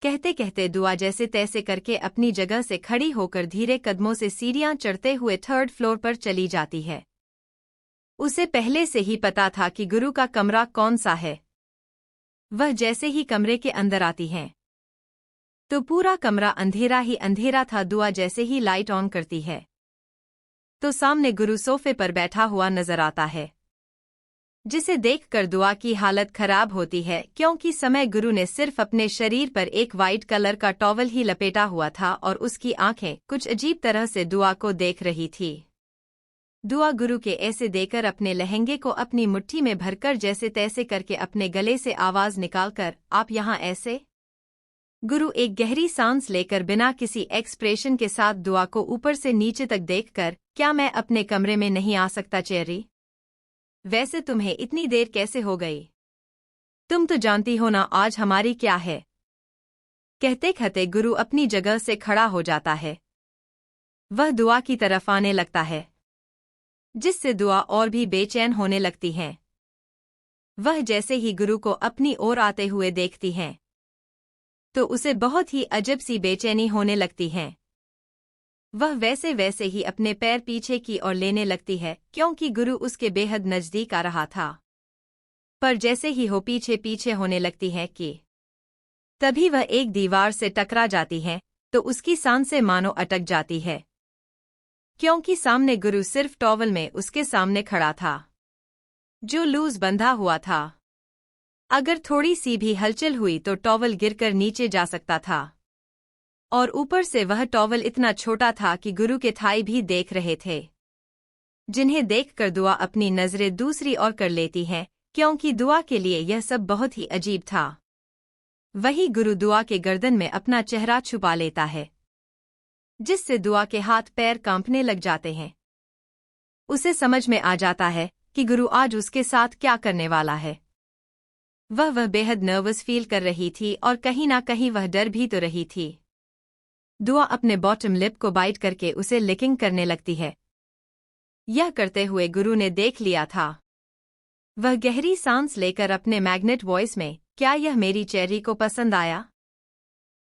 कहते कहते दुआ जैसे तैसे करके अपनी जगह से खड़ी होकर धीरे कदमों से सीढ़ियां चढ़ते हुए 3rd फ्लोर पर चली जाती है। उसे पहले से ही पता था कि गुरु का कमरा कौन सा है। वह जैसे ही कमरे के अंदर आती हैं तो पूरा कमरा अंधेरा ही अंधेरा था। दुआ जैसे ही लाइट ऑन करती है तो सामने गुरु सोफे पर बैठा हुआ नजर आता है, जिसे देखकर दुआ की हालत खराब होती है, क्योंकि समय गुरु ने सिर्फ अपने शरीर पर एक वाइट कलर का टॉवल ही लपेटा हुआ था और उसकी आंखें कुछ अजीब तरह से दुआ को देख रही थी। दुआ गुरु के ऐसे देकर अपने लहंगे को अपनी मुट्ठी में भरकर जैसे तैसे करके अपने गले से आवाज निकालकर, आप यहाँ ऐसे? गुरु एक गहरी सांस लेकर बिना किसी एक्सप्रेशन के साथ दुआ को ऊपर से नीचे तक देखकर, क्या मैं अपने कमरे में नहीं आ सकता चेरी? वैसे तुम्हें इतनी देर कैसे हो गई? तुम तो जानती हो ना आज हमारी क्या है। कहते कहते गुरु अपनी जगह से खड़ा हो जाता है। वह दुआ की तरफ आने लगता है, जिससे दुआ और भी बेचैन होने लगती है। वह जैसे ही गुरु को अपनी ओर आते हुए देखती हैं तो उसे बहुत ही अजब सी बेचैनी होने लगती है। वह वैसे वैसे ही अपने पैर पीछे की ओर लेने लगती है, क्योंकि गुरु उसके बेहद नजदीक आ रहा था। पर जैसे ही हो पीछे पीछे होने लगती है कि तभी वह एक दीवार से टकरा जाती है तो उसकी सांसें मानो अटक जाती है, क्योंकि सामने गुरु सिर्फ टॉवल में उसके सामने खड़ा था, जो लूज बंधा हुआ था। अगर थोड़ी सी भी हलचल हुई तो टॉवल गिरकर नीचे जा सकता था, और ऊपर से वह टॉवल इतना छोटा था कि गुरु के थाई भी देख रहे थे, जिन्हें देखकर दुआ अपनी नजरें दूसरी ओर कर लेती है, क्योंकि दुआ के लिए यह सब बहुत ही अजीब था। वही गुरु दुआ के गर्दन में अपना चेहरा छुपा लेता है, जिससे दुआ के हाथ पैर कांपने लग जाते हैं। उसे समझ में आ जाता है कि गुरु आज उसके साथ क्या करने वाला है। वह बेहद नर्वस फील कर रही थी और कहीं ना कहीं वह डर भी तो रही थी। दुआ अपने बॉटम लिप को बाइट करके उसे लिकिंग करने लगती है। यह करते हुए गुरु ने देख लिया था। वह गहरी सांस लेकर अपने मैग्नेट वॉइस में, क्या यह मेरी चेरी को पसंद आया?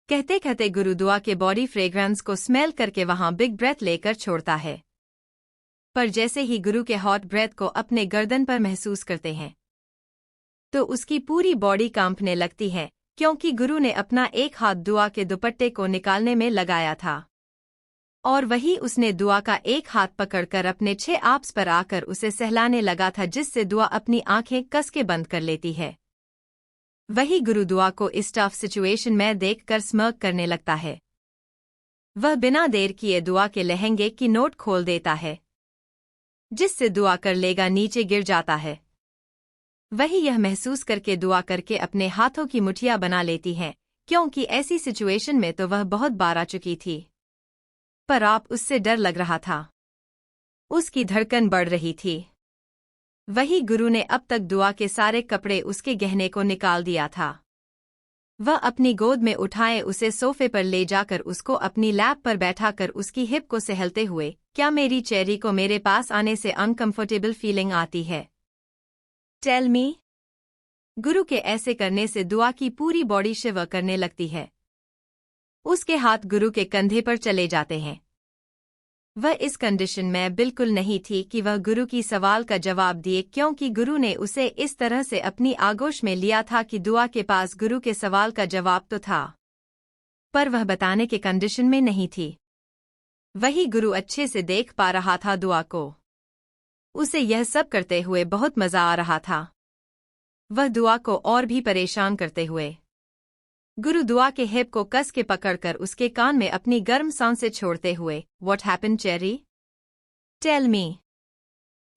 कहते कहते गुरु दुआ के बॉडी फ्रेग्रेंस को स्मेल करके वहां बिग ब्रेथ लेकर छोड़ता है। पर जैसे ही गुरु के हॉट ब्रेथ को अपने गर्दन पर महसूस करते हैं तो उसकी पूरी बॉडी कांपने लगती है, क्योंकि गुरु ने अपना एक हाथ दुआ के दुपट्टे को निकालने में लगाया था और वही उसने दुआ का एक हाथ पकड़कर अपने 6 आप्स पर आकर उसे सहलाने लगा था, जिससे दुआ अपनी आंखें कस के बंद कर लेती है। वही गुरु दुआ को इस टफ सिचुएशन में देखकर स्मर्क करने लगता है। वह बिना देर किए दुआ के लहंगे की नोट खोल देता है, जिससे दुआ कर लेगा नीचे गिर जाता है। वही यह महसूस करके दुआ करके अपने हाथों की मुठियां बना लेती है, क्योंकि ऐसी सिचुएशन में तो वह बहुत बार आ चुकी थी। पर आप उससे डर लग रहा था, उसकी धड़कन बढ़ रही थी। वही गुरु ने अब तक दुआ के सारे कपड़े उसके गहने को निकाल दिया था। वह अपनी गोद में उठाए उसे सोफे पर ले जाकर उसको अपनी लैप पर बैठाकर उसकी हिप को सहलते हुए, क्या मेरी चेरी को मेरे पास आने से अनकंफर्टेबल फीलिंग आती है? Tell me. गुरु के ऐसे करने से दुआ की पूरी बॉडी शिवर करने लगती है। उसके हाथ गुरु के कंधे पर चले जाते हैं। वह इस कंडीशन में बिल्कुल नहीं थी कि वह गुरु की सवाल का जवाब दिए, क्योंकि गुरु ने उसे इस तरह से अपनी आगोश में लिया था कि दुआ के पास गुरु के सवाल का जवाब तो था, पर वह बताने के कंडीशन में नहीं थी। वही गुरु अच्छे से देख पा रहा था दुआ को। उसे यह सब करते हुए बहुत मजा आ रहा था। वह दुआ को और भी परेशान करते हुए गुरु दुआ के हिप को कस के पकड़कर उसके कान में अपनी गर्म सांसें छोड़ते हुए, What happened, Cherry? Tell me.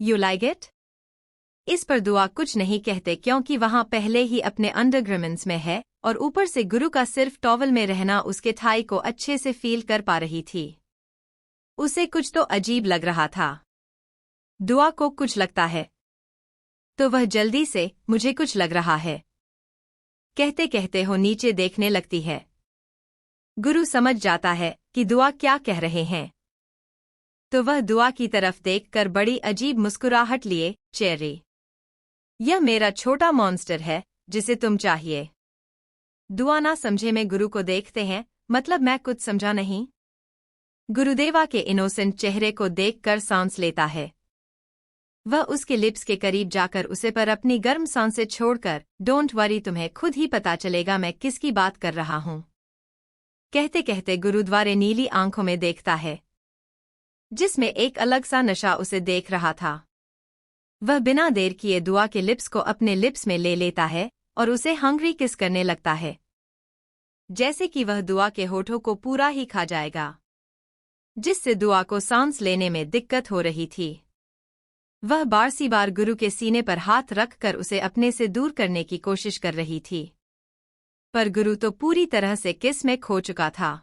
You like it? इस पर दुआ कुछ नहीं कहते, क्योंकि वहां पहले ही अपने अंडरगारमेंट्स में है और ऊपर से गुरु का सिर्फ टॉवल में रहना उसके थाई को अच्छे से फील कर पा रही थी। उसे कुछ तो अजीब लग रहा था। दुआ को कुछ लगता है तो वह जल्दी से, मुझे कुछ लग रहा है, कहते कहते हो नीचे देखने लगती है। गुरु समझ जाता है कि दुआ क्या कह रहे हैं, तो वह दुआ की तरफ देखकर बड़ी अजीब मुस्कुराहट लिए, चेरी, यह मेरा छोटा मॉन्स्टर है जिसे तुम चाहिए। दुआ ना समझे में गुरु को देखते हैं, मतलब मैं कुछ समझा नहीं। गुरुदेवा के इनोसेंट चेहरे को देखकर सांस लेता है। वह उसके लिप्स के करीब जाकर उसे पर अपनी गर्म सांसें छोड़कर, डोंट वरी, तुम्हें खुद ही पता चलेगा मैं किसकी बात कर रहा हूं, कहते कहते गुरुद्वारे नीली आंखों में देखता है, जिसमें एक अलग सा नशा उसे देख रहा था। वह बिना देर किए दुआ के लिप्स को अपने लिप्स में ले लेता है और उसे हंग्री किस करने लगता है, जैसे कि वह दुआ के होठों को पूरा ही खा जाएगा, जिससे दुआ को सांस लेने में दिक्कत हो रही थी। वह बारसी बार गुरु के सीने पर हाथ रखकर उसे अपने से दूर करने की कोशिश कर रही थी, पर गुरु तो पूरी तरह से किस में खो चुका था।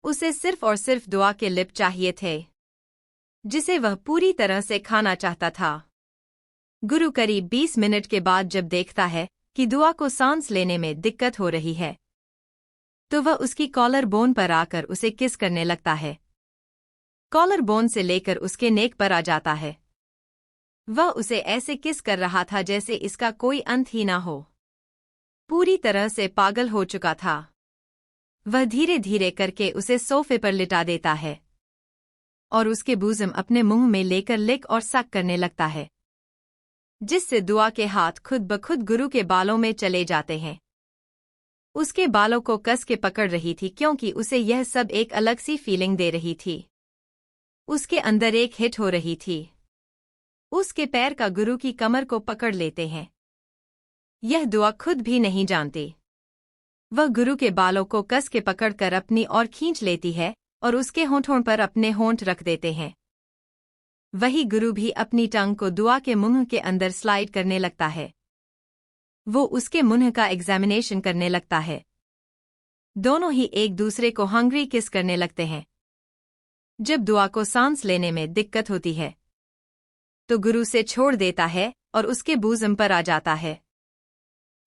उसे सिर्फ और सिर्फ दुआ के लिप चाहिए थे, जिसे वह पूरी तरह से खाना चाहता था। गुरु करीब 20 मिनट के बाद जब देखता है कि दुआ को सांस लेने में दिक्कत हो रही है, तो वह उसकी कॉलर बोन पर आकर उसे किस करने लगता है। कॉलर बोन से लेकर उसके नेक पर आ जाता है। वह उसे ऐसे किस कर रहा था जैसे इसका कोई अंत ही ना हो। पूरी तरह से पागल हो चुका था। वह धीरे धीरे करके उसे सोफे पर लिटा देता है और उसके बूज़म अपने मुंह में लेकर लिक और सक करने लगता है, जिससे दुआ के हाथ खुद ब खुद गुरु के बालों में चले जाते हैं। उसके बालों को कस के पकड़ रही थी क्योंकि उसे यह सब एक अलग सी फीलिंग दे रही थी। उसके अंदर एक हिट हो रही थी। उसके पैर का गुरु की कमर को पकड़ लेते हैं। यह दुआ खुद भी नहीं जानती। वह गुरु के बालों को कस के पकड़कर अपनी ओर खींच लेती है और उसके होंठों पर अपने होंठ रख देते हैं। वही गुरु भी अपनी टंग को दुआ के मुंह के अंदर स्लाइड करने लगता है। वो उसके मुंह का एग्जामिनेशन करने लगता है। दोनों ही एक दूसरे को हंग्री किस करने लगते हैं। जब दुआ को सांस लेने में दिक्कत होती है, तो गुरु से छोड़ देता है और उसके बूज़म पर आ जाता है।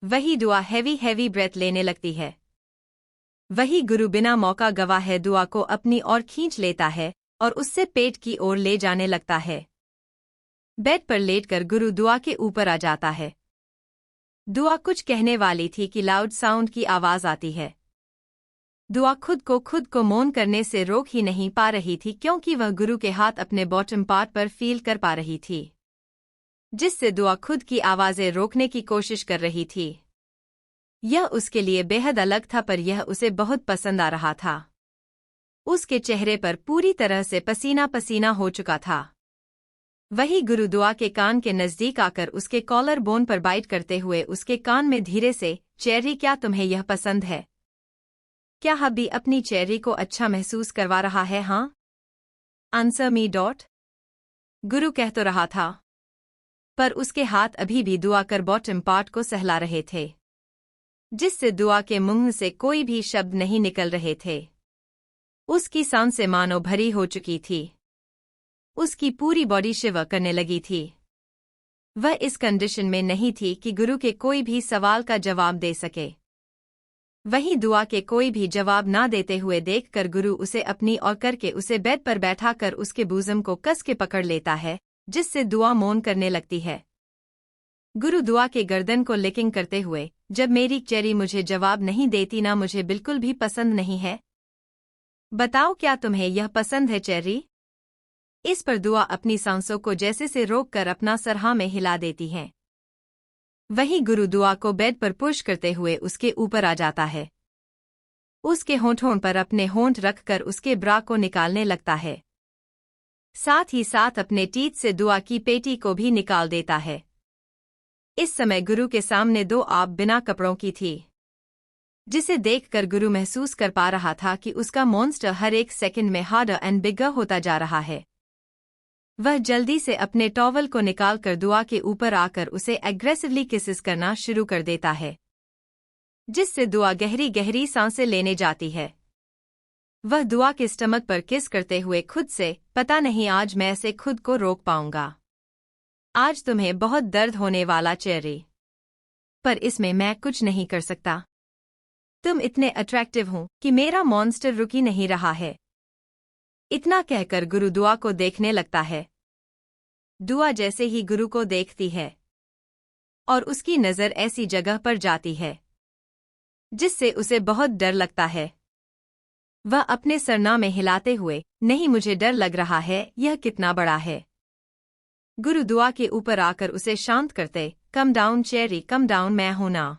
वही दुआ हैवी ब्रेथ लेने लगती है। वही गुरु बिना मौका गवाए दुआ को अपनी ओर खींच लेता है और उससे पेट की ओर ले जाने लगता है। बेड पर लेटकर गुरु दुआ के ऊपर आ जाता है। दुआ कुछ कहने वाली थी कि लाउड साउंड की आवाज आती है। दुआ खुद को मौन करने से रोक ही नहीं पा रही थी क्योंकि वह गुरु के हाथ अपने बॉटम पार्ट पर फील कर पा रही थी, जिससे दुआ खुद की आवाजें रोकने की कोशिश कर रही थी। यह उसके लिए बेहद अलग था, पर यह उसे बहुत पसंद आ रहा था। उसके चेहरे पर पूरी तरह से पसीना पसीना हो चुका था। वही गुरु दुआ के कान के नजदीक आकर उसके कॉलर बोन पर बाइट करते हुए उसके कान में धीरे से, चेरी, क्या तुम्हें यह पसंद है? क्या हबी अपनी चेरी को अच्छा महसूस करवा रहा है? हाँ, आंसर मी डॉट। गुरु कह तो रहा था, पर उसके हाथ अभी भी दुआ कर बॉटम पार्ट को सहला रहे थे, जिससे दुआ के मुंह से कोई भी शब्द नहीं निकल रहे थे। उसकी सांसें मानो भरी हो चुकी थी। उसकी पूरी बॉडी शिवर करने लगी थी। वह इस कंडीशन में नहीं थी कि गुरु के कोई भी सवाल का जवाब दे सके। वही दुआ के कोई भी जवाब ना देते हुए देखकर गुरु उसे अपनी ओर करके उसे बेड पर बैठाकर उसके बूज़म को कस के पकड़ लेता है, जिससे दुआ मौन करने लगती है। गुरु दुआ के गर्दन को लिकिंग करते हुए, जब मेरी चेरी मुझे जवाब नहीं देती ना, मुझे बिल्कुल भी पसंद नहीं है। बताओ, क्या तुम्हें यह पसंद है चेरी? इस पर दुआ अपनी सांसों को जैसे से रोककर अपना सर हाँ में हिला देती है। वही गुरु दुआ को बेड पर पुश करते हुए उसके ऊपर आ जाता है। उसके होंठों पर अपने होंठ रखकर उसके ब्रा को निकालने लगता है। साथ ही साथ अपने टीथ से दुआ की पेटी को भी निकाल देता है। इस समय गुरु के सामने दो आप बिना कपड़ों की थी, जिसे देखकर गुरु महसूस कर पा रहा था कि उसका मॉन्स्टर हर एक सेकंड में हार्डर एंड बिगर होता जा रहा है। वह जल्दी से अपने टॉवल को निकालकर दुआ के ऊपर आकर उसे एग्रेसिवली किसेस करना शुरू कर देता है, जिससे दुआ गहरी गहरी सांसें लेने जाती है। वह दुआ के स्टमक पर किस करते हुए खुद से, पता नहीं आज मैं ऐसे खुद को रोक पाऊंगा। आज तुम्हें बहुत दर्द होने वाला चेरी, पर इसमें मैं कुछ नहीं कर सकता। तुम इतने अट्रैक्टिव हो कि मेरा मॉन्स्टर रुक ही नहीं रहा है। इतना कहकर गुरु दुआ को देखने लगता है। दुआ जैसे ही गुरु को देखती है और उसकी नज़र ऐसी जगह पर जाती है जिससे उसे बहुत डर लगता है। वह अपने सरनामे हिलाते हुए, नहीं मुझे डर लग रहा है, यह कितना बड़ा है। गुरु दुआ के ऊपर आकर उसे शांत करते, come down cherry, come down, मैं हूं ना।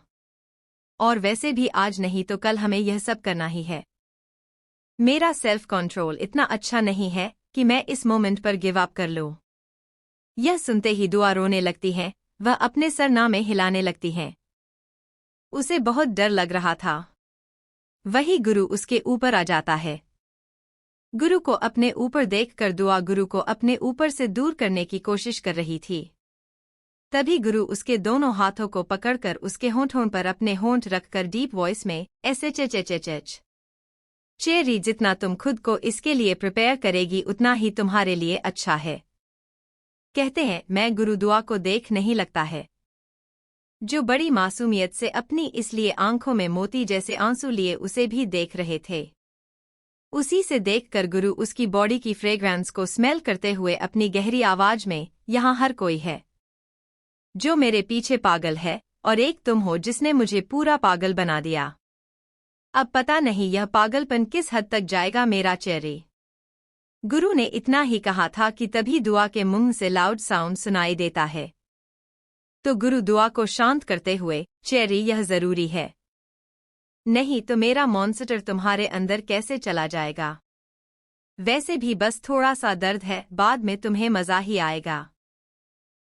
और वैसे भी आज नहीं तो कल हमें यह सब करना ही है। मेरा सेल्फ कंट्रोल इतना अच्छा नहीं है कि मैं इस मोमेंट पर गिव अप कर लूं। यह सुनते ही दुआ रोने लगती है, वह अपने सरनामे हिलाने लगती हैं। उसे बहुत डर लग रहा था। वही गुरु उसके ऊपर आ जाता है। गुरु को अपने ऊपर देखकर दुआ गुरु को अपने ऊपर से दूर करने की कोशिश कर रही थी। तभी गुरु उसके दोनों हाथों को पकड़कर उसके होंठों पर अपने होंठ रखकर डीप वॉइस में ऐसे चेचेचेचेच, चेरी, जितना तुम खुद को इसके लिए प्रिपेयर करेगी उतना ही तुम्हारे लिए अच्छा है। कहते हैं, मैं गुरु दुआ को देख नहीं लगता है, जो बड़ी मासूमियत से अपनी इसलिए आंखों में मोती जैसे आंसू लिए उसे भी देख रहे थे। उसी से देखकर गुरु उसकी बॉडी की फ्रेग्रेंस को स्मेल करते हुए अपनी गहरी आवाज में, यहाँ हर कोई है जो मेरे पीछे पागल है, और एक तुम हो जिसने मुझे पूरा पागल बना दिया। अब पता नहीं यह पागलपन किस हद तक जाएगा मेरा चेरी। गुरु ने इतना ही कहा था कि तभी दुआ के मुंह से लाउड साउंड सुनाई देता है। तो गुरु दुआ को शांत करते हुए, चेरी, यह जरूरी है, नहीं तो मेरा मॉन्स्टर तुम्हारे अंदर कैसे चला जाएगा। वैसे भी बस थोड़ा सा दर्द है, बाद में तुम्हें मजा ही आएगा।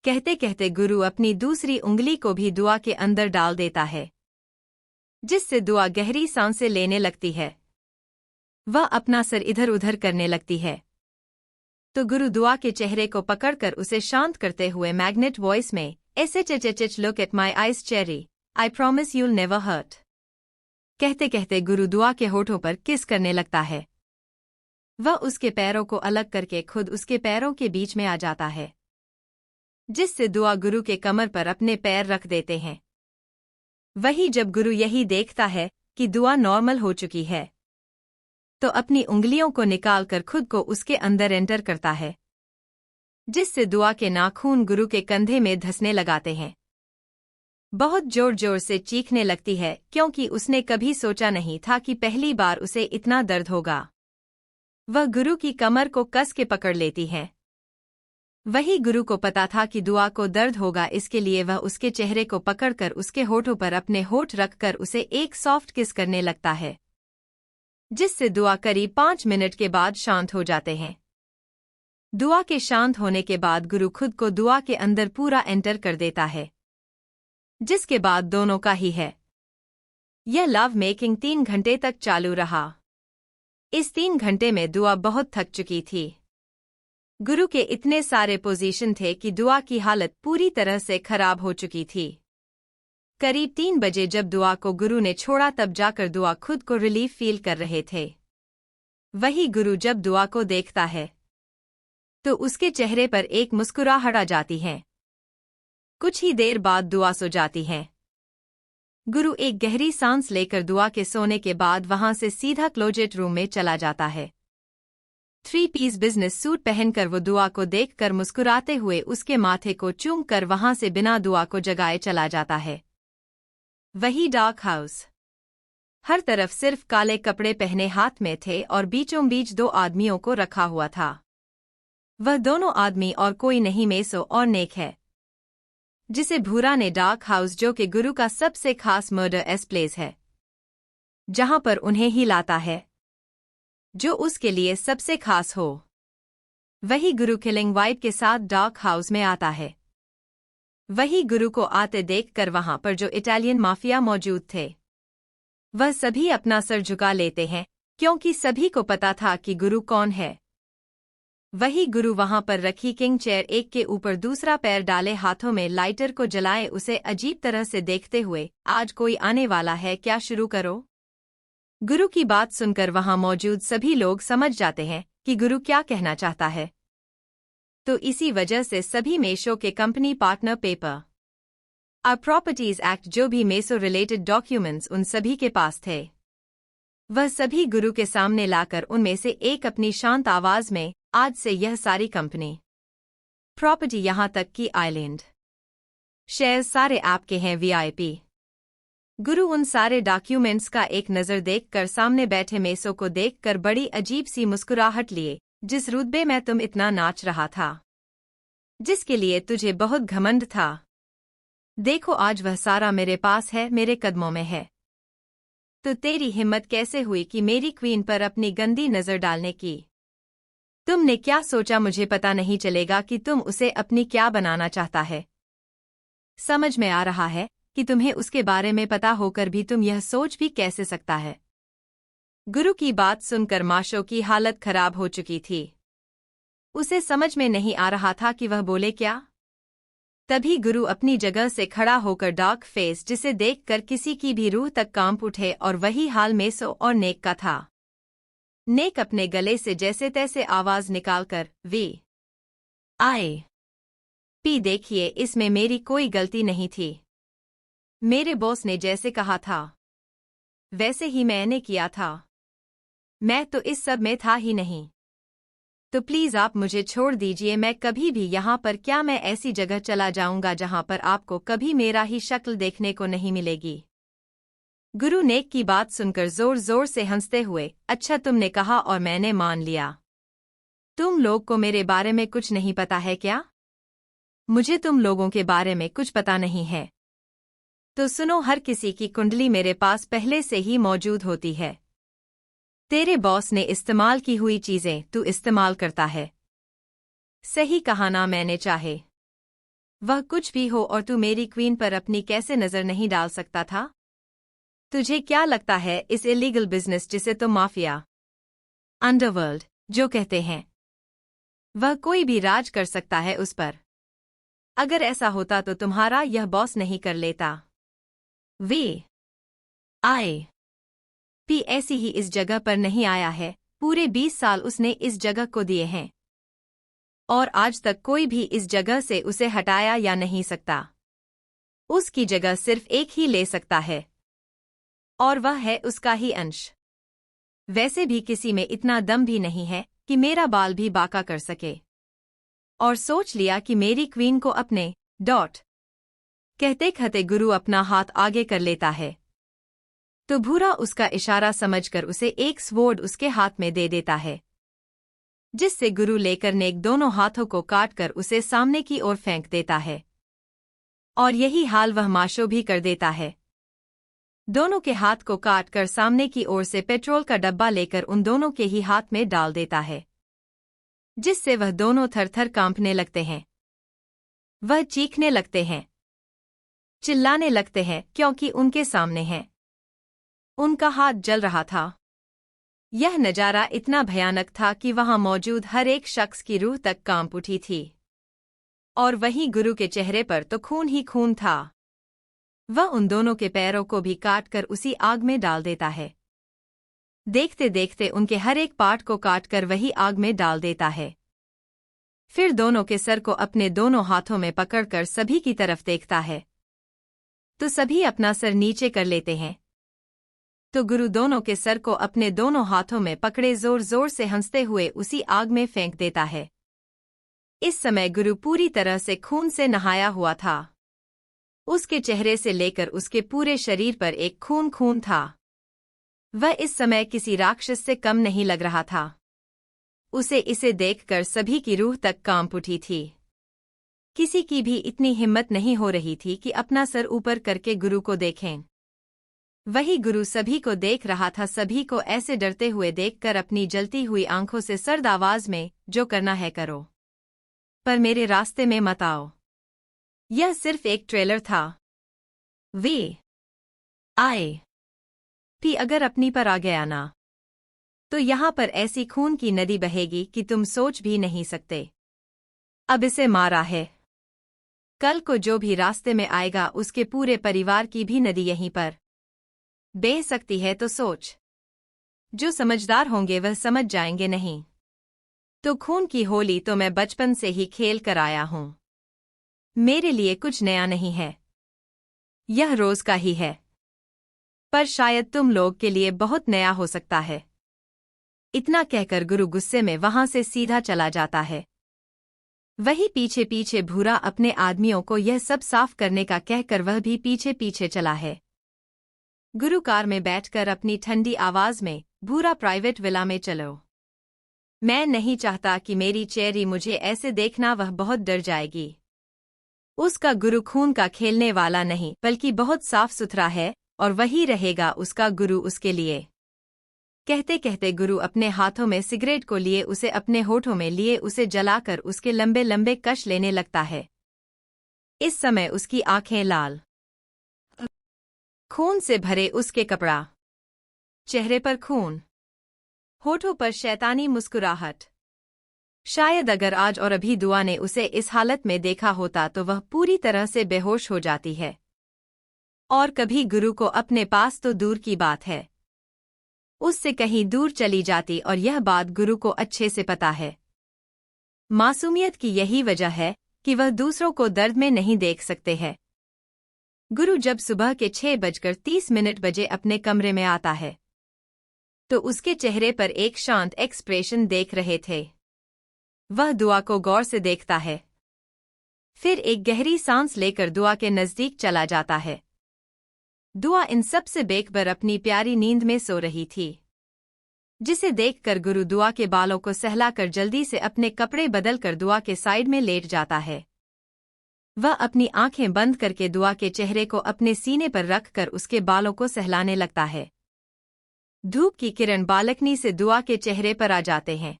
कहते कहते गुरु अपनी दूसरी उंगली को भी दुआ के अंदर डाल देता है, जिससे दुआ गहरी सांसें लेने लगती है। वह अपना सर इधर उधर करने लगती है। तो गुरु दुआ के चेहरे को पकड़कर उसे शांत करते हुए मैग्नेट वॉइस में, ऐसे चेचेचेच, look at my eyes cherry, I promise you'll never hurt. कहते कहते गुरु दुआ के होठों पर किस करने लगता है। वह उसके पैरों को अलग करके खुद उसके पैरों के बीच में आ जाता है, जिससे दुआ गुरु के कमर पर अपने पैर रख देते हैं। वही जब गुरु यही देखता है कि दुआ नॉर्मल हो चुकी है, तो अपनी उंगलियों को निकालकर खुद को उसके अंदर एंटर करता है, जिससे दुआ के नाखून गुरु के कंधे में धंसने लगाते हैं। बहुत जोर जोर से चीखने लगती है, क्योंकि उसने कभी सोचा नहीं था कि पहली बार उसे इतना दर्द होगा। वह गुरु की कमर को कस के पकड़ लेती है। वही गुरु को पता था कि दुआ को दर्द होगा, इसके लिए वह उसके चेहरे को पकड़कर उसके होठों पर अपने होठ रखकर उसे एक सॉफ्ट किस करने लगता है, जिससे दुआ करीब 5 मिनट के बाद शांत हो जाते हैं। दुआ के शांत होने के बाद गुरु खुद को दुआ के अंदर पूरा एंटर कर देता है, जिसके बाद दोनों का ही है। यह लव मेकिंग 3 घंटे तक चालू रहा। इस 3 घंटे में दुआ बहुत थक चुकी थी। गुरु के इतने सारे पोजीशन थे कि दुआ की हालत पूरी तरह से खराब हो चुकी थी। करीब 3 बजे जब दुआ को गुरु ने छोड़ा तब जाकर दुआ खुद को रिलीफ फील कर रहे थे। वही गुरु जब दुआ को देखता है तो उसके चेहरे पर एक मुस्कुराहट आ जाती है। कुछ ही देर बाद दुआ सो जाती है। गुरु एक गहरी सांस लेकर दुआ के सोने के बाद वहां से सीधा क्लोजेट रूम में चला जाता है। 3 पीस बिजनेस सूट पहनकर वो दुआ को देखकर मुस्कुराते हुए उसके माथे को चूम कर वहां से बिना दुआ को जगाए चला जाता है। वही डार्क हाउस। हर तरफ सिर्फ काले कपड़े पहने हाथ में थे और बीचों बीच 2 आदमियों को रखा हुआ था। वह दोनों आदमी और कोई नहीं, मेसो और नेक है, जिसे भूरा ने डार्क हाउस, जो कि गुरु का सबसे खास मर्डर एस प्लेस है, जहां पर उन्हें ही लाता है जो उसके लिए सबसे खास हो। वही गुरु किलिंग वाइब के साथ डार्क हाउस में आता है। वही गुरु को आते देखकर वहां पर जो इटालियन माफिया मौजूद थे वह सभी अपना सर झुका लेते हैं, क्योंकि सभी को पता था कि गुरु कौन है। वही गुरु वहां पर रखी किंग चेयर एक के ऊपर दूसरा पैर डाले हाथों में लाइटर को जलाए उसे अजीब तरह से देखते हुए, आज कोई आने वाला है क्या, शुरू करो। गुरु की बात सुनकर वहां मौजूद सभी लोग समझ जाते हैं कि गुरु क्या कहना चाहता है। तो इसी वजह से सभी मेसो के कंपनी पार्टनर पेपर और प्रॉपर्टीज एक्ट, जो भी मेसो रिलेटेड डॉक्यूमेंट्स उन सभी के पास थे, वह सभी गुरु के सामने लाकर उनमें से एक अपनी शांत आवाज में, आज से यह सारी कंपनी प्रॉपर्टी यहां तक कि आइलैंड शेयर सारे आपके हैं VIP। गुरु उन सारे डॉक्यूमेंट्स का एक नज़र देखकर सामने बैठे मेसो को देखकर बड़ी अजीब सी मुस्कुराहट लिए, जिस रुतबे में तुम इतना नाच रहा था, जिसके लिए तुझे बहुत घमंड था। देखो आज वह सारा मेरे पास है, मेरे कदमों में है। तो तेरी हिम्मत कैसे हुई कि मेरी क्वीन पर अपनी गंदी नज़र डालने की? तुमने क्या सोचा मुझे पता नहीं चलेगा कि तुम उसे अपनी क्या बनाना चाहता है? समझ में आ रहा है कि तुम्हें उसके बारे में पता होकर भी तुम यह सोच भी कैसे सकता है। गुरु की बात सुनकर माशो की हालत खराब हो चुकी थी। उसे समझ में नहीं आ रहा था कि वह बोले क्या। तभी गुरु अपनी जगह से खड़ा होकर डार्क फेस जिसे देखकर किसी की भी रूह तक कांप उठे, और वही हाल मेसो और नेक का था। नेक अपने गले से जैसे तैसे आवाज निकालकर वी आई पी देखिए, इसमें मेरी कोई गलती नहीं थी। मेरे बॉस ने जैसे कहा था वैसे ही मैंने किया था। मैं तो इस सब में था ही नहीं। तो प्लीज आप मुझे छोड़ दीजिए। मैं कभी भी यहाँ पर क्या मैं ऐसी जगह चला जाऊंगा जहाँ पर आपको कभी मेरा ही शक्ल देखने को नहीं मिलेगी। गुरु नेक की बात सुनकर जोर जोर से हंसते हुए, अच्छा तुमने कहा और मैंने मान लिया। तुम लोग को मेरे बारे में कुछ नहीं पता है क्या? मुझे तुम लोगों के बारे में कुछ पता नहीं है। तो सुनो, हर किसी की कुंडली मेरे पास पहले से ही मौजूद होती है। तेरे बॉस ने इस्तेमाल की हुई चीजें तू इस्तेमाल करता है। सही कहा ना मैंने? चाहे वह कुछ भी हो, और तू मेरी क्वीन पर अपनी कैसे नजर नहीं डाल सकता था? तुझे क्या लगता है इस इलीगल बिजनेस जिसे तुम माफिया अंडरवर्ल्ड जो कहते हैं, वह कोई भी राज कर सकता है उस पर? अगर ऐसा होता तो तुम्हारा यह बॉस नहीं कर लेता। वी आई पी ऐसी ही इस जगह पर नहीं आया है। पूरे 20 साल उसने इस जगह को दिए हैं, और आज तक कोई भी इस जगह से उसे हटाया या नहीं सकता। उसकी जगह सिर्फ एक ही ले सकता है, और वह है उसका ही अंश। वैसे भी किसी में इतना दम भी नहीं है कि मेरा बाल भी बांका कर सके। और सोच लिया कि मेरी क्वीन को अपने डॉट कहते कहते गुरु अपना हाथ आगे कर लेता है, तो भूरा उसका इशारा समझकर उसे एक स्वॉर्ड उसके हाथ में दे देता है, जिससे गुरु लेकर नेक दोनों हाथों को काटकर उसे सामने की ओर फेंक देता है। और यही हाल वह माशो भी कर देता है। दोनों के हाथ को काटकर सामने की ओर से पेट्रोल का डब्बा लेकर उन दोनों के ही हाथ में डाल देता है, जिससे वह दोनों थर-थर कांपने लगते हैं। वह चीखने लगते हैं, चिल्लाने लगते हैं, क्योंकि उनके सामने है। उनका हाथ जल रहा था। यह नजारा इतना भयानक था कि वहां मौजूद हर एक शख्स की रूह तक कांप उठी थी। और वहीं गुरु के चेहरे पर तो खून ही खून था। वह उन दोनों के पैरों को भी काटकर उसी आग में डाल देता है। देखते देखते उनके हर एक पार्ट को काटकर वही आग में डाल देता है। फिर दोनों के सर को अपने दोनों हाथों में पकड़कर सभी की तरफ देखता है, तो सभी अपना सर नीचे कर लेते हैं। तो गुरु दोनों के सर को अपने दोनों हाथों में पकड़े जोर जोर से हंसते हुए उसी आग में फेंक देता है। इस समय गुरु पूरी तरह से खून से नहाया हुआ था। उसके चेहरे से लेकर उसके पूरे शरीर पर एक खून खून था। वह इस समय किसी राक्षस से कम नहीं लग रहा था। उसे इसे देखकर सभी की रूह तक कांप उठी थी। किसी की भी इतनी हिम्मत नहीं हो रही थी कि अपना सर ऊपर करके गुरु को देखें। वही गुरु सभी को देख रहा था, सभी को ऐसे डरते हुए देखकर अपनी जलती हुई आंखों से सर्द आवाज में, जो करना है करो, पर मेरे रास्ते में मत आओ। यह सिर्फ एक ट्रेलर था। वी आई पी अगर अपनी पर आ गया ना, तो यहां पर ऐसी खून की नदी बहेगी कि तुम सोच भी नहीं सकते। अब इसे मारा है, कल को जो भी रास्ते में आएगा उसके पूरे परिवार की भी नदी यहीं पर बह सकती है। तो सोच, जो समझदार होंगे वह समझ जाएंगे, नहीं तो खून की होली तो मैं बचपन से ही खेल कर आया हूं। मेरे लिए कुछ नया नहीं है, यह रोज का ही है, पर शायद तुम लोग के लिए बहुत नया हो सकता है। इतना कहकर गुरु गुस्से में वहां से सीधा चला जाता है। वही पीछे पीछे भूरा अपने आदमियों को यह सब साफ करने का कहकर वह भी पीछे पीछे चला है। गुरु कार में बैठकर अपनी ठंडी आवाज में, भूरा प्राइवेट विला में चलो। मैं नहीं चाहता कि मेरी चेरी मुझे ऐसे देखना, वह बहुत डर जाएगी। उसका गुरु खून का खेलने वाला नहीं बल्कि बहुत साफ सुथरा है और वही रहेगा उसका गुरु उसके लिए। कहते कहते गुरु अपने हाथों में सिगरेट को लिए उसे अपने होठों में लिए उसे जलाकर उसके लंबे लंबे कश लेने लगता है। इस समय उसकी आंखें लाल खून से भरे, उसके कपड़ा, चेहरे पर खून, होठों पर शैतानी मुस्कुराहट। शायद अगर आज और अभी दुआ ने उसे इस हालत में देखा होता तो वह पूरी तरह से बेहोश हो जाती है। और कभी गुरु को अपने पास तो दूर की बात है, उससे कहीं दूर चली जाती, और यह बात गुरु को अच्छे से पता है। मासूमियत की यही वजह है कि वह दूसरों को दर्द में नहीं देख सकते हैं। गुरु जब सुबह के 6:30 बजे अपने कमरे में आता है तो उसके चेहरे पर एक शांत एक्सप्रेशन देख रहे थे। वह दुआ को गौर से देखता है, फिर एक गहरी सांस लेकर दुआ के नजदीक चला जाता है। दुआ इन सब से बेखबर अपनी प्यारी नींद में सो रही थी, जिसे देखकर गुरु दुआ के बालों को सहलाकर जल्दी से अपने कपड़े बदलकर दुआ के साइड में लेट जाता है। वह अपनी आंखें बंद करके दुआ के चेहरे को अपने सीने पर रखकर उसके बालों को सहलाने लगता है। धूप की किरण बालकनी से दुआ के चेहरे पर आ जाते हैं,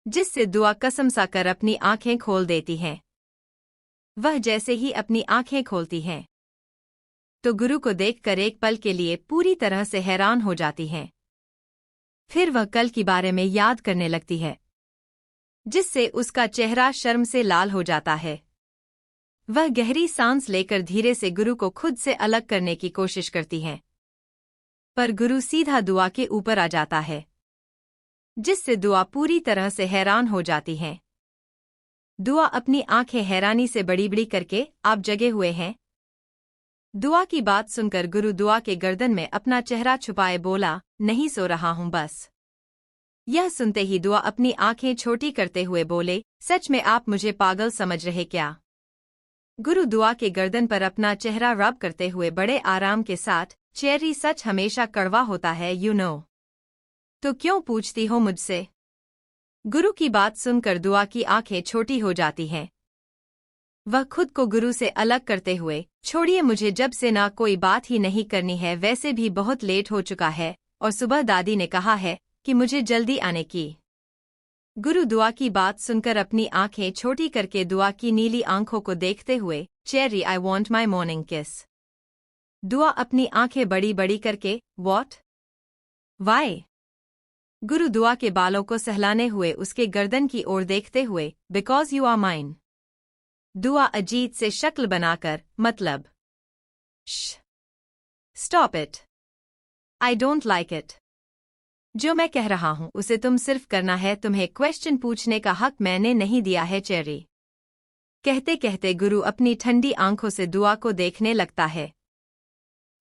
जिससे दुआ कसम सा कर अपनी आंखें खोल देती हैं। वह जैसे ही अपनी आंखें खोलती हैं तो गुरु को देखकर एक पल के लिए पूरी तरह से हैरान हो जाती हैं। फिर वह कल के बारे में याद करने लगती है, जिससे उसका चेहरा शर्म से लाल हो जाता है। वह गहरी सांस लेकर धीरे से गुरु को खुद से अलग करने की कोशिश करती है, पर गुरु सीधा दुआ के ऊपर आ जाता है, जिससे दुआ पूरी तरह से हैरान हो जाती है। दुआ अपनी आंखें हैरानी से बड़ी बड़ी करके, आप जगे हुए हैं? दुआ की बात सुनकर गुरु दुआ के गर्दन में अपना चेहरा छुपाए बोला, नहीं सो रहा हूं बस। यह सुनते ही दुआ अपनी आंखें छोटी करते हुए बोले, सच में आप मुझे पागल समझ रहे क्या? गुरु दुआ के गर्दन पर अपना चेहरा रब करते हुए बड़े आराम के साथ, चेरी सच हमेशा कड़वा होता है यू नो। तो क्यों पूछती हो मुझसे? गुरु की बात सुनकर दुआ की आंखें छोटी हो जाती हैं। वह खुद को गुरु से अलग करते हुए, छोड़िए मुझे जब से ना कोई बात ही नहीं करनी है, वैसे भी बहुत लेट हो चुका है और सुबह दादी ने कहा है कि मुझे जल्दी आने की। गुरु दुआ की बात सुनकर अपनी आंखें छोटी करके दुआ की नीली आंखों को देखते हुए, cherry I want my morning किस। दुआ अपनी आंखें बड़ी बड़ी करके, वॉट? वाई? गुरु दुआ के बालों को सहलाने हुए उसके गर्दन की ओर देखते हुए, बिकॉज यू आर माइन। दुआ अजीत से शक्ल बनाकर, मतलब? Stop it, I don't like it. जो मैं कह रहा हूं उसे तुम सिर्फ करना है, तुम्हें क्वेश्चन पूछने का हक मैंने नहीं दिया है चेरी। कहते कहते गुरु अपनी ठंडी आंखों से दुआ को देखने लगता है।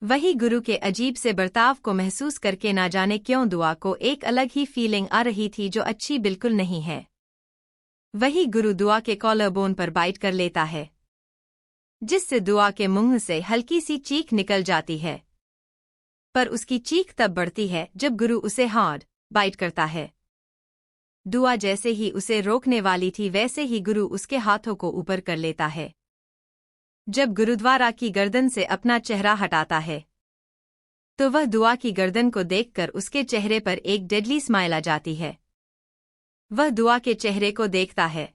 वही गुरु के अजीब से बर्ताव को महसूस करके ना जाने क्यों दुआ को एक अलग ही फीलिंग आ रही थी जो अच्छी बिल्कुल नहीं है। वही गुरु दुआ के कॉलर बोन पर बाइट कर लेता है, जिससे दुआ के मुंह से हल्की सी चीख निकल जाती है। पर उसकी चीख तब बढ़ती है जब गुरु उसे हार्ड बाइट करता है। दुआ जैसे ही उसे रोकने वाली थी वैसे ही गुरु उसके हाथों को ऊपर कर लेता है। जब गुरुद्वारा की गर्दन से अपना चेहरा हटाता है तो वह दुआ की गर्दन को देखकर उसके चेहरे पर एक डेडली स्माइल आ जाती है। वह दुआ के चेहरे को देखता है,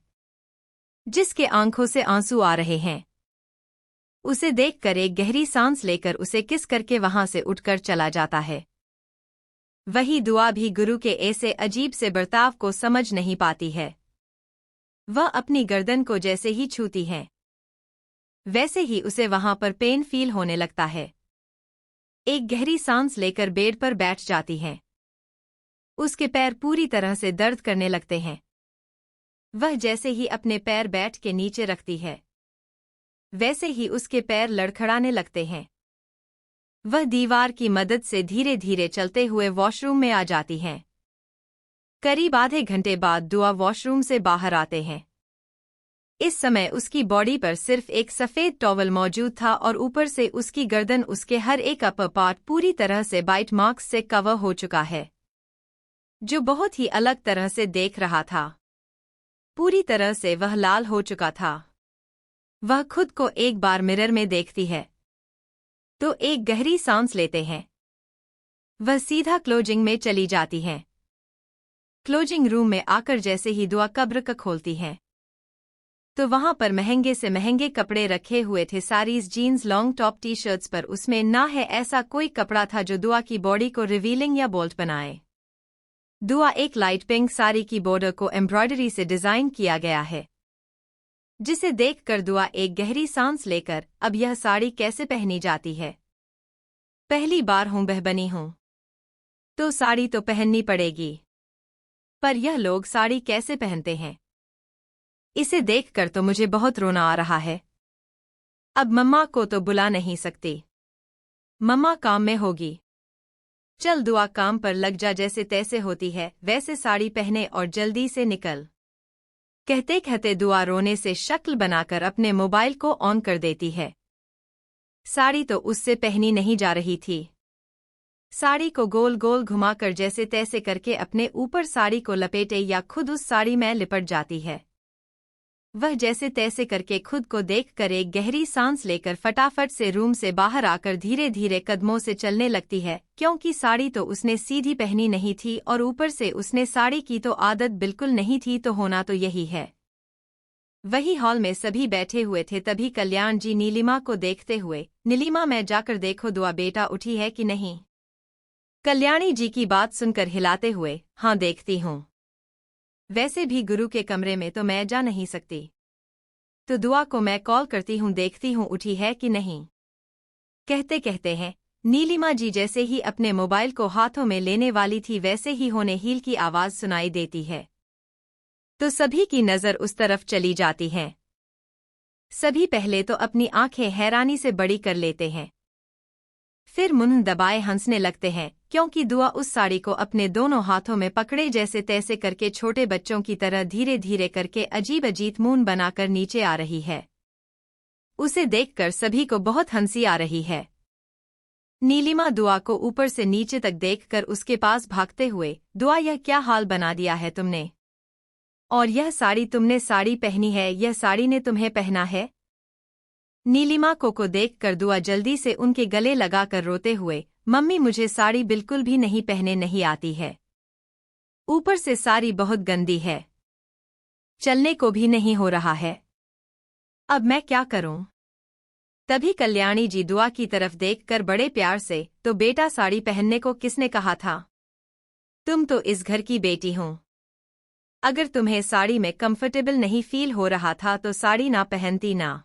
जिसके आंखों से आंसू आ रहे हैं। उसे देखकर एक गहरी सांस लेकर उसे किस करके वहां से उठकर चला जाता है। वही दुआ भी गुरु के ऐसे अजीब से बर्ताव को समझ नहीं पाती है। वह अपनी गर्दन को जैसे ही छूती है वैसे ही उसे वहां पर पेन फील होने लगता है। एक गहरी सांस लेकर बेड पर बैठ जाती है। उसके पैर पूरी तरह से दर्द करने लगते हैं। वह जैसे ही अपने पैर बैठ के नीचे रखती है वैसे ही उसके पैर लड़खड़ाने लगते हैं। वह दीवार की मदद से धीरे धीरे चलते हुए वॉशरूम में आ जाती हैं। करीब आधे घंटे बाद दुआ वॉशरूम से बाहर आते हैं। इस समय उसकी बॉडी पर सिर्फ एक सफेद टॉवल मौजूद था और ऊपर से उसकी गर्दन उसके हर एक अपर पार्ट पूरी तरह से बाइट मार्क्स से कवर हो चुका है, जो बहुत ही अलग तरह से देख रहा था। पूरी तरह से वह लाल हो चुका था। वह खुद को एक बार मिरर में देखती है तो एक गहरी सांस लेते हैं। वह सीधा क्लोजिंग में चली जाती हैं। क्लोजिंग रूम में आकर जैसे ही दुआ कब्र का खोलती हैं तो वहां पर महंगे से महंगे कपड़े रखे हुए थे। Saris, jeans, long top, T shirts, पर उसमें ना है ऐसा कोई कपड़ा था जो दुआ की बॉडी को रिवीलिंग या बोल्ट बनाए। दुआ एक लाइट पिंक साड़ी की बॉर्डर को एम्ब्रॉयडरी से डिजाइन किया गया है, जिसे देखकर दुआ एक गहरी सांस लेकर अब यह साड़ी कैसे पहनी जाती है। पहली बार हूं बहबनी हूं तो साड़ी तो पहननी पड़ेगी, पर यह लोग साड़ी कैसे पहनते हैं, इसे देखकर तो मुझे बहुत रोना आ रहा है। अब मम्मा को तो बुला नहीं सकती, मम्मा काम में होगी। चल दुआ, काम पर लग जा, जैसे तैसे होती है वैसे साड़ी पहने और जल्दी से निकल। कहते कहते दुआ रोने से शक्ल बनाकर अपने मोबाइल को ऑन कर देती है। साड़ी तो उससे पहनी नहीं जा रही थी। साड़ी को गोल गोल घुमाकर जैसे तैसे करके अपने ऊपर साड़ी को लपेटे या खुद उस साड़ी में लिपट जाती है। वह जैसे तैसे करके खुद को देखकर एक गहरी सांस लेकर फटाफट से रूम से बाहर आकर धीरे धीरे कदमों से चलने लगती है, क्योंकि साड़ी तो उसने सीधी पहनी नहीं थी और ऊपर से उसने साड़ी की तो आदत बिल्कुल नहीं थी। तो होना तो यही है। वही हॉल में सभी बैठे हुए थे, तभी कल्याण जी नीलिमा को देखते हुए, नीलिमा मैं जाकर देखो दुआ बेटा उठी है कि नहीं। कल्याणी जी की बात सुनकर हिलाते हुए, हाँ देखती हूँ। वैसे भी गुरु के कमरे में तो मैं जा नहीं सकती, तो दुआ को मैं कॉल करती हूँ, देखती हूँ उठी है कि नहीं। कहते कहते हैं नीलिमा जी जैसे ही अपने मोबाइल को हाथों में लेने वाली थी वैसे ही होने हील की आवाज सुनाई देती है, तो सभी की नजर उस तरफ चली जाती है। सभी पहले तो अपनी आंखें हैरानी से बड़ी कर लेते हैं, फिर मुंह दबाए हंसने लगते हैं, क्योंकि दुआ उस साड़ी को अपने दोनों हाथों में पकड़े जैसे तैसे करके छोटे बच्चों की तरह धीरे धीरे करके अजीब अजीब मुंह बनाकर नीचे आ रही है। उसे देखकर सभी को बहुत हंसी आ रही है। नीलिमा दुआ को ऊपर से नीचे तक देखकर उसके पास भागते हुए, दुआ यह क्या हाल बना दिया है तुमने, और यह साड़ी तुमने साड़ी पहनी है, यह साड़ी ने तुम्हें पहना है। नीलिमा को देखकर दुआ जल्दी से उनके गले लगाकर रोते हुए, मम्मी मुझे साड़ी बिल्कुल भी नहीं पहने नहीं आती है, ऊपर से साड़ी बहुत गंदी है, चलने को भी नहीं हो रहा है, अब मैं क्या करूं। तभी कल्याणी जी दुआ की तरफ देखकर बड़े प्यार से, तो बेटा साड़ी पहनने को किसने कहा था, तुम तो इस घर की बेटी हो, अगर तुम्हें साड़ी में कंफर्टेबल नहीं फील हो रहा था तो साड़ी ना पहनती ना।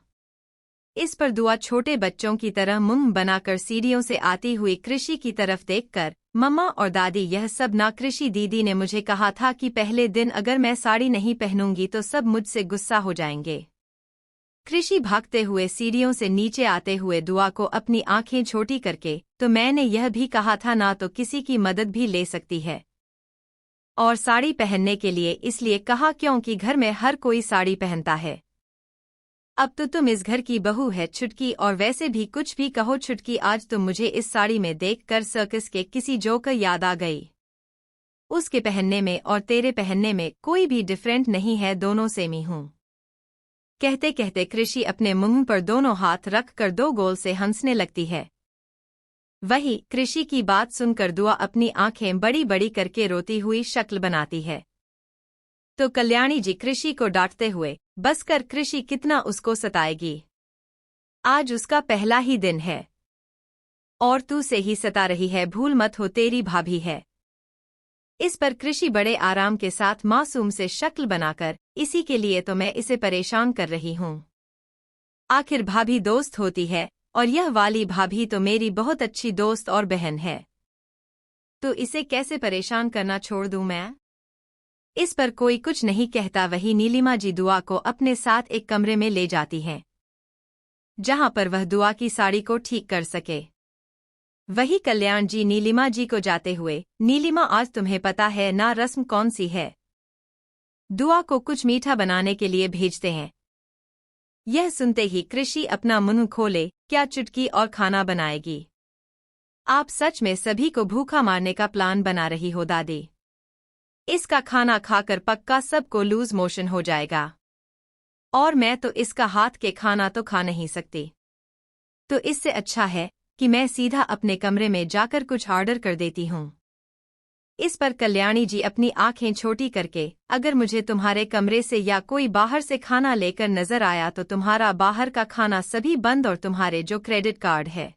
इस पर दुआ छोटे बच्चों की तरह मुंह बनाकर सीढ़ियों से आती हुई कृषि की तरफ देखकर, मम्मा और दादी यह सब ना, कृषि दीदी ने मुझे कहा था कि पहले दिन अगर मैं साड़ी नहीं पहनूंगी तो सब मुझसे गुस्सा हो जाएंगे। कृषि भागते हुए सीढ़ियों से नीचे आते हुए दुआ को अपनी आंखें छोटी करके, तो मैंने यह भी कहा था ना तो किसी की मदद भी ले सकती है, और साड़ी पहनने के लिए इसलिए कहा क्योंकि घर में हर कोई साड़ी पहनता है। अब तो तुम इस घर की बहू है छुटकी, और वैसे भी कुछ भी कहो छुटकी, आज तो मुझे इस साड़ी में देखकर सर्कस के किसी जोकर याद आ गई। उसके पहनने में और तेरे पहनने में कोई भी डिफरेंट नहीं है, दोनों सेम ही हूँ। कहते कहते कृषि अपने मुंह पर दोनों हाथ रख कर दो गोल से हंसने लगती है। वही कृषि की बात सुनकर दुआ अपनी आंखें बड़ी बड़ी करके रोती हुई शक्ल बनाती है, तो कल्याणी जी कृषि को डांटते हुए, बस कर कृषि, कितना उसको सताएगी, आज उसका पहला ही दिन है और तू से ही सता रही है, भूल मत हो तेरी भाभी है। इस पर कृषि बड़े आराम के साथ मासूम से शक्ल बनाकर, इसी के लिए तो मैं इसे परेशान कर रही हूँ, आखिर भाभी दोस्त होती है और यह वाली भाभी तो मेरी बहुत अच्छी दोस्त और बहन है, तो इसे कैसे परेशान करना छोड़ दूं मैं। इस पर कोई कुछ नहीं कहता। वही नीलिमा जी दुआ को अपने साथ एक कमरे में ले जाती हैं, जहां पर वह दुआ की साड़ी को ठीक कर सके। वही कल्याण जी नीलिमा जी को जाते हुए, नीलिमा आज तुम्हें पता है ना रस्म कौन सी है। दुआ को कुछ मीठा बनाने के लिए भेजते हैं, यह सुनते ही कृषि अपना मुंह खोले, क्या चुटकी और खाना बनाएगी? आप सच में सभी को भूखा मारने का प्लान बना रही हो दादी। इसका खाना खाकर पक्का सबको लूज मोशन हो जाएगा। और मैं तो इसका हाथ के खाना तो खा नहीं सकती। तो इससे अच्छा है कि मैं सीधा अपने कमरे में जाकर कुछ ऑर्डर कर देती हूँ। इस पर कल्याणी जी अपनी आंखें छोटी करके, अगर मुझे तुम्हारे कमरे से या कोई बाहर से खाना लेकर नजर आया तो तुम्हारा बाहर का खाना सभी बंद और तुम्हारे जो क्रेडिट कार्ड है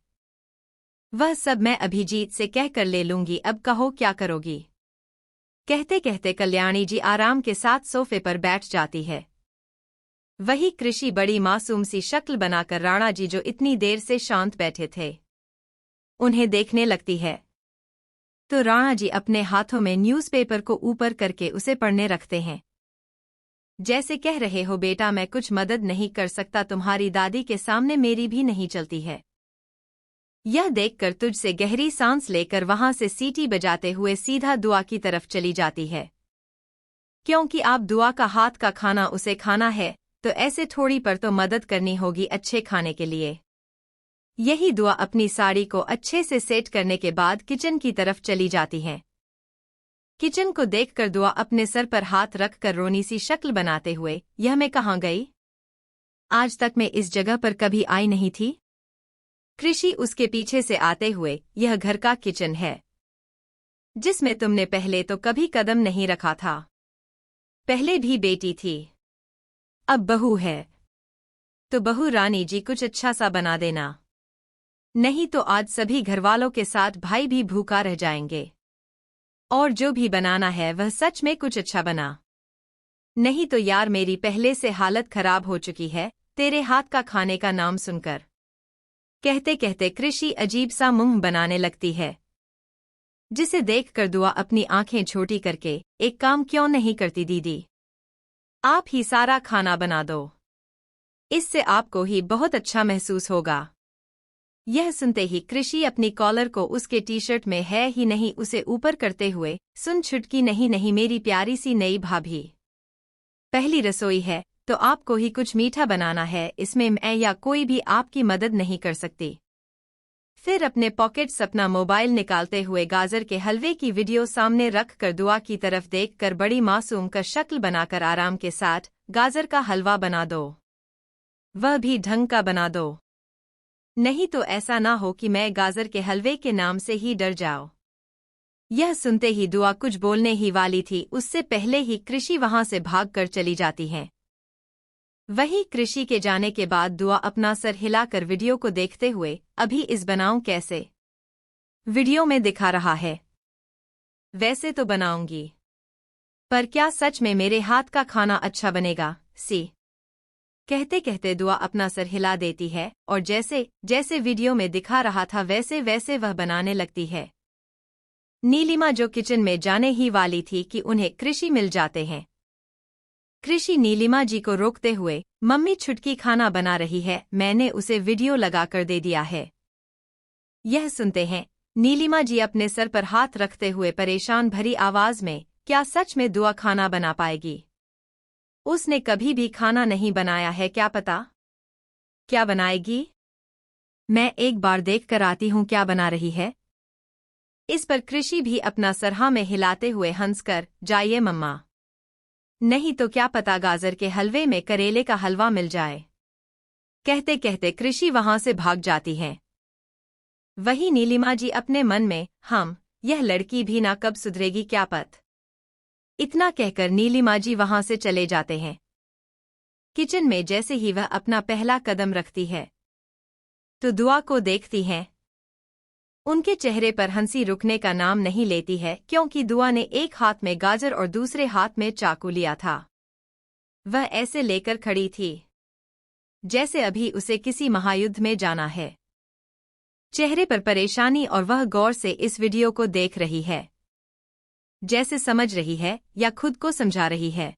वह सब मैं अभिजीत से कहकर ले लूंगी। अब कहो क्या करोगी? कहते कहते कल्याणी जी आराम के साथ सोफे पर बैठ जाती है। वही कृषि बड़ी मासूम सी शक्ल बनाकर राणा जी जो इतनी देर से शांत बैठे थे उन्हें देखने लगती है। तो राणा जी अपने हाथों में न्यूज़पेपर को ऊपर करके उसे पढ़ने रखते हैं, जैसे कह रहे हो बेटा मैं कुछ मदद नहीं कर सकता, तुम्हारी दादी के सामने मेरी भी नहीं चलती है। यह देखकर तुझसे गहरी सांस लेकर वहां से सीटी बजाते हुए सीधा दुआ की तरफ चली जाती है, क्योंकि आप दुआ का हाथ का खाना उसे खाना है तो ऐसे थोड़ी पर तो मदद करनी होगी अच्छे खाने के लिए। यही दुआ अपनी साड़ी को अच्छे से सेट करने के बाद किचन की तरफ चली जाती हैं। किचन को देखकर दुआ अपने सर पर हाथ रखकर रोनी सी शक्ल बनाते हुए, यह मैं कहाँ गई? आज तक मैं इस जगह पर कभी आई नहीं थी। कृषि उसके पीछे से आते हुए, यह घर का किचन है जिसमें तुमने पहले तो कभी कदम नहीं रखा था। पहले भी बेटी थी, अब बहू है, तो बहू रानी जी कुछ अच्छा सा बना देना, नहीं तो आज सभी घरवालों के साथ भाई भी भूखा रह जाएंगे। और जो भी बनाना है वह सच में कुछ अच्छा बना, नहीं तो यार मेरी पहले से हालत खराब हो चुकी है तेरे हाथ का खाने का नाम सुनकर। कहते कहते कृषि अजीब सा मुंह बनाने लगती है, जिसे देखकर दुआ अपनी आंखें छोटी करके, एक काम क्यों नहीं करती दीदी? आप ही सारा खाना बना दो, इससे आपको ही बहुत अच्छा महसूस होगा। यह सुनते ही कृषि अपनी कॉलर को उसके टी शर्ट में है ही नहीं उसे ऊपर करते हुए, सुन छुटकी नहीं नहीं मेरी प्यारी सी नई भाभी, पहली रसोई है तो आपको ही कुछ मीठा बनाना है, इसमें मैं या कोई भी आपकी मदद नहीं कर सकती। फिर अपने पॉकेट से अपना मोबाइल निकालते हुए गाजर के हलवे की वीडियो सामने रख कर दुआ की तरफ देखकर बड़ी मासूम का शक्ल बनाकर आराम के साथ गाजर का हलवा बना दो, वह भी ढंग का बना दो, नहीं तो ऐसा ना हो कि मैं गाजर के हलवे के नाम से ही डर जाऊं। यह सुनते ही दुआ कुछ बोलने ही वाली थी, उससे पहले ही कृषि वहां से भागकर चली जाती है। वही कृषि के जाने के बाद दुआ अपना सर हिलाकर वीडियो को देखते हुए, अभी इस बनाऊं कैसे? वीडियो में दिखा रहा है वैसे तो बनाऊंगी, पर क्या सच में मेरे हाथ का खाना अच्छा बनेगा? कहते कहते दुआ अपना सर हिला देती है और जैसे जैसे वीडियो में दिखा रहा था वैसे वैसे वह बनाने लगती है। नीलिमा जो किचन में जाने ही वाली थी कि उन्हें कृषि मिल जाते हैं। कृषि नीलिमा जी को रोकते हुए, मम्मी छुटकी खाना बना रही है, मैंने उसे वीडियो लगाकर दे दिया है। यह सुनते हैं नीलिमा जी अपने सर पर हाथ रखते हुए परेशान भरी आवाज में, क्या सच में दुआ खाना बना पाएगी? उसने कभी भी खाना नहीं बनाया है, क्या पता क्या बनाएगी? मैं एक बार देख कर आती हूँ क्या बना रही है। इस पर कृषि भी अपना सर हाँ में हिलाते हुए हंसकर, जाइए मम्मा, नहीं तो क्या पता गाजर के हलवे में करेले का हलवा मिल जाए। कहते कहते कृषि वहां से भाग जाती है। वही नीलिमा जी अपने मन में, यह लड़की भी ना कब सुधरेगी क्या पता। इतना कहकर नीलिमा जी वहां से चले जाते हैं। किचन में जैसे ही वह अपना पहला कदम रखती है तो दुआ को देखती हैं। उनके चेहरे पर हंसी रुकने का नाम नहीं लेती है, क्योंकि दुआ ने एक हाथ में गाजर और दूसरे हाथ में चाकू लिया था। वह ऐसे लेकर खड़ी थी जैसे अभी उसे किसी महायुद्ध में जाना है। चेहरे पर परेशानी और वह गौर से इस वीडियो को देख रही है, जैसे समझ रही है या खुद को समझा रही है।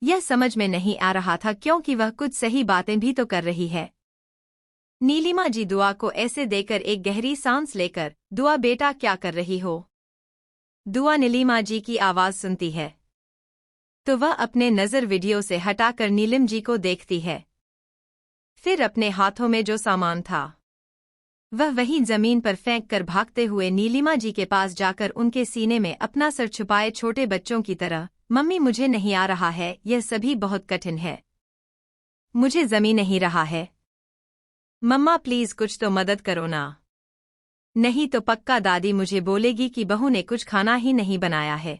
यह समझ में नहीं आ रहा था क्योंकि वह कुछ सही बातें भी तो कर रही है। नीलिमा जी दुआ को ऐसे देकर एक गहरी सांस लेकर, दुआ बेटा क्या कर रही हो? दुआ नीलिमा जी की आवाज सुनती है तो वह अपने नजर वीडियो से हटाकर नीलिम जी को देखती है। फिर अपने हाथों में जो सामान था वह वहीं जमीन पर फेंक कर भागते हुए नीलिमा जी के पास जाकर उनके सीने में अपना सर छुपाए छोटे बच्चों की तरह, मम्मी मुझे नहीं आ रहा है, यह सभी बहुत कठिन है, मुझे जमी नहीं रहा है, मम्मा प्लीज कुछ तो मदद करो ना, नहीं तो पक्का दादी मुझे बोलेगी कि बहू ने कुछ खाना ही नहीं बनाया है।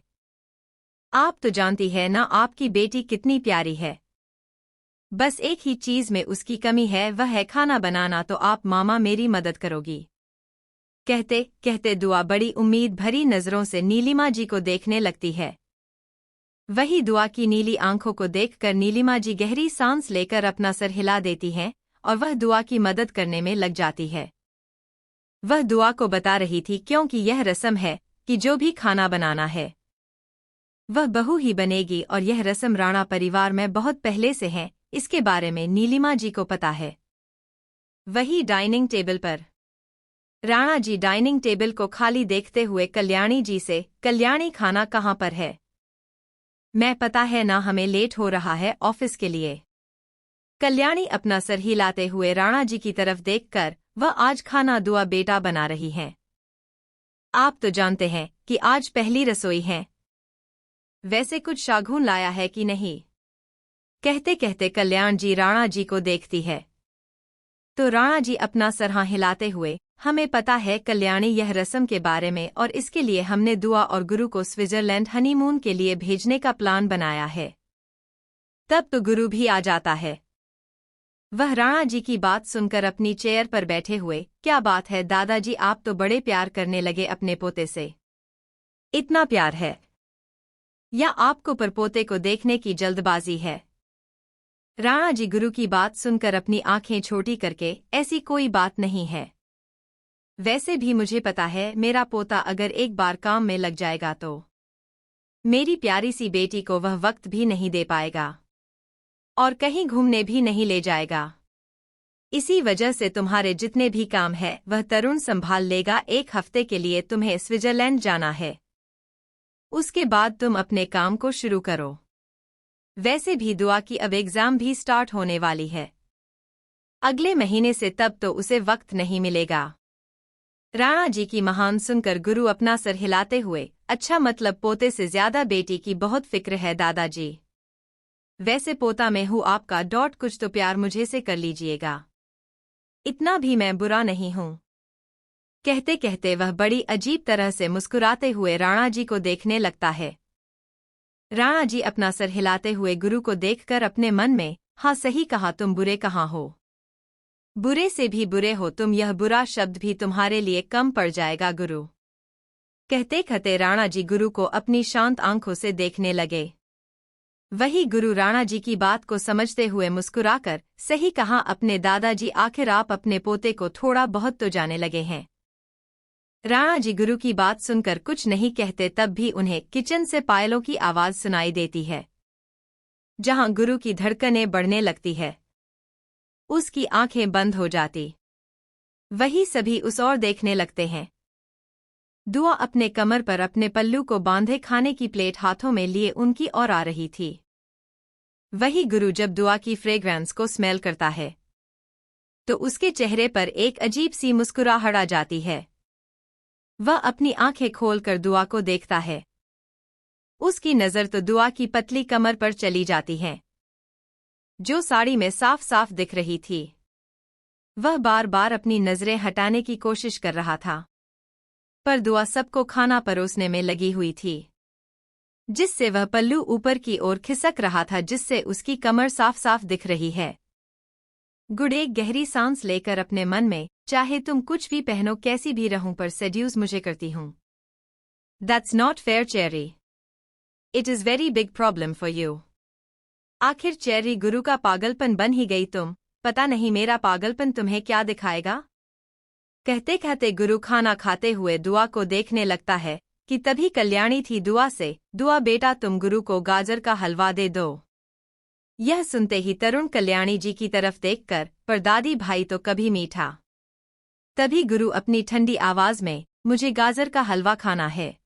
आप तो जानती है ना आपकी बेटी कितनी प्यारी है, बस एक ही चीज में उसकी कमी है, वह है खाना बनाना, तो आप मामा मेरी मदद करोगी। कहते कहते दुआ बड़ी उम्मीद भरी नजरों से नीलिमा जी को देखने लगती है। वही दुआ की नीली आंखों को देखकर नीलिमा जी गहरी सांस लेकर अपना सर हिला देती हैं और वह दुआ की मदद करने में लग जाती है। वह दुआ को बता रही थी क्योंकि यह रस्म है कि जो भी खाना बनाना है वह बहू ही बनेगी, और यह रस्म राणा परिवार में बहुत पहले से है, इसके बारे में नीलिमा जी को पता है। वही डाइनिंग टेबल पर राणा जी डाइनिंग टेबल को खाली देखते हुए कल्याणी जी से, कल्याणी खाना कहाँ पर है? मैं पता है ना, हमें लेट हो रहा है ऑफिस के लिए। कल्याणी अपना सर हिलाते हुए राणा जी की तरफ देखकर, वह आज खाना दुआ बेटा बना रही हैं। आप तो जानते हैं कि आज पहली रसोई है, वैसे कुछ शागुन लाया है कि नहीं? कहते कहते कल्याण जी राणा जी को देखती है तो राणा जी अपना सर हाँ हिलाते हुए, हमें पता है कल्याणी यह रस्म के बारे में, और इसके लिए हमने दुआ और गुरु को स्विट्जरलैंड हनीमून के लिए भेजने का प्लान बनाया है। तब तो गुरु भी आ जाता है। वह राणा जी की बात सुनकर अपनी चेयर पर बैठे हुए, क्या बात है दादाजी, आप तो बड़े प्यार करने लगे अपने पोते से। इतना प्यार है या आपको परपोते को देखने की जल्दबाजी है? राणा जी गुरु की बात सुनकर अपनी आंखें छोटी करके, ऐसी कोई बात नहीं है, वैसे भी मुझे पता है मेरा पोता अगर एक बार काम में लग जाएगा तो मेरी प्यारी सी बेटी को वह वक्त भी नहीं दे पाएगा और कहीं घूमने भी नहीं ले जाएगा। इसी वजह से तुम्हारे जितने भी काम है वह तरुण संभाल लेगा। 1 हफ्ते के लिए तुम्हें स्विट्जरलैंड जाना है, उसके बाद तुम अपने काम को शुरू करो। वैसे भी दुआ की अब एग्जाम भी स्टार्ट होने वाली है अगले महीने से, तब तो उसे वक्त नहीं मिलेगा। राणा जी की महान सुनकर गुरु अपना सर हिलाते हुए, अच्छा मतलब पोते से ज्यादा बेटी की बहुत फिक्र है दादाजी। वैसे पोता मैं हूँ आपका, कुछ तो प्यार मुझे से कर लीजिएगा, इतना भी मैं बुरा नहीं हूँ। कहते कहते वह बड़ी अजीब तरह से मुस्कुराते हुए राणा जी को देखने लगता है। राणा जी अपना सर हिलाते हुए गुरु को देखकर अपने मन में, हाँ सही कहा, तुम बुरे कहाँ हो, बुरे से भी बुरे हो तुम, यह बुरा शब्द भी तुम्हारे लिए कम पड़ जाएगा गुरु। कहते कहते राणा जी गुरु को अपनी शांत आंखों से देखने लगे। वही गुरु राणा जी की बात को समझते हुए मुस्कुराकर, सही कहा अपने दादाजी, आखिर आप अपने पोते को थोड़ा बहुत तो जाने लगे हैं। राणा जी गुरु की बात सुनकर कुछ नहीं कहते, तब भी उन्हें किचन से पायलों की आवाज सुनाई देती है। जहां गुरु की धड़कनें बढ़ने लगती है, उसकी आंखें बंद हो जाती। वही सभी उस ओर देखने लगते हैं। दुआ अपने कमर पर अपने पल्लू को बांधे खाने की प्लेट हाथों में लिए उनकी ओर आ रही थी। वही गुरु जब दुआ की फ्रेग्रेंस को स्मेल करता है तो उसके चेहरे पर एक अजीब सी मुस्कुराहट आ जाती है। वह अपनी आंखें खोलकर दुआ को देखता है। उसकी नजर तो दुआ की पतली कमर पर चली जाती है, जो साड़ी में साफ साफ दिख रही थी। वह बार बार अपनी नजरें हटाने की कोशिश कर रहा था, पर दुआ सबको खाना परोसने में लगी हुई थी, जिससे वह पल्लू ऊपर की ओर खिसक रहा था, जिससे उसकी कमर साफ साफ दिख रही है। गुड एक गहरी सांस लेकर अपने मन में, चाहे तुम कुछ भी पहनो, कैसी भी रहूं, पर सेड्यूस मुझे करती हूं। That's not fair cherry, it is very big problem for you. आखिर चेरी गुरु का पागलपन बन ही गई तुम, पता नहीं मेरा पागलपन तुम्हें क्या दिखाएगा। कहते कहते गुरु खाना खाते हुए दुआ को देखने लगता है कि तभी कल्याणी थी दुआ से, दुआ बेटा तुम गुरु को गाजर का हलवा दे दो। यह सुनते ही तरुण कल्याणी जी की तरफ देखकर, पर दादी भाई तो कभी मीठा। तभी गुरु अपनी ठंडी आवाज में, मुझे गाजर का हलवा खाना है।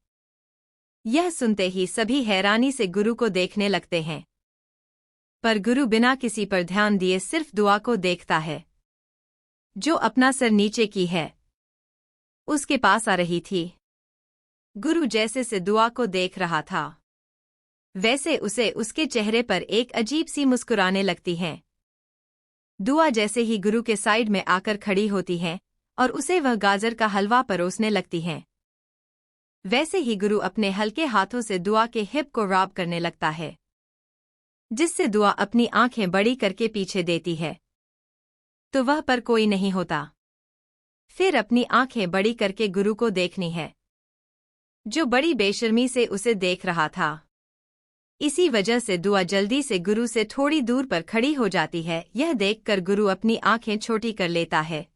यह सुनते ही सभी हैरानी से गुरु को देखने लगते हैं। पर गुरु बिना किसी पर ध्यान दिए सिर्फ दुआ को देखता है, जो अपना सर नीचे की है उसके पास आ रही थी। गुरु जैसे से दुआ को देख रहा था, वैसे उसे उसके चेहरे पर एक अजीब सी मुस्कुराने लगती है। दुआ जैसे ही गुरु के साइड में आकर खड़ी होती है और उसे वह गाजर का हलवा परोसने लगती है, वैसे ही गुरु अपने हल्के हाथों से दुआ के हिप को रब करने लगता है, जिससे दुआ अपनी आंखें बड़ी करके पीछे देती है, तो वह पर कोई नहीं होता। फिर अपनी आंखें बड़ी करके गुरु को देखनी है, जो बड़ी बेशर्मी से उसे देख रहा था। इसी वजह से दुआ जल्दी से गुरु से थोड़ी दूर पर खड़ी हो जाती है। यह देखकर गुरु अपनी आंखें छोटी कर लेता है।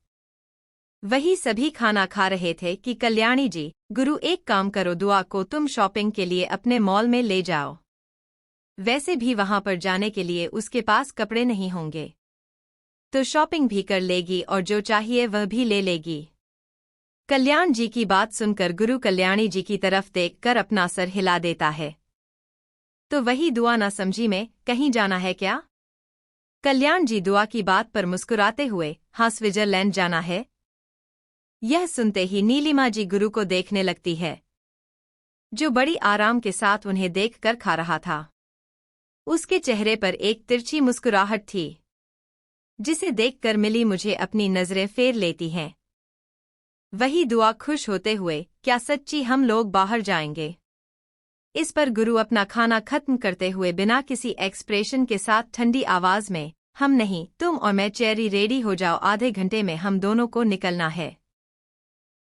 वही सभी खाना खा रहे थे कि कल्याणी जी, गुरु एक काम करो, दुआ को तुम शॉपिंग के लिए अपने मॉल में ले जाओ। वैसे भी वहां पर जाने के लिए उसके पास कपड़े नहीं होंगे, तो शॉपिंग भी कर लेगी और जो चाहिए वह भी ले लेगी। कल्याण जी की बात सुनकर गुरु कल्याणी जी की तरफ देखकर अपना सर हिला देता है। तो वही दुआ ना समझी में कहीं जाना है क्या? कल्याण जी दुआ की बात पर मुस्कुराते हुए, हाँ स्विट्जरलैंड जाना है। यह सुनते ही नीलिमा जी गुरु को देखने लगती है, जो बड़ी आराम के साथ उन्हें देखकर खा रहा था। उसके चेहरे पर एक तिरछी मुस्कुराहट थी, जिसे देखकर मिली मुझे अपनी नजरें फेर लेती हैं। वही दुआ खुश होते हुए, क्या सच्ची हम लोग बाहर जाएंगे? इस पर गुरु अपना खाना खत्म करते हुए बिना किसी एक्सप्रेशन के साथ ठंडी आवाज में, हम नहीं, तुम और मैं, चेरी रेडी हो जाओ, आधे घंटे में हम दोनों को निकलना है।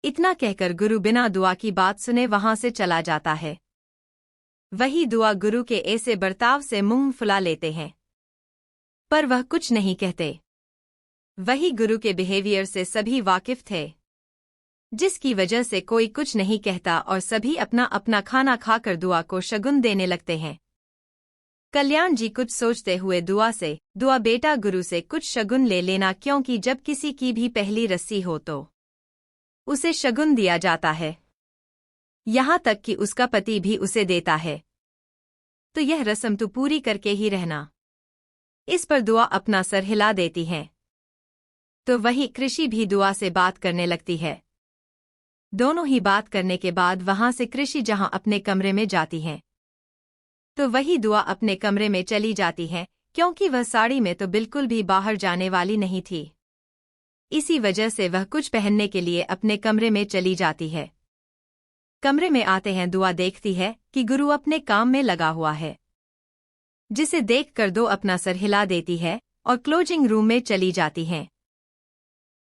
इतना कहकर गुरु बिना दुआ की बात सुने वहां से चला जाता है। वही दुआ गुरु के ऐसे बर्ताव से मुंह फुला लेते हैं, पर वह कुछ नहीं कहते। वही गुरु के बिहेवियर से सभी वाकिफ थे, जिसकी वजह से कोई कुछ नहीं कहता और सभी अपना अपना खाना खाकर दुआ को शगुन देने लगते हैं। कल्याण जी कुछ सोचते हुए दुआ से, दुआ बेटा गुरु से कुछ शगुन ले लेना, क्योंकि जब किसी की भी पहली रस्सी हो तो उसे शगुन दिया जाता है, यहाँ तक कि उसका पति भी उसे देता है, तो यह रस्म तो पूरी करके ही रहना। इस पर दुआ अपना सर हिला देती है। तो वही कृषि भी दुआ से बात करने लगती है। दोनों ही बात करने के बाद वहां से कृषि जहां अपने कमरे में जाती है, तो वही दुआ अपने कमरे में चली जाती है, क्योंकि वह साड़ी में तो बिल्कुल भी बाहर जाने वाली नहीं थी। इसी वजह से वह कुछ पहनने के लिए अपने कमरे में चली जाती है। कमरे में आते हैं दुआ देखती है कि गुरु अपने काम में लगा हुआ है, जिसे देखकर दो अपना सर हिला देती है और क्लोजिंग रूम में चली जाती हैं।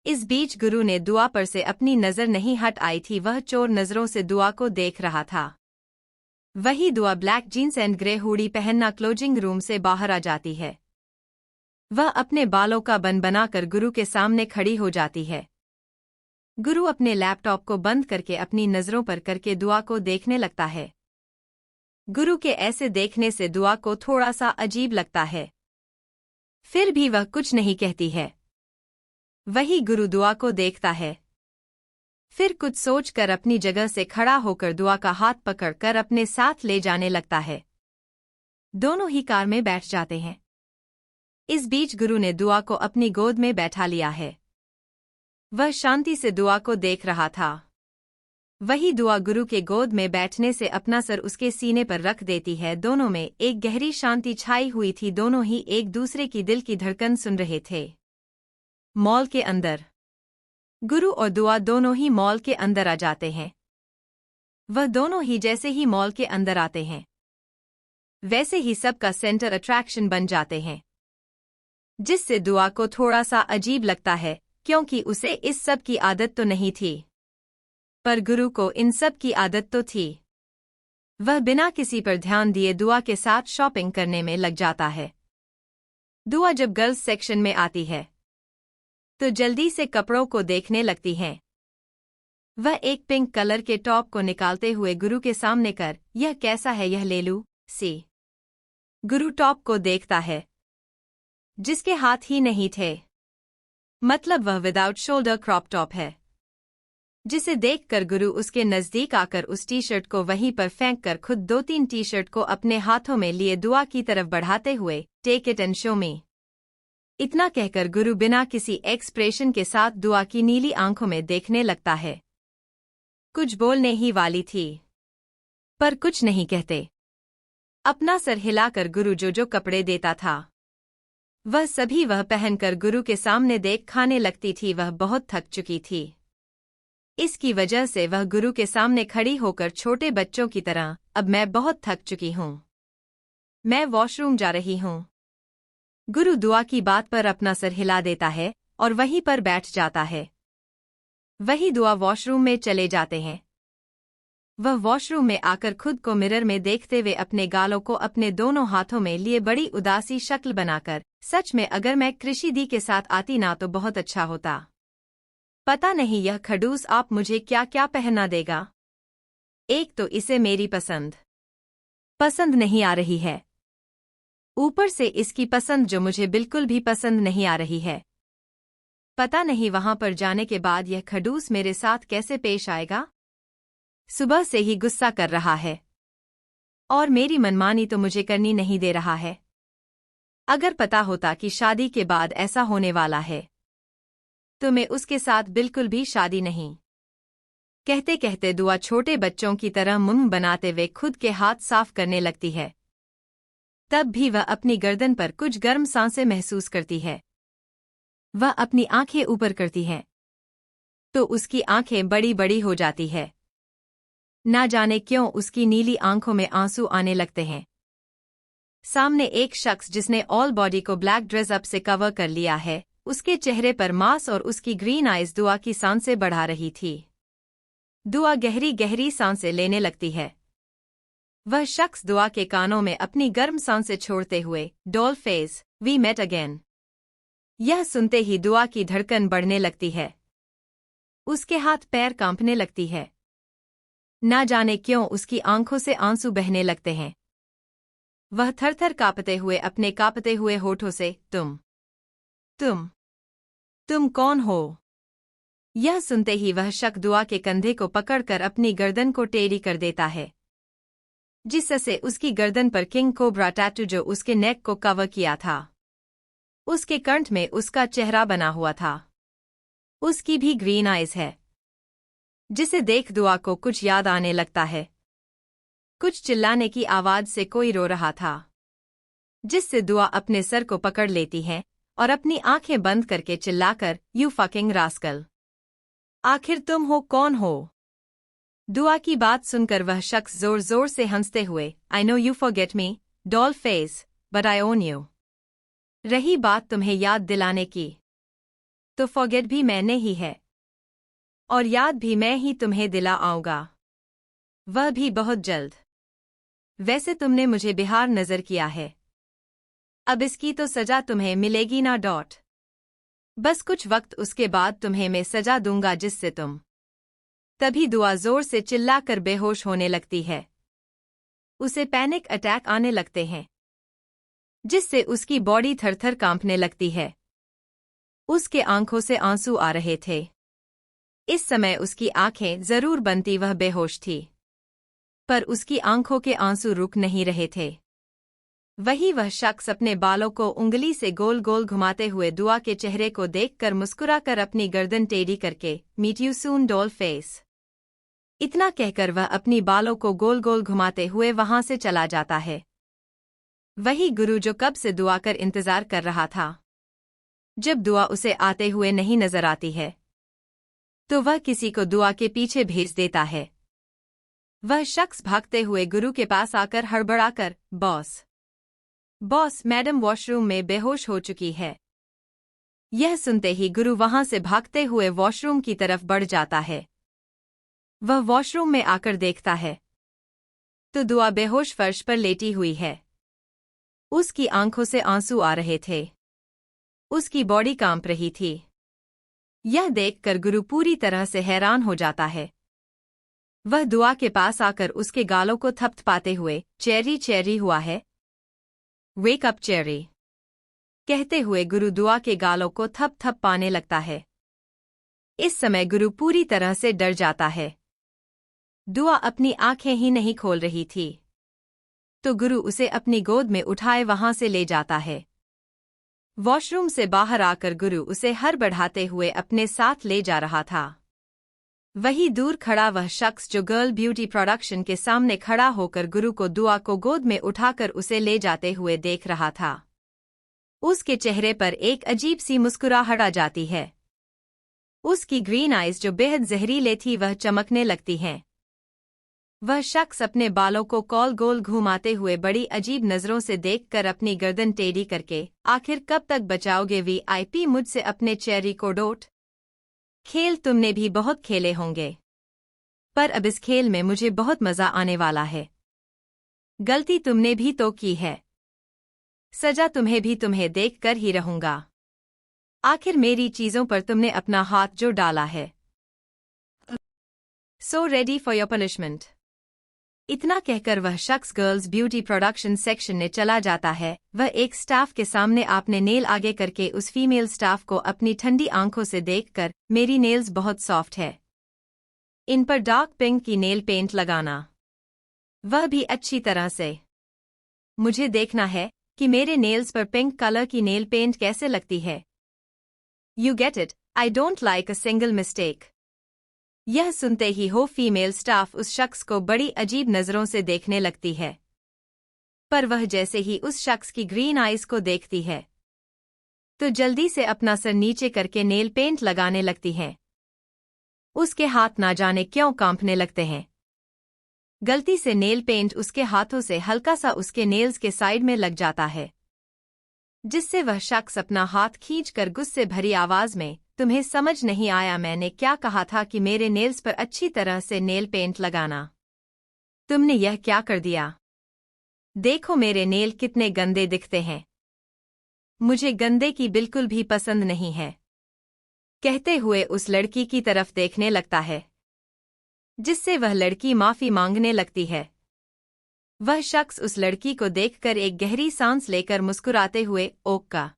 इस बीच गुरु ने दुआ पर से अपनी नजर नहीं हट आई थी, वह चोर नजरों से दुआ को देख रहा था। वही Dua black jeans and grey hoodie पहनना क्लोजिंग रूम से बाहर आ जाती है। वह अपने बालों का बन बनाकर गुरु के सामने खड़ी हो जाती है। गुरु अपने लैपटॉप को बंद करके अपनी नजरों पर करके दुआ को देखने लगता है। गुरु के ऐसे देखने से दुआ को थोड़ा सा अजीब लगता है, फिर भी वह कुछ नहीं कहती है। वही गुरु दुआ को देखता है, फिर कुछ सोचकर अपनी जगह से खड़ा होकर दुआ का हाथ पकड़कर अपने साथ ले जाने लगता है। दोनों ही कार में बैठ जाते हैं। इस बीच गुरु ने दुआ को अपनी गोद में बैठा लिया है। वह शांति से दुआ को देख रहा था। वही दुआ गुरु के गोद में बैठने से अपना सर उसके सीने पर रख देती है। दोनों में एक गहरी शांति छाई हुई थी। दोनों ही एक दूसरे की दिल की धड़कन सुन रहे थे। मॉल के अंदर गुरु और दुआ दोनों ही मॉल के अंदर आ जाते हैं। वह दोनों ही जैसे ही मॉल के अंदर आते हैं, वैसे ही सबका सेंटर अट्रैक्शन बन जाते हैं, जिससे दुआ को थोड़ा सा अजीब लगता है, क्योंकि उसे इस सब की आदत तो नहीं थी, पर गुरु को इन सब की आदत तो थी। वह बिना किसी पर ध्यान दिए दुआ के साथ शॉपिंग करने में लग जाता है। दुआ जब गर्ल्स सेक्शन में आती है, तो जल्दी से कपड़ों को देखने लगती हैं। वह एक पिंक कलर के टॉप को निकालते हुए गुरु के सामने कर, यह कैसा है, यह ले लूं? सी। गुरु टॉप को देखता है, जिसके हाथ ही नहीं थे, मतलब वह विदाउट शोल्डर क्रॉप टॉप है। जिसे देखकर गुरु उसके नजदीक आकर उस टी शर्ट को वहीं पर फेंक कर खुद 2-3 टी शर्ट को अपने हाथों में लिए दुआ की तरफ बढ़ाते हुए take it and show me. इतना कहकर गुरु बिना किसी एक्सप्रेशन के साथ दुआ की नीली आंखों में देखने लगता है। कुछ बोलने ही वाली थी, पर कुछ नहीं कहते। अपना सर हिलाकर गुरु जो कपड़े देता था वह सभी वह पहनकर गुरु के सामने देख खाने लगती थी। वह बहुत थक चुकी थी। इसकी वजह से वह गुरु के सामने खड़ी होकर छोटे बच्चों की तरह, अब मैं बहुत थक चुकी हूँ, मैं वॉशरूम जा रही हूँ। गुरु दुआ की बात पर अपना सर हिला देता है और वहीं पर बैठ जाता है। वही दुआ वॉशरूम में चले जाते हैं। वह वॉशरूम में आकर खुद को मिरर में देखते हुए अपने गालों को अपने दोनों हाथों में लिए बड़ी उदासी शक्ल बनाकर, सच में अगर मैं कृषि दी के साथ आती ना तो बहुत अच्छा होता। पता नहीं यह खड़ूस आप मुझे क्या क्या पहना देगा। एक तो इसे मेरी पसंद नहीं आ रही है, ऊपर से इसकी पसंद जो मुझे बिल्कुल भी पसंद नहीं आ रही है। पता नहीं वहां पर जाने के बाद यह खड़ूस मेरे साथ कैसे पेश आएगा। सुबह से ही गुस्सा कर रहा है और मेरी मनमानी तो मुझे करनी नहीं दे रहा है। अगर पता होता कि शादी के बाद ऐसा होने वाला है तो मैं उसके साथ बिल्कुल भी शादी नहीं। कहते कहते दुआ छोटे बच्चों की तरह मुंह बनाते हुए खुद के हाथ साफ करने लगती है। तब भी वह अपनी गर्दन पर कुछ गर्म सांसें महसूस करती है। वह अपनी आंखें ऊपर करती है तो उसकी आंखें बड़ी बड़ी हो जाती है। ना जाने क्यों उसकी नीली आंखों में आंसू आने लगते हैं। सामने एक शख्स जिसने ऑल बॉडी को ब्लैक ड्रेस अप से कवर कर लिया है, उसके चेहरे पर मांस और उसकी ग्रीन आइज दुआ की सांसें बढ़ा रही थी। दुआ गहरी गहरी सांसें लेने लगती है। वह शख्स दुआ के कानों में अपनी गर्म सांसें छोड़ते हुए doll face we met again, यह सुनते ही दुआ की धड़कन बढ़ने लगती है। उसके हाथ पैर कांपने लगती है। ना जाने क्यों उसकी आंखों से आंसू बहने लगते हैं। वह थर-थर कांपते हुए अपने कांपते हुए होठों से तुम कौन हो? यह सुनते ही वह शख्स दुआ के कंधे को पकड़कर अपनी गर्दन को टेढ़ी कर देता है, जिससे उसकी गर्दन पर किंग कोबरा टैटू जो उसके नेक को कवर किया था, उसके कंठ में उसका चेहरा बना हुआ था। उसकी भी ग्रीन आइज है, जिसे देख दुआ को कुछ याद आने लगता है। कुछ चिल्लाने की आवाज से कोई रो रहा था, जिससे दुआ अपने सर को पकड़ लेती है और अपनी आंखें बंद करके चिल्लाकर यू फकिंग रास्कल, आखिर तुम हो कौन हो? दुआ की बात सुनकर वह शख्स जोर जोर से हंसते हुए I know you forget me doll face but I own you, रही बात तुम्हें याद दिलाने की तो फॉरगेट भी मैंने ही है और याद भी मैं ही तुम्हें दिला आऊंगा, वह भी बहुत जल्द। वैसे तुमने मुझे बिहार नजर किया है, अब इसकी तो सजा तुम्हें मिलेगी ना डॉट। बस कुछ वक्त उसके बाद तुम्हें मैं सजा दूंगा जिससे तुम। तभी दुआ जोर से चिल्लाकर बेहोश होने लगती है। उसे पैनिक अटैक आने लगते हैं, जिससे उसकी बॉडी थरथर कांपने लगती है। उसके आंखों से आंसू आ रहे थे। इस समय उसकी आंखें जरूर बनती वह बेहोश थी, पर उसकी आंखों के आंसू रुक नहीं रहे थे। वही वह शख्स अपने बालों को उंगली से गोल गोल घुमाते हुए दुआ के चेहरे को देखकर मुस्कुराकर अपनी गर्दन टेढ़ी करके meet you soon doll face, इतना कहकर वह अपनी बालों को गोल गोल घुमाते हुए वहां से चला जाता है। वही गुरु जो कब से दुआ कर इंतजार कर रहा था। जब दुआ उसे आते हुए नहीं नजर आती है तो वह किसी को दुआ के पीछे भेज देता है। वह शख्स भागते हुए गुरु के पास आकर हड़बड़ाकर बॉस मैडम वॉशरूम में बेहोश हो चुकी है। यह सुनते ही गुरु वहां से भागते हुए वॉशरूम की तरफ बढ़ जाता है। वह वॉशरूम में आकर देखता है तो दुआ बेहोश फर्श पर लेटी हुई है। उसकी आंखों से आंसू आ रहे थे, उसकी बॉडी कांप रही थी। यह देखकर गुरु पूरी तरह से हैरान हो जाता है। वह दुआ के पास आकर उसके गालों को थपथपाते हुए चेरी हुआ है, वेक अप चेरी, कहते हुए गुरु दुआ के गालों को थप पाने लगता है। इस समय गुरु पूरी तरह से डर जाता है। दुआ अपनी आंखें ही नहीं खोल रही थी, तो गुरु उसे अपनी गोद में उठाए वहां से ले जाता है। वॉशरूम से बाहर आकर गुरु उसे हड़बड़ाते हुए अपने साथ ले जा रहा था। वहीं दूर खड़ा वह शख्स जो गर्ल ब्यूटी प्रोडक्शन के सामने खड़ा होकर गुरु को दुआ को गोद में उठाकर उसे ले जाते हुए देख रहा था। उसके चेहरे पर एक अजीब सी मुस्कुराहट आ जाती है। उसकी ग्रीन आइज जो बेहद जहरीले थी वह चमकने लगती हैं। वह शख्स अपने बालों को गोल गोल घुमाते हुए बड़ी अजीब नजरों से देखकर अपनी गर्दन टेढ़ी करके, आखिर कब तक बचाओगे VIP मुझसे अपने चेरी को डोट? खेल तुमने भी बहुत खेले होंगे, पर अब इस खेल में मुझे बहुत मजा आने वाला है। गलती तुमने भी तो की है, सजा तुम्हें देखकर ही रहूंगा। आखिर मेरी चीजों पर तुमने अपना हाथ जो डाला है। So ready for your punishment। इतना कहकर वह शख्स गर्ल्स ब्यूटी प्रोडक्शन सेक्शन में चला जाता है। वह एक स्टाफ के सामने अपने नेल आगे करके उस फीमेल स्टाफ को अपनी ठंडी आंखों से देखकर, मेरी नेल्स बहुत सॉफ्ट है, इन पर डार्क पिंक की नेल पेंट लगाना, वह भी अच्छी तरह से। मुझे देखना है कि मेरे नेल्स पर पिंक कलर की नेल पेंट कैसे लगती है। You get it, I don't like a single mistake। यह सुनते ही हो फीमेल स्टाफ उस शख्स को बड़ी अजीब नजरों से देखने लगती है, पर वह जैसे ही उस शख्स की ग्रीन आइज को देखती है, तो जल्दी से अपना सर नीचे करके नेल पेंट लगाने लगती है। उसके हाथ ना जाने क्यों कांपने लगते हैं। गलती से नेल पेंट उसके हाथों से हल्का सा उसके नेल्स के साइड में लग जाता है, जिससे वह शख्स अपना हाथ खींचकर गुस्से भरी आवाज में, तुम्हें समझ नहीं आया मैंने क्या कहा था कि मेरे नेल्स पर अच्छी तरह से नेल पेंट लगाना? तुमने यह क्या कर दिया? देखो मेरे नेल कितने गंदे दिखते हैं। मुझे गंदे की बिल्कुल भी पसंद नहीं है। कहते हुए उस लड़की की तरफ देखने लगता है, जिससे वह लड़की माफी मांगने लगती है। वह शख्स उस लड़की को देखकर एक गहरी सांस लेकर मुस्कुराते हुए, ओका,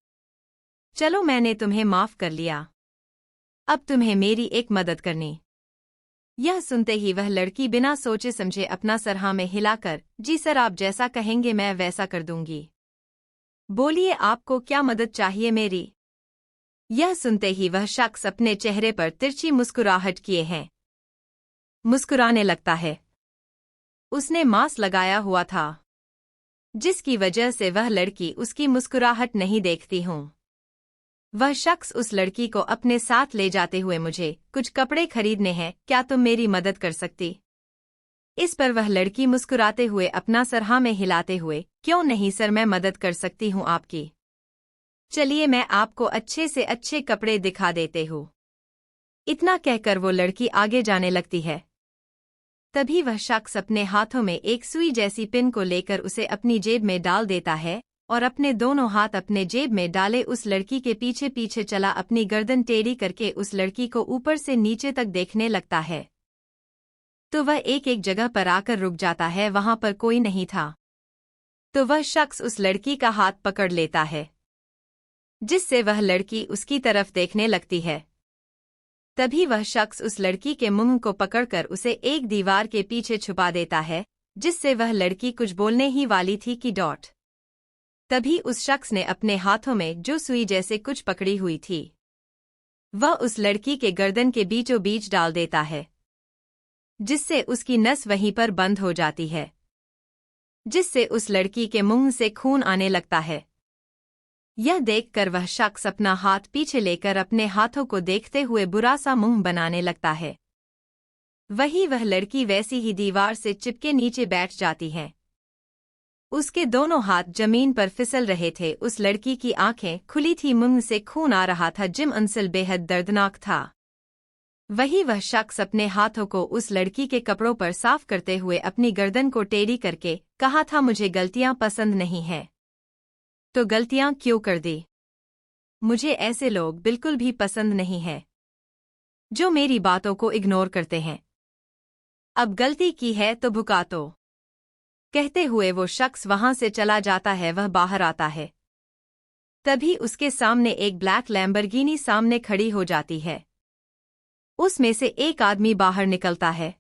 चलो मैंने तुम्हें माफ कर लिया, अब तुम्हें मेरी एक मदद करनी। यह सुनते ही वह लड़की बिना सोचे समझे अपना सर हाँ में हिलाकर, जी सर आप जैसा कहेंगे मैं वैसा कर दूंगी। बोलिए आपको क्या मदद चाहिए मेरी? यह सुनते ही वह शख्स अपने चेहरे पर तिरछी मुस्कुराहट किए हैं मुस्कुराने लगता है। उसने मास्क लगाया हुआ था, जिसकी वजह से वह लड़की उसकी मुस्कुराहट नहीं देखती हूँ। वह शख्स उस लड़की को अपने साथ ले जाते हुए, मुझे कुछ कपड़े खरीदने हैं, क्या तुम मेरी मदद कर सकती? इस पर वह लड़की मुस्कुराते हुए अपना सर हाँ में हिलाते हुए, क्यों नहीं सर मैं मदद कर सकती हूँ आपकी। चलिए मैं आपको अच्छे से अच्छे कपड़े दिखा देते हूँ। इतना कहकर वो लड़की आगे जाने लगती है। तभी वह शख्स अपने हाथों में एक सुई जैसी पिन को लेकर उसे अपनी जेब में डाल देता है और अपने दोनों हाथ अपने जेब में डाले उस लड़की के पीछे पीछे चला अपनी गर्दन टेढ़ी करके उस लड़की को ऊपर से नीचे तक देखने लगता है। तो वह एक एक जगह पर आकर रुक जाता है, वहां पर कोई नहीं था। तो वह शख्स उस लड़की का हाथ पकड़ लेता है, जिससे वह लड़की उसकी तरफ देखने लगती है। तभी वह शख्स उस लड़की के मुंह को पकड़कर उसे एक दीवार के पीछे छुपा देता है, जिससे वह लड़की कुछ बोलने ही वाली थी कि डॉट। तभी उस शख्स ने अपने हाथों में जो सुई जैसे कुछ पकड़ी हुई थी, वह उस लड़की के गर्दन के बीचों बीच डाल देता है, जिससे उसकी नस वहीं पर बंद हो जाती है, जिससे उस लड़की के मुंह से खून आने लगता है। यह देखकर वह शख्स अपना हाथ पीछे लेकर अपने हाथों को देखते हुए बुरा सा मुंह बनाने लगता है। वह लड़की वैसी ही दीवार से चिपके नीचे बैठ जाती है। उसके दोनों हाथ जमीन पर फिसल रहे थे। उस लड़की की आंखें खुली थी, मुंह से खून आ रहा था, जिम अंसल बेहद दर्दनाक था। वह शख्स अपने हाथों को उस लड़की के कपड़ों पर साफ करते हुए अपनी गर्दन को टेढ़ी करके कहा था, मुझे गलतियां पसंद नहीं है, तो गलतियां क्यों कर दी? मुझे ऐसे लोग बिल्कुल भी पसंद नहीं है जो मेरी बातों को इग्नोर करते हैं। अब गलती की है तो भुका तो। कहते हुए वो शख्स वहां से चला जाता है। वह बाहर आता है, तभी उसके सामने एक ब्लैक लैम्बोर्गिनी सामने खड़ी हो जाती है। उसमें से एक आदमी बाहर निकलता है।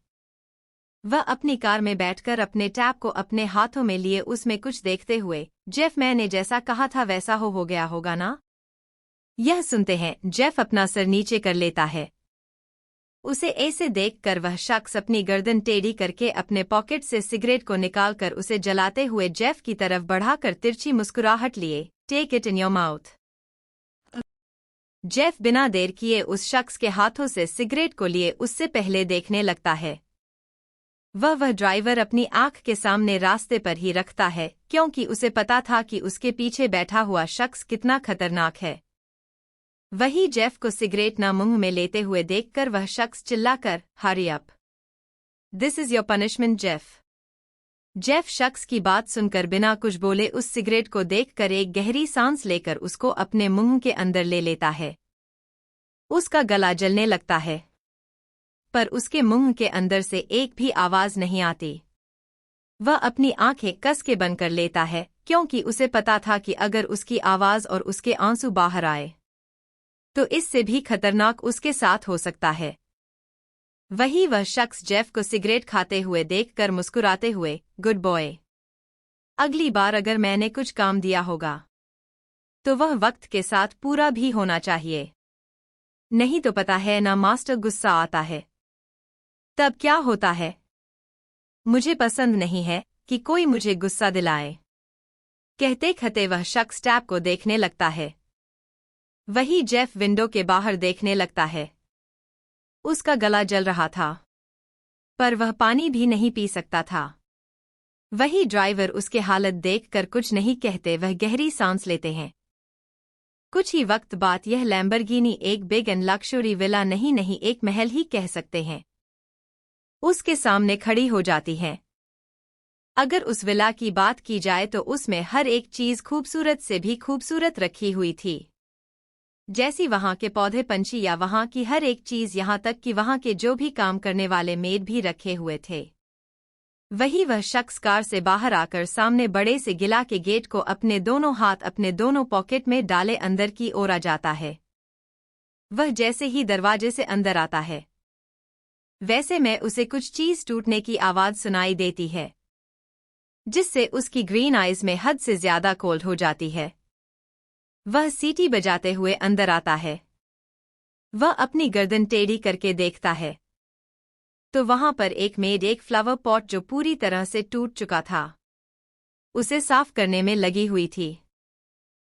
वह अपनी कार में बैठकर अपने टैब को अपने हाथों में लिए उसमें कुछ देखते हुए, जेफ मैंने जैसा कहा था वैसा हो गया होगा ना? यह सुनते हैं जेफ अपना सर नीचे कर लेता है। उसे ऐसे देखकर वह शख्स अपनी गर्दन टेढ़ी करके अपने पॉकेट से सिगरेट को निकालकर उसे जलाते हुए जेफ की तरफ बढ़ाकर तिरछी मुस्कुराहट लिए, take it in your mouth. Jeff बिना देर किए उस शख्स के हाथों से सिगरेट को लिए उससे पहले देखने लगता है। वह ड्राइवर अपनी आंख के सामने रास्ते पर ही रखता है, क्योंकि उसे पता था कि उसके पीछे बैठा हुआ शख्स कितना खतरनाक है। वही जेफ को सिगरेट ना मुंह में लेते हुए देखकर वह शख्स चिल्लाकर, hurry up, this is your punishment Jeff. Jeff शख्स की बात सुनकर बिना कुछ बोले उस सिगरेट को देखकर एक गहरी सांस लेकर उसको अपने मुंह के अंदर ले लेता है। उसका गला जलने लगता है, पर उसके मुंह के अंदर से एक भी आवाज नहीं आती। वह अपनी आंखें कस के बंद कर लेता है, क्योंकि उसे पता था कि अगर उसकी आवाज और उसके आंसू बाहर आए तो इससे भी खतरनाक उसके साथ हो सकता है। वही वह शख्स जेफ को सिगरेट खाते हुए देखकर मुस्कुराते हुए, गुड बॉय, अगली बार अगर मैंने कुछ काम दिया होगा तो वह वक्त के साथ पूरा भी होना चाहिए, नहीं तो पता है ना मास्टर गुस्सा आता है तब क्या होता है। मुझे पसंद नहीं है कि कोई मुझे गुस्सा दिलाए। कहते कहते वह शख्स टैब को देखने लगता है। वही जेफ विंडो के बाहर देखने लगता है। उसका गला जल रहा था, पर वह पानी भी नहीं पी सकता था। वही ड्राइवर उसके हालत देखकर कुछ नहीं कहते वह गहरी सांस लेते हैं। कुछ ही वक्त बाद यह लैम्बोर्गिनी एक बिग एंड लक्जरी विला नहीं एक महल ही कह सकते हैं, उसके सामने खड़ी हो जाती है। अगर उस विला की बात की जाए तो उसमें हर एक चीज खूबसूरत से भी खूबसूरत रखी हुई थी, जैसी वहां के पौधे, पंछी या वहां की हर एक चीज, यहां तक कि वहां के जो भी काम करने वाले मेड भी रखे हुए थे। वही वह शख्स कार से बाहर आकर सामने बड़े से गिला के गेट को अपने दोनों हाथ अपने दोनों पॉकेट में डाले अंदर की ओर आ जाता है। वह जैसे ही दरवाजे से अंदर आता है वैसे में उसे कुछ चीज टूटने की आवाज सुनाई देती है, जिससे उसकी ग्रीन आइज में हद से ज्यादा कोल्ड हो जाती है। वह सीटी बजाते हुए अंदर आता है। वह अपनी गर्दन टेढ़ी करके देखता है तो वहां पर एक मेड एक फ्लावर पॉट जो पूरी तरह से टूट चुका था उसे साफ करने में लगी हुई थी।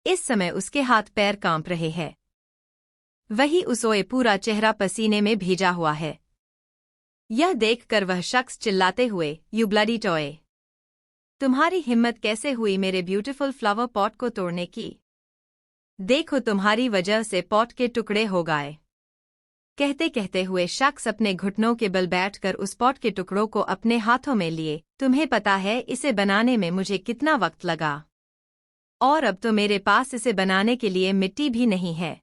इस समय उसके हाथ पैर कांप रहे हैं। वही उसोए पूरा चेहरा पसीने में भीजा हुआ है। यह देखकर वह शख्स चिल्लाते हुए, यू ब्लडी टॉय, तुम्हारी हिम्मत कैसे हुई मेरे ब्यूटीफुल फ्लावर पॉट को तोड़ने की? देखो तुम्हारी वजह से पॉट के टुकड़े हो गए। कहते कहते हुए शख्स अपने घुटनों के बल बैठकर उस पॉट के टुकड़ों को अपने हाथों में लिए, तुम्हें पता है इसे बनाने में मुझे कितना वक्त लगा, और अब तो मेरे पास इसे बनाने के लिए मिट्टी भी नहीं है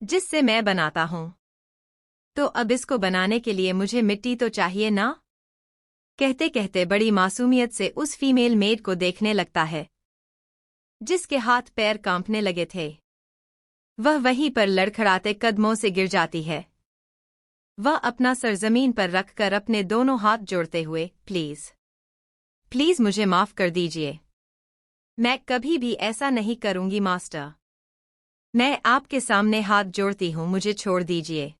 जिससे मैं बनाता हूं, तो अब इसको बनाने के लिए मुझे मिट्टी तो चाहिए ना? कहते कहते बड़ी मासूमियत से उस फीमेल मेड को देखने लगता है जिसके हाथ पैर कांपने लगे थे। वह वहीं पर लड़खड़ाते कदमों से गिर जाती है। वह अपना सर जमीन पर रखकर अपने दोनों हाथ जोड़ते हुए, प्लीज प्लीज मुझे माफ कर दीजिए, मैं कभी भी ऐसा नहीं करूंगी मास्टर, मैं आपके सामने हाथ जोड़ती हूं, मुझे छोड़ दीजिए।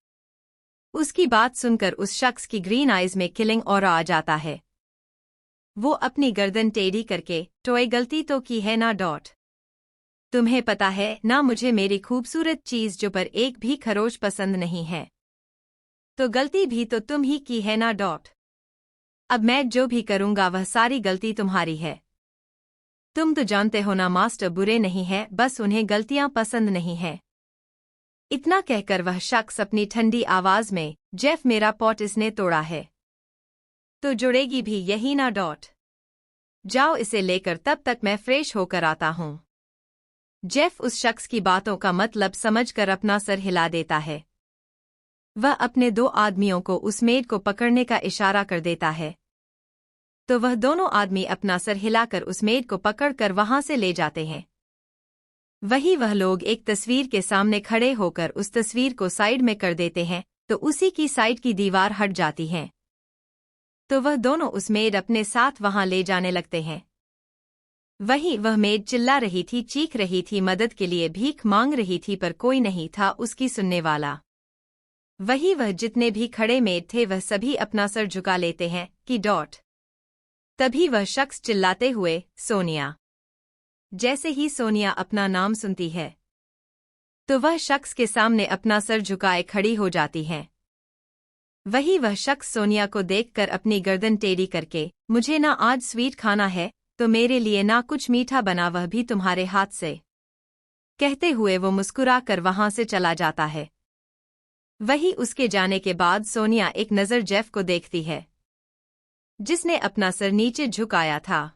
उसकी बात सुनकर उस शख्स की ग्रीन आइज में किलिंग ऑरा आ जाता है। वो अपनी गर्दन टेढ़ी करके, टॉय गलती तो की है ना डॉट, तुम्हें पता है ना मुझे मेरी खूबसूरत चीज जो पर एक भी खरोच पसंद नहीं है, तो गलती भी तो तुम ही की है ना डॉट। अब मैं जो भी करूंगा वह सारी गलती तुम्हारी है। तुम तो जानते हो ना मास्टर बुरे नहीं है, बस उन्हें गलतियां पसंद नहीं है। इतना कहकर वह शख्स अपनी ठंडी आवाज में, जेफ मेरा पॉट इसने तोड़ा है तो जुड़ेगी भी यही ना डॉट, जाओ इसे लेकर, तब तक मैं फ्रेश होकर आता हूं। जेफ उस शख्स की बातों का मतलब समझकर अपना सर हिला देता है। वह अपने दो आदमियों को उस मेड को पकड़ने का इशारा कर देता है, तो वह दोनों आदमी अपना सर हिलाकर उस मेड को पकड़कर वहां से ले जाते हैं। वही वह लोग एक तस्वीर के सामने खड़े होकर उस तस्वीर को साइड में कर देते हैं तो उसी की साइड की दीवार हट जाती है। तो वह दोनों उस मेड अपने साथ वहां ले जाने लगते हैं। वहीं वह मेड चिल्ला रही थी, चीख रही थी, मदद के लिए भीख मांग रही थी, पर कोई नहीं था उसकी सुनने वाला। वही वह जितने भी खड़े मेड थे वह सभी अपना सर झुका लेते हैं कि डॉट। तभी वह शख्स चिल्लाते हुए, सोनिया। जैसे ही सोनिया अपना नाम सुनती है तो वह शख्स के सामने अपना सर झुकाए खड़ी हो जाती है। वही वह शख्स सोनिया को देखकर अपनी गर्दन टेढ़ी करके, मुझे ना आज स्वीट खाना है तो मेरे लिए ना कुछ मीठा बना, वह भी तुम्हारे हाथ से, कहते हुए वो मुस्कुरा कर वहां से चला जाता है। वही उसके जाने के बाद सोनिया एक नज़र जेफ को देखती है जिसने अपना सर नीचे झुकाया था।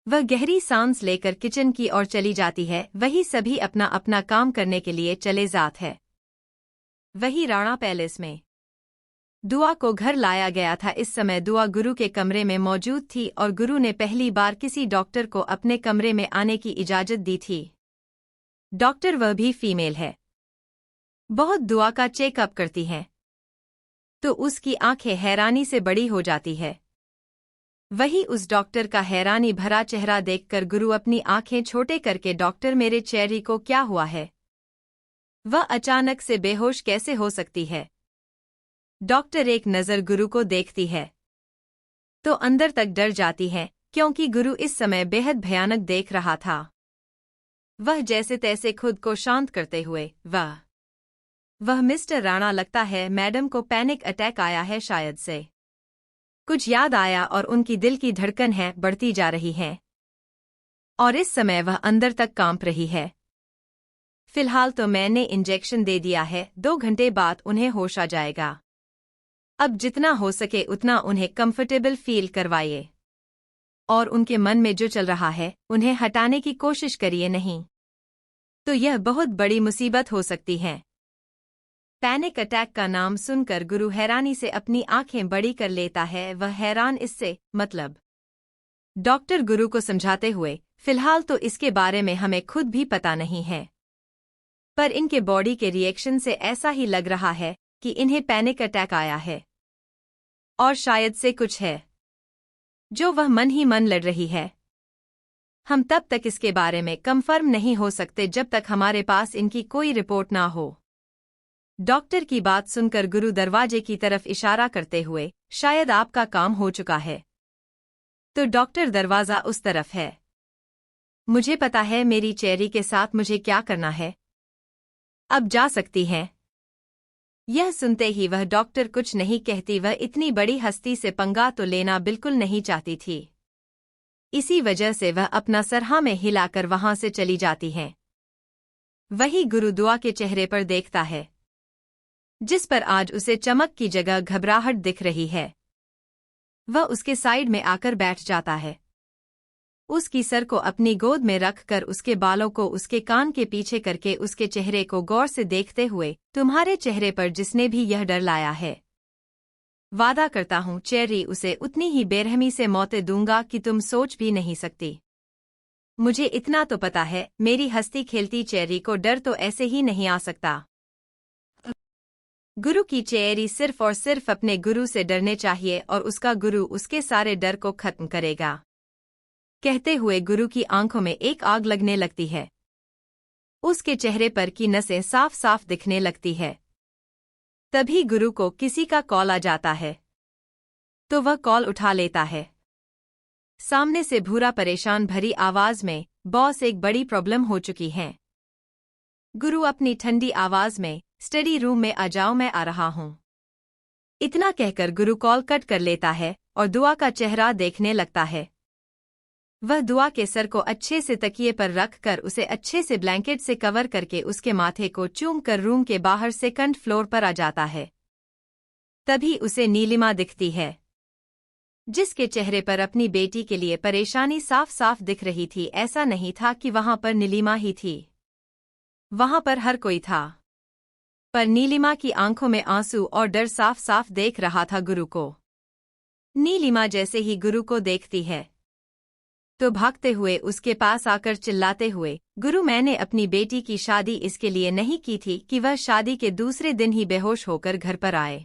वह गहरी सांस लेकर किचन की ओर चली जाती है। वही सभी अपना अपना काम करने के लिए चले जाते हैं। वही राणा पैलेस में दुआ को घर लाया गया था। इस समय दुआ गुरु के कमरे में मौजूद थी और गुरु ने पहली बार किसी डॉक्टर को अपने कमरे में आने की इजाज़त दी थी। डॉक्टर वह भी फीमेल है। बहुत दुआ का चेकअप करती हैं तो उसकी आंखें हैरानी से बड़ी हो जाती है। वही उस डॉक्टर का हैरानी भरा चेहरा देखकर गुरु अपनी आंखें छोटे करके, डॉक्टर मेरे चेहरे को क्या हुआ है? वह अचानक से बेहोश कैसे हो सकती है? डॉक्टर एक नज़र गुरु को देखती है तो अंदर तक डर जाती है क्योंकि गुरु इस समय बेहद भयानक देख रहा था। वह जैसे तैसे खुद को शांत करते हुए, वह मिस्टर राणा, लगता है मैडम को पैनिक अटैक आया है, शायद से कुछ याद आया और उनकी दिल की धड़कन है बढ़ती जा रही है और इस समय वह अंदर तक कांप रही है। फिलहाल तो मैंने इंजेक्शन दे दिया है, 2 घंटे बाद उन्हें होश आ जाएगा। अब जितना हो सके उतना उन्हें कंफर्टेबल फील करवाइए और उनके मन में जो चल रहा है उन्हें हटाने की कोशिश करिए, नहीं तो यह बहुत बड़ी मुसीबत हो सकती है। पैनिक अटैक का नाम सुनकर गुरु हैरानी से अपनी आंखें बड़ी कर लेता है। वह हैरान इससे, मतलब? डॉक्टर गुरु को समझाते हुए, फिलहाल तो इसके बारे में हमें खुद भी पता नहीं है, पर इनके बॉडी के रिएक्शन से ऐसा ही लग रहा है कि इन्हें पैनिक अटैक आया है और शायद से कुछ है जो वह मन ही मन लड़ रही है। हम तब तक इसके बारे में कंफर्म नहीं हो सकते जब तक हमारे पास इनकी कोई रिपोर्ट ना हो। डॉक्टर की बात सुनकर गुरु दरवाजे की तरफ इशारा करते हुए, शायद आपका काम हो चुका है। तो डॉक्टर दरवाजा उस तरफ है। मुझे पता है मेरी चेरी के साथ मुझे क्या करना है। अब जा सकती हैं। यह सुनते ही वह डॉक्टर कुछ नहीं कहती। वह इतनी बड़ी हस्ती से पंगा तो लेना बिल्कुल नहीं चाहती थी। इसी वजह से वह अपना सर हाँ में हिलाकर वहां से चली जाती है। वही गुरु दुआ के चेहरे पर देखता है जिस पर आज उसे चमक की जगह घबराहट दिख रही है। वह उसके साइड में आकर बैठ जाता है। उसकी सर को अपनी गोद में रखकर उसके बालों को उसके कान के पीछे करके उसके चेहरे को गौर से देखते हुए, तुम्हारे चेहरे पर जिसने भी यह डर लाया है, वादा करता हूँ चेरी, उसे उतनी ही बेरहमी से मौतें दूंगा कि तुम सोच भी नहीं सकती। मुझे इतना तो पता है, मेरी हंसती खेलती चेरी को डर तो ऐसे ही नहीं आ सकता। गुरु की चेरी सिर्फ और सिर्फ अपने गुरु से डरने चाहिए और उसका गुरु उसके सारे डर को खत्म करेगा। कहते हुए गुरु की आंखों में एक आग लगने लगती है। उसके चेहरे पर की नसें साफ साफ दिखने लगती है। तभी गुरु को किसी का कॉल आ जाता है तो वह कॉल उठा लेता है। सामने से भूरा परेशान भरी आवाज में, बॉस एक बड़ी प्रॉब्लम हो चुकी है। गुरु अपनी ठंडी आवाज में, स्टडी रूम में आ जाओ, मैं आ रहा हूं। इतना कहकर गुरु कॉल कट कर लेता है और दुआ का चेहरा देखने लगता है। वह दुआ के सर को अच्छे से तकिए पर रखकर उसे अच्छे से ब्लैंकेट से कवर करके उसके माथे को चूम कर रूम के बाहर सेकंड फ्लोर पर आ जाता है। तभी उसे नीलिमा दिखती है जिसके चेहरे पर अपनी बेटी के लिए परेशानी साफ साफ दिख रही थी। ऐसा नहीं था कि वहां पर नीलिमा ही थी, वहां पर हर कोई था, पर नीलिमा की आंखों में आंसू और डर साफ साफ देख रहा था गुरु को। नीलिमा जैसे ही गुरु को देखती है तो भागते हुए उसके पास आकर चिल्लाते हुए, गुरु मैंने अपनी बेटी की शादी इसके लिए नहीं की थी कि वह शादी के दूसरे दिन ही बेहोश होकर घर पर आए।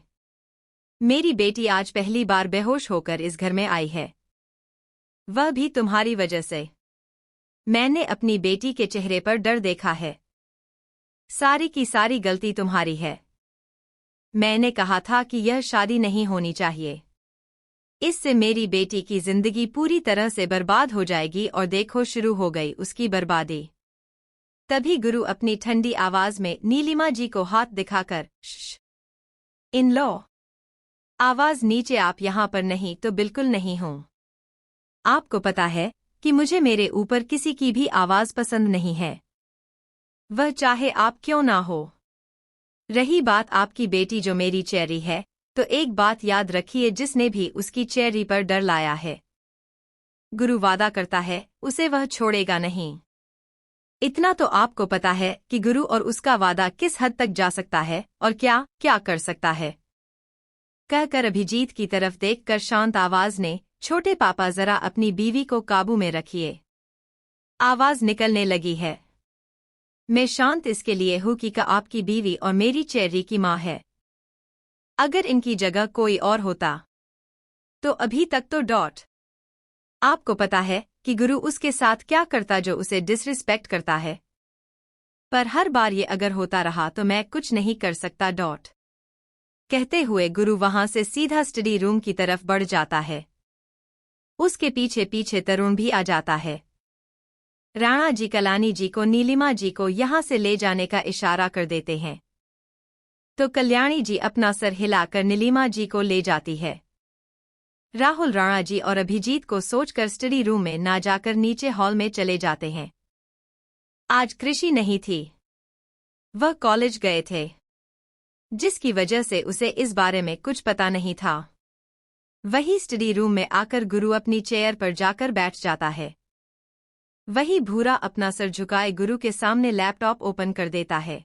मेरी बेटी आज पहली बार बेहोश होकर इस घर में आई है, वह भी तुम्हारी वजह से। मैंने अपनी बेटी के चेहरे पर डर देखा है। सारी की सारी गलती तुम्हारी है। मैंने कहा था कि यह शादी नहीं होनी चाहिए, इससे मेरी बेटी की जिंदगी पूरी तरह से बर्बाद हो जाएगी। और देखो शुरू हो गई उसकी बर्बादी। तभी गुरु अपनी ठंडी आवाज में नीलिमा जी को हाथ दिखाकर, श्श, इन लो, आवाज नीचे, आप यहां पर नहीं तो बिल्कुल नहीं हूं। आपको पता है कि मुझे मेरे ऊपर किसी की भी आवाज पसंद नहीं है, वह चाहे आप क्यों ना हो। रही बात आपकी बेटी जो मेरी चेरी है, तो एक बात याद रखिए, जिसने भी उसकी चेरी पर डर लाया है, गुरु वादा करता है उसे वह छोड़ेगा नहीं। इतना तो आपको पता है कि गुरु और उसका वादा किस हद तक जा सकता है और क्या क्या कर सकता है। कहकर अभिजीत की तरफ देखकर शांत आवाज ने, छोटे पापा जरा अपनी बीवी को काबू में रखिए, आवाज निकलने लगी है। मैं शांत इसके लिए हूं कि आपकी बीवी और मेरी चेरी की मां है। अगर इनकी जगह कोई और होता तो अभी तक तो आपको पता है कि गुरु उसके साथ क्या करता जो उसे डिसरिस्पेक्ट करता है। पर हर बार ये अगर होता रहा तो मैं कुछ नहीं कर सकता। कहते हुए गुरु वहां से सीधा स्टडी रूम की तरफ बढ़ जाता है। उसके पीछे पीछे तरुण भी आ जाता है। राणा जी कल्याणी जी को नीलिमा जी को यहां से ले जाने का इशारा कर देते हैं, तो कल्याणी जी अपना सर हिलाकर नीलिमा जी को ले जाती है। राहुल राणा जी और अभिजीत को सोचकर स्टडी रूम में ना जाकर नीचे हॉल में चले जाते हैं। आज कृषि नहीं थी, वह कॉलेज गए थे, जिसकी वजह से उसे इस बारे में कुछ पता नहीं था। वही स्टडी रूम में आकर गुरु अपनी चेयर पर जाकर बैठ जाता है। वही भूरा अपना सर झुकाए गुरु के सामने लैपटॉप ओपन कर देता है।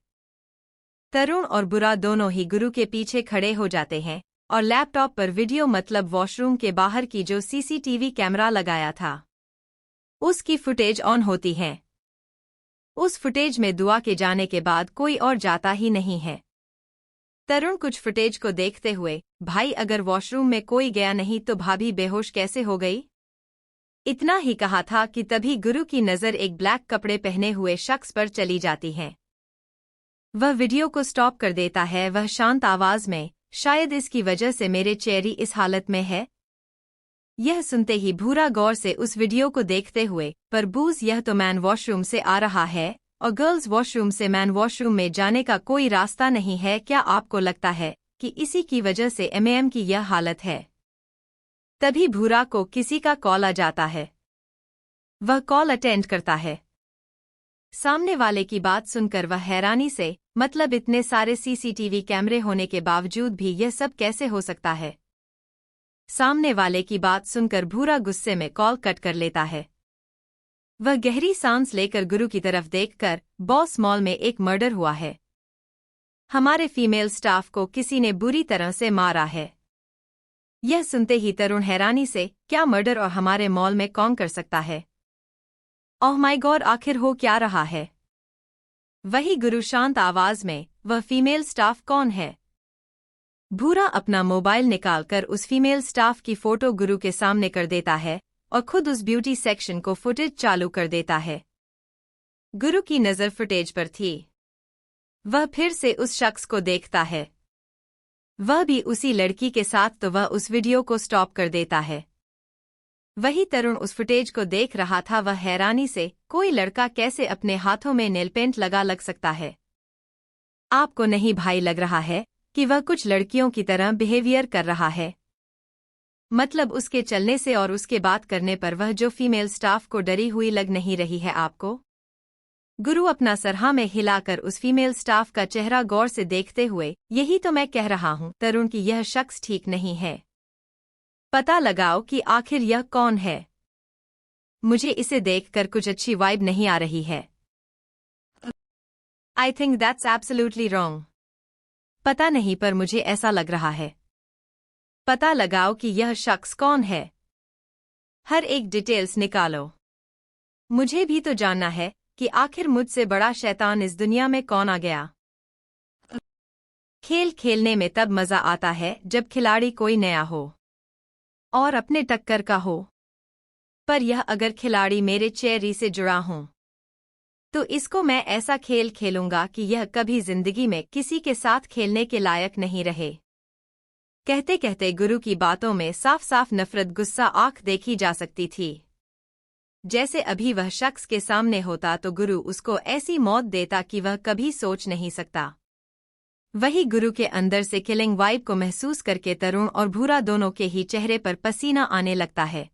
तरुण और बुरा दोनों ही गुरु के पीछे खड़े हो जाते हैं और लैपटॉप पर वीडियो मतलब वॉशरूम के बाहर की जो सीसीटीवी कैमरा लगाया था उसकी फुटेज ऑन होती है। उस फुटेज में दुआ के जाने के बाद कोई और जाता ही नहीं है। तरुण कुछ फुटेज को देखते हुए, भाई अगर वॉशरूम में कोई गया नहीं तो भाभी बेहोश कैसे हो गई? इतना ही कहा था कि तभी गुरु की नज़र एक ब्लैक कपड़े पहने हुए शख्स पर चली जाती है। वह वीडियो को स्टॉप कर देता है। वह शांत आवाज में, शायद इसकी वजह से मेरे चेरी इस हालत में है। यह सुनते ही भूरा गौर से उस वीडियो को देखते हुए, पर बूज यह तो मैन वॉशरूम से आ रहा है और गर्ल्स वॉशरूम से मैन वॉशरूम में जाने का कोई रास्ता नहीं है। क्या आपको लगता है कि इसी की वजह से एमएम की यह हालत है? तभी भूरा को किसी का कॉल आ जाता है। वह कॉल अटेंड करता है। सामने वाले की बात सुनकर वह हैरानी से, मतलब इतने सारे सीसीटीवी कैमरे होने के बावजूद भी यह सब कैसे हो सकता है? सामने वाले की बात सुनकर भूरा गुस्से में कॉल कट कर लेता है। वह गहरी सांस लेकर गुरु की तरफ देखकर, बॉस मॉल में एक मर्डर हुआ है। हमारे फीमेल स्टाफ को किसी ने बुरी तरह से मारा है। यह सुनते ही तरुण हैरानी से, क्या मर्डर और हमारे मॉल में कौन कर सकता है? ओह माय गॉड, आखिर हो क्या रहा है? वही गुरु शांत आवाज में, वह फीमेल स्टाफ कौन है? भूरा अपना मोबाइल निकालकर उस फीमेल स्टाफ की फोटो गुरु के सामने कर देता है और खुद उस ब्यूटी सेक्शन को फुटेज चालू कर देता है। गुरु की नज़र फुटेज पर थी। वह फिर से उस शख्स को देखता है। वह भी उसी लड़की के साथ, तो वह उस वीडियो को स्टॉप कर देता है। वही तरुण उस फुटेज को देख रहा था। वह हैरानी से, कोई लड़का कैसे अपने हाथों में नेल पेंट लग सकता है? आपको नहीं भाई लग रहा है कि वह कुछ लड़कियों की तरह बिहेवियर कर रहा है? मतलब उसके चलने से और उसके बात करने पर वह जो फीमेल स्टाफ को डरी हुई लग नहीं रही है आपको? गुरु अपना सर हाँ में हिलाकर उस फीमेल स्टाफ का चेहरा गौर से देखते हुए, यही तो मैं कह रहा हूं तरुण कि यह शख्स ठीक नहीं है। पता लगाओ कि आखिर यह कौन है। मुझे इसे देखकर कुछ अच्छी वाइब नहीं आ रही है। I think that's absolutely wrong. पता नहीं पर मुझे ऐसा लग रहा है। पता लगाओ कि यह शख्स कौन है। हर एक डिटेल्स निकालो। मुझे भी तो जानना है कि आखिर मुझसे बड़ा शैतान इस दुनिया में कौन आ गया। खेल खेलने में तब मजा आता है जब खिलाड़ी कोई नया हो और अपने टक्कर का हो। पर यह अगर खिलाड़ी मेरे चेरी से जुड़ा हो तो इसको मैं ऐसा खेल खेलूंगा कि यह कभी जिंदगी में किसी के साथ खेलने के लायक नहीं रहे। कहते कहते गुरु की बातों में साफ साफ नफरत गुस्सा आंख देखी जा सकती थी। जैसे अभी वह शख्स के सामने होता तो गुरु उसको ऐसी मौत देता कि वह कभी सोच नहीं सकता। वही गुरु के अंदर से किलिंग वाइब को महसूस करके तरुण और भूरा दोनों के ही चेहरे पर पसीना आने लगता है।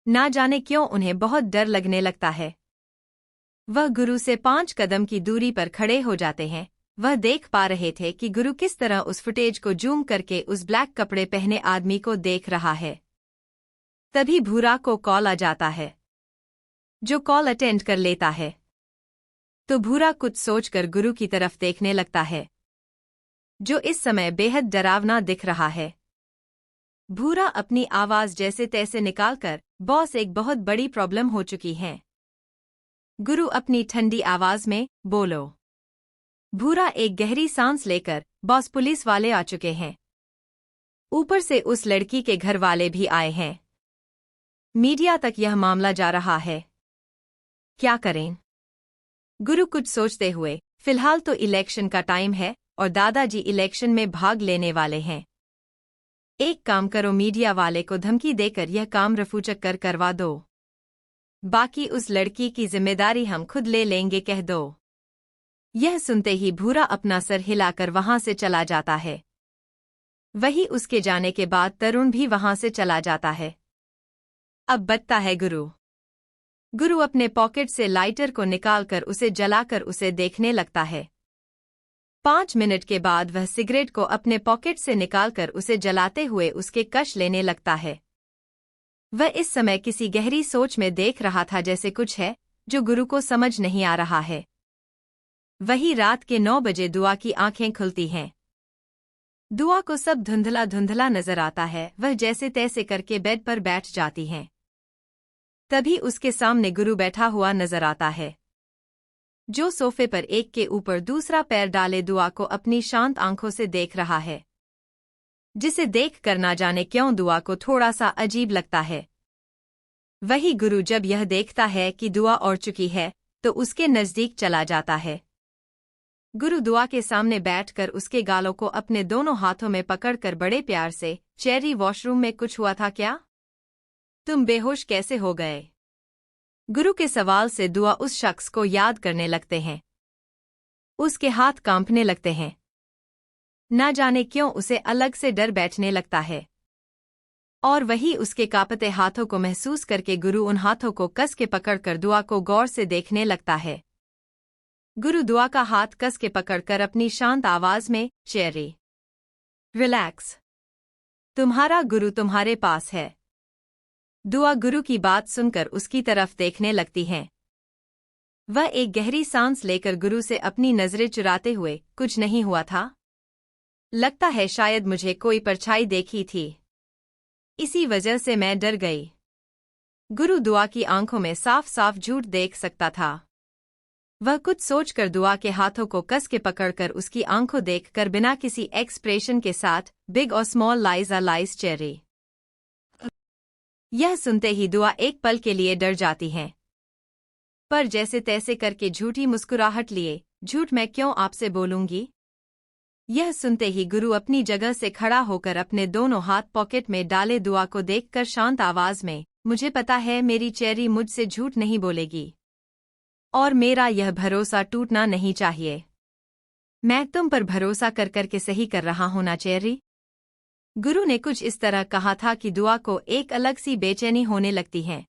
ना जाने क्यों उन्हें बहुत डर लगने लगता है। वह गुरु से 5 कदम की दूरी पर खड़े हो जाते हैं। वह देख पा रहे थे कि गुरु किस तरह उस फुटेज को जूम करके उस ब्लैक कपड़े पहने आदमी को देख रहा है। तभी भूरा को कॉल आ जाता है, जो कॉल अटेंड कर लेता है। तो भूरा कुछ सोचकर गुरु की तरफ देखने लगता है, जो इस समय बेहद डरावना दिख रहा है। भूरा अपनी आवाज जैसे तैसे निकालकर, बॉस एक बहुत बड़ी प्रॉब्लम हो चुकी है। गुरु अपनी ठंडी आवाज में, बोलो। भूरा एक गहरी सांस लेकर, बॉस पुलिस वाले आ चुके हैं। ऊपर से उस लड़की के घर वाले भी आए हैं। मीडिया तक यह मामला जा रहा है। क्या करें? गुरु कुछ सोचते हुए, फिलहाल तो इलेक्शन का टाइम है और दादाजी इलेक्शन में भाग लेने वाले हैं। एक काम करो, मीडिया वाले को धमकी देकर यह काम रफूचक कर करवा दो। बाकी उस लड़की की जिम्मेदारी हम खुद ले लेंगे, कह दो। यह सुनते ही भूरा अपना सर हिलाकर वहां से चला जाता है। वही उसके जाने के बाद तरुण भी वहां से चला जाता है। अब बचता है गुरु। गुरु अपने पॉकेट से लाइटर को निकालकर उसे जलाकर उसे देखने लगता है। 5 मिनट के बाद वह सिगरेट को अपने पॉकेट से निकालकर उसे जलाते हुए उसके कश लेने लगता है। वह इस समय किसी गहरी सोच में देख रहा था, जैसे कुछ है जो गुरु को समझ नहीं आ रहा है। वही रात के 9 बजे दुआ की आंखें खुलती हैं। दुआ को सब धुंधला धुंधला नजर आता है। वह जैसे तैसे करके बेड पर बैठ जाती हैं। तभी उसके सामने गुरु बैठा हुआ नजर आता है, जो सोफे पर एक के ऊपर दूसरा पैर डाले दुआ को अपनी शांत आंखों से देख रहा है, जिसे देख कर ना जाने क्यों दुआ को थोड़ा सा अजीब लगता है। वही गुरु जब यह देखता है कि दुआ उड़ चुकी है तो उसके नजदीक चला जाता है। गुरु दुआ के सामने बैठकर उसके गालों को अपने दोनों हाथों में पकड़कर बड़े प्यार से, चेरी वॉशरूम में कुछ हुआ था क्या? तुम बेहोश कैसे हो गए? गुरु के सवाल से दुआ उस शख्स को याद करने लगते हैं। उसके हाथ कांपने लगते हैं। ना जाने क्यों उसे अलग से डर बैठने लगता है। और वही उसके कांपते हाथों को महसूस करके गुरु उन हाथों को कस के पकड़कर दुआ को गौर से देखने लगता है। गुरु दुआ का हाथ कस के पकड़कर अपनी शांत आवाज में, चेरी, रिलैक्स, तुम्हारा गुरु तुम्हारे पास है। दुआ गुरु की बात सुनकर उसकी तरफ देखने लगती हैं। वह एक गहरी सांस लेकर गुरु से अपनी नजरें चुराते हुए, कुछ नहीं हुआ था। लगता है शायद मुझे कोई परछाई देखी थी, इसी वजह से मैं डर गई। गुरु दुआ की आंखों में साफ साफ झूठ देख सकता था। वह कुछ सोचकर दुआ के हाथों को कस के पकड़कर उसकी आंखों देखकर बिना किसी एक्सप्रेशन के साथ, बिग और small lies are lies Cherry. यह सुनते ही दुआ एक पल के लिए डर जाती हैं, पर जैसे तैसे करके झूठी मुस्कुराहट लिए, झूठ मैं क्यों आपसे बोलूंगी? यह सुनते ही गुरु अपनी जगह से खड़ा होकर अपने दोनों हाथ पॉकेट में डाले दुआ को देखकर शांत आवाज में, मुझे पता है मेरी चेरी मुझसे झूठ नहीं बोलेगी और मेरा यह भरोसा टूटना नहीं चाहिए। मैं तुम पर भरोसा कर करके सही कर रहा हूं ना चेरी? गुरु ने कुछ इस तरह कहा था कि दुआ को एक अलग सी बेचैनी होने लगती है।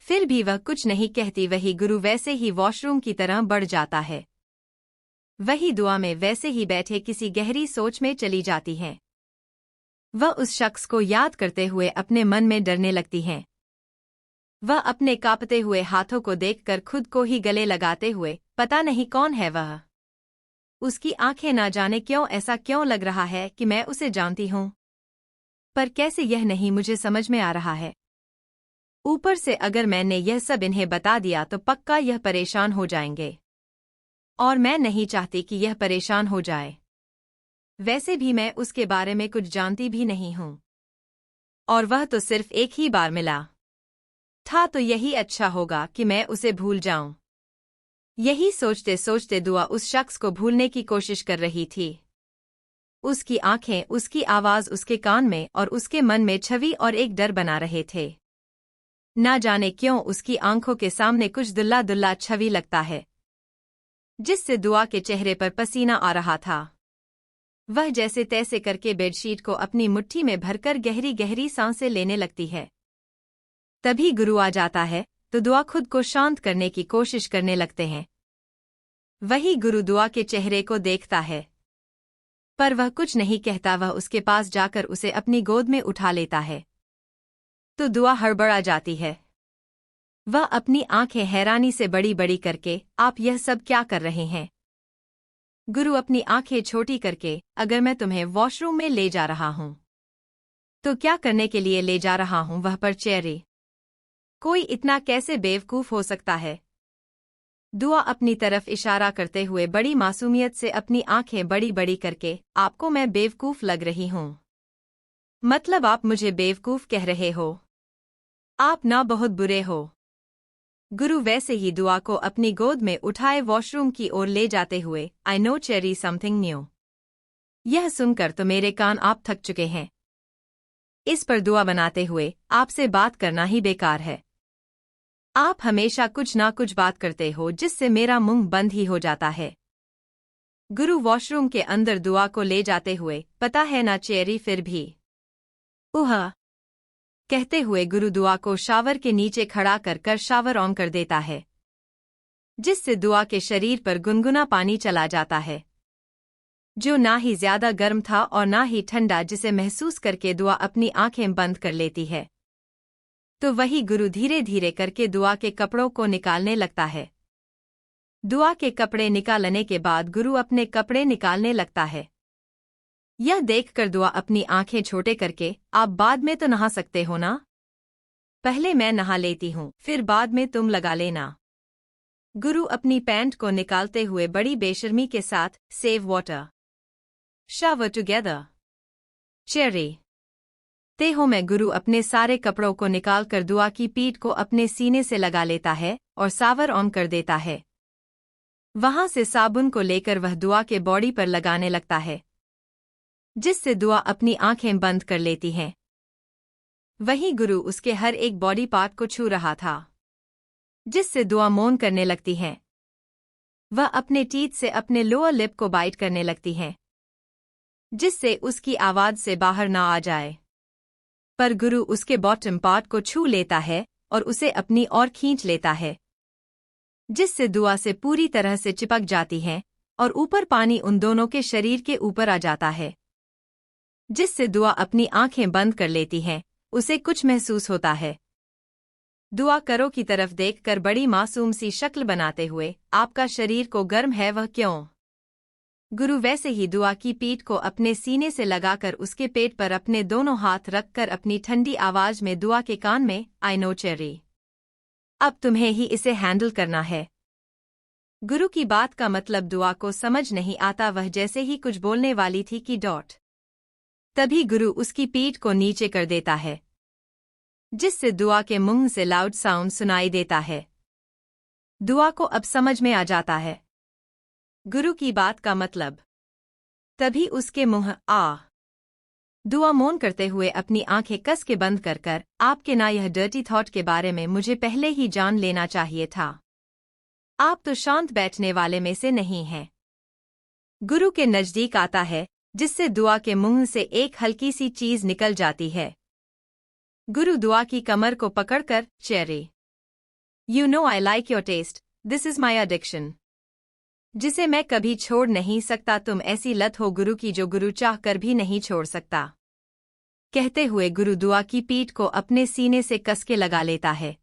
फिर भी वह कुछ नहीं कहती। वही गुरु वैसे ही वॉशरूम की तरह बढ़ जाता है। वही दुआ में वैसे ही बैठे किसी गहरी सोच में चली जाती हैं। वह उस शख्स को याद करते हुए अपने मन में डरने लगती हैं। वह अपने कांपते हुए हाथों को देखकर खुद को ही गले लगाते हुए, पता नहीं कौन है वह। उसकी आंखें ना जाने क्यों ऐसा क्यों लग रहा है कि मैं उसे जानती हूं, पर कैसे यह नहीं मुझे समझ में आ रहा है। ऊपर से अगर मैंने यह सब इन्हें बता दिया तो पक्का यह परेशान हो जाएंगे, और मैं नहीं चाहती कि यह परेशान हो जाए। वैसे भी मैं उसके बारे में कुछ जानती भी नहीं हूं, और वह तो सिर्फ एक ही बार मिला था, तो यही अच्छा होगा कि मैं उसे भूल जाऊं। यही सोचते सोचते दुआ उस शख्स को भूलने की कोशिश कर रही थी। उसकी आंखें, उसकी आवाज उसके कान में और उसके मन में छवि और एक डर बना रहे थे। ना जाने क्यों उसकी आंखों के सामने कुछ दुल्ला दुल्ला छवि लगता है, जिससे दुआ के चेहरे पर पसीना आ रहा था। वह जैसे तैसे करके बेडशीट को अपनी मुट्ठी में भरकर गहरी गहरी सांसें लेने लगती है। तभी गुरु आ जाता है तो दुआ खुद को शांत करने की कोशिश करने लगते हैं। वही गुरु दुआ के चेहरे को देखता है, पर वह कुछ नहीं कहता। वह उसके पास जाकर उसे अपनी गोद में उठा लेता है तो दुआ हड़बड़ा जाती है। वह अपनी आंखें हैरानी से बड़ी बड़ी करके, आप यह सब क्या कर रहे हैं? गुरु अपनी आंखें छोटी करके, अगर मैं तुम्हें वॉशरूम में ले जा रहा हूं तो क्या करने के लिए ले जा रहा हूं? वह पर चेहरे। कोई इतना कैसे बेवकूफ हो सकता है? दुआ अपनी तरफ इशारा करते हुए बड़ी मासूमियत से अपनी आंखें बड़ी बड़ी करके, आपको मैं बेवकूफ लग रही हूं? मतलब आप मुझे बेवकूफ कह रहे हो? आप ना बहुत बुरे हो। गुरु वैसे ही दुआ को अपनी गोद में उठाए वॉशरूम की ओर ले जाते हुए, I know cherry something new. यह सुनकर तो मेरे कान आप थक चुके हैं। इस पर दुआ बनाते हुए, आपसे बात करना ही बेकार है। आप हमेशा कुछ ना कुछ बात करते हो जिससे मेरा मुंह बंद ही हो जाता है। गुरु वॉशरूम के अंदर दुआ को ले जाते हुए, पता है ना चेरी, फिर भी उह कहते हुए गुरु दुआ को शावर के नीचे खड़ा कर शावर ऑन कर देता है, जिससे दुआ के शरीर पर गुनगुना पानी चला जाता है, जो ना ही ज्यादा गर्म था और ना ही ठंडा, जिसे महसूस करके दुआ अपनी आंखें बंद कर लेती है। तो वही गुरु धीरे धीरे करके दुआ के कपड़ों को निकालने लगता है। दुआ के कपड़े निकालने के बाद गुरु अपने कपड़े निकालने लगता है। यह देखकर दुआ अपनी आंखें छोटे करके, आप बाद में तो नहा सकते हो ना? पहले मैं नहा लेती हूँ, फिर बाद में तुम लगा लेना। गुरु अपनी पैंट को निकालते हुए बड़ी बेशर्मी के साथ, save water, shower together, cherry ते हो मैं। गुरु अपने सारे कपड़ों को निकालकर दुआ की पीठ को अपने सीने से लगा लेता है और सावर ऑन कर देता है। वहां से साबुन को लेकर वह दुआ के बॉडी पर लगाने लगता है, जिससे दुआ अपनी आंखें बंद कर लेती हैं। वहीं गुरु उसके हर एक बॉडी पार्ट को छू रहा था, जिससे दुआ मौन करने लगती हैं। वह अपने टीथ से अपने लोअर लिप को बाइट करने लगती हैं, जिससे उसकी आवाज से बाहर ना आ जाए। पर गुरु उसके बॉटम पार्ट को छू लेता है और उसे अपनी ओर खींच लेता है, जिससे दुआ से पूरी तरह से चिपक जाती हैं और ऊपर पानी उन दोनों के शरीर के ऊपर आ जाता है, जिससे दुआ अपनी आंखें बंद कर लेती हैं। उसे कुछ महसूस होता है। दुआ करो की तरफ देखकर बड़ी मासूम सी शक्ल बनाते हुए, आपका शरीर को गर्म है, वह क्यों? गुरु वैसे ही दुआ की पीठ को अपने सीने से लगाकर उसके पेट पर अपने दोनों हाथ रखकर अपनी ठंडी आवाज में दुआ के कान में, आई नो चेरी, अब तुम्हें ही इसे हैंडल करना है। गुरु की बात का मतलब दुआ को समझ नहीं आता। वह जैसे ही कुछ बोलने वाली थी कि तभी गुरु उसकी पीठ को नीचे कर देता है, जिससे दुआ के मुंह से लाउड साउंड सुनाई देता है। दुआ को अब समझ में आ जाता है गुरु की बात का मतलब। तभी उसके मुंह दुआ मौन करते हुए अपनी आंखें कस के बंद कर, आपके ना यह डर्टी थॉट के बारे में मुझे पहले ही जान लेना चाहिए था। आप तो शांत बैठने वाले में से नहीं हैं। गुरु के नजदीक आता है, जिससे दुआ के मुंह से एक हल्की सी चीज निकल जाती है। गुरु दुआ की कमर को पकड़कर, Cherry, you know I like your taste, this is my addiction, जिसे मैं कभी छोड़ नहीं सकता। तुम ऐसी लत हो गुरु की जो गुरु चाह कर भी नहीं छोड़ सकता। कहते हुए गुरु दुआ की पीठ को अपने सीने से कस के लगा लेता है,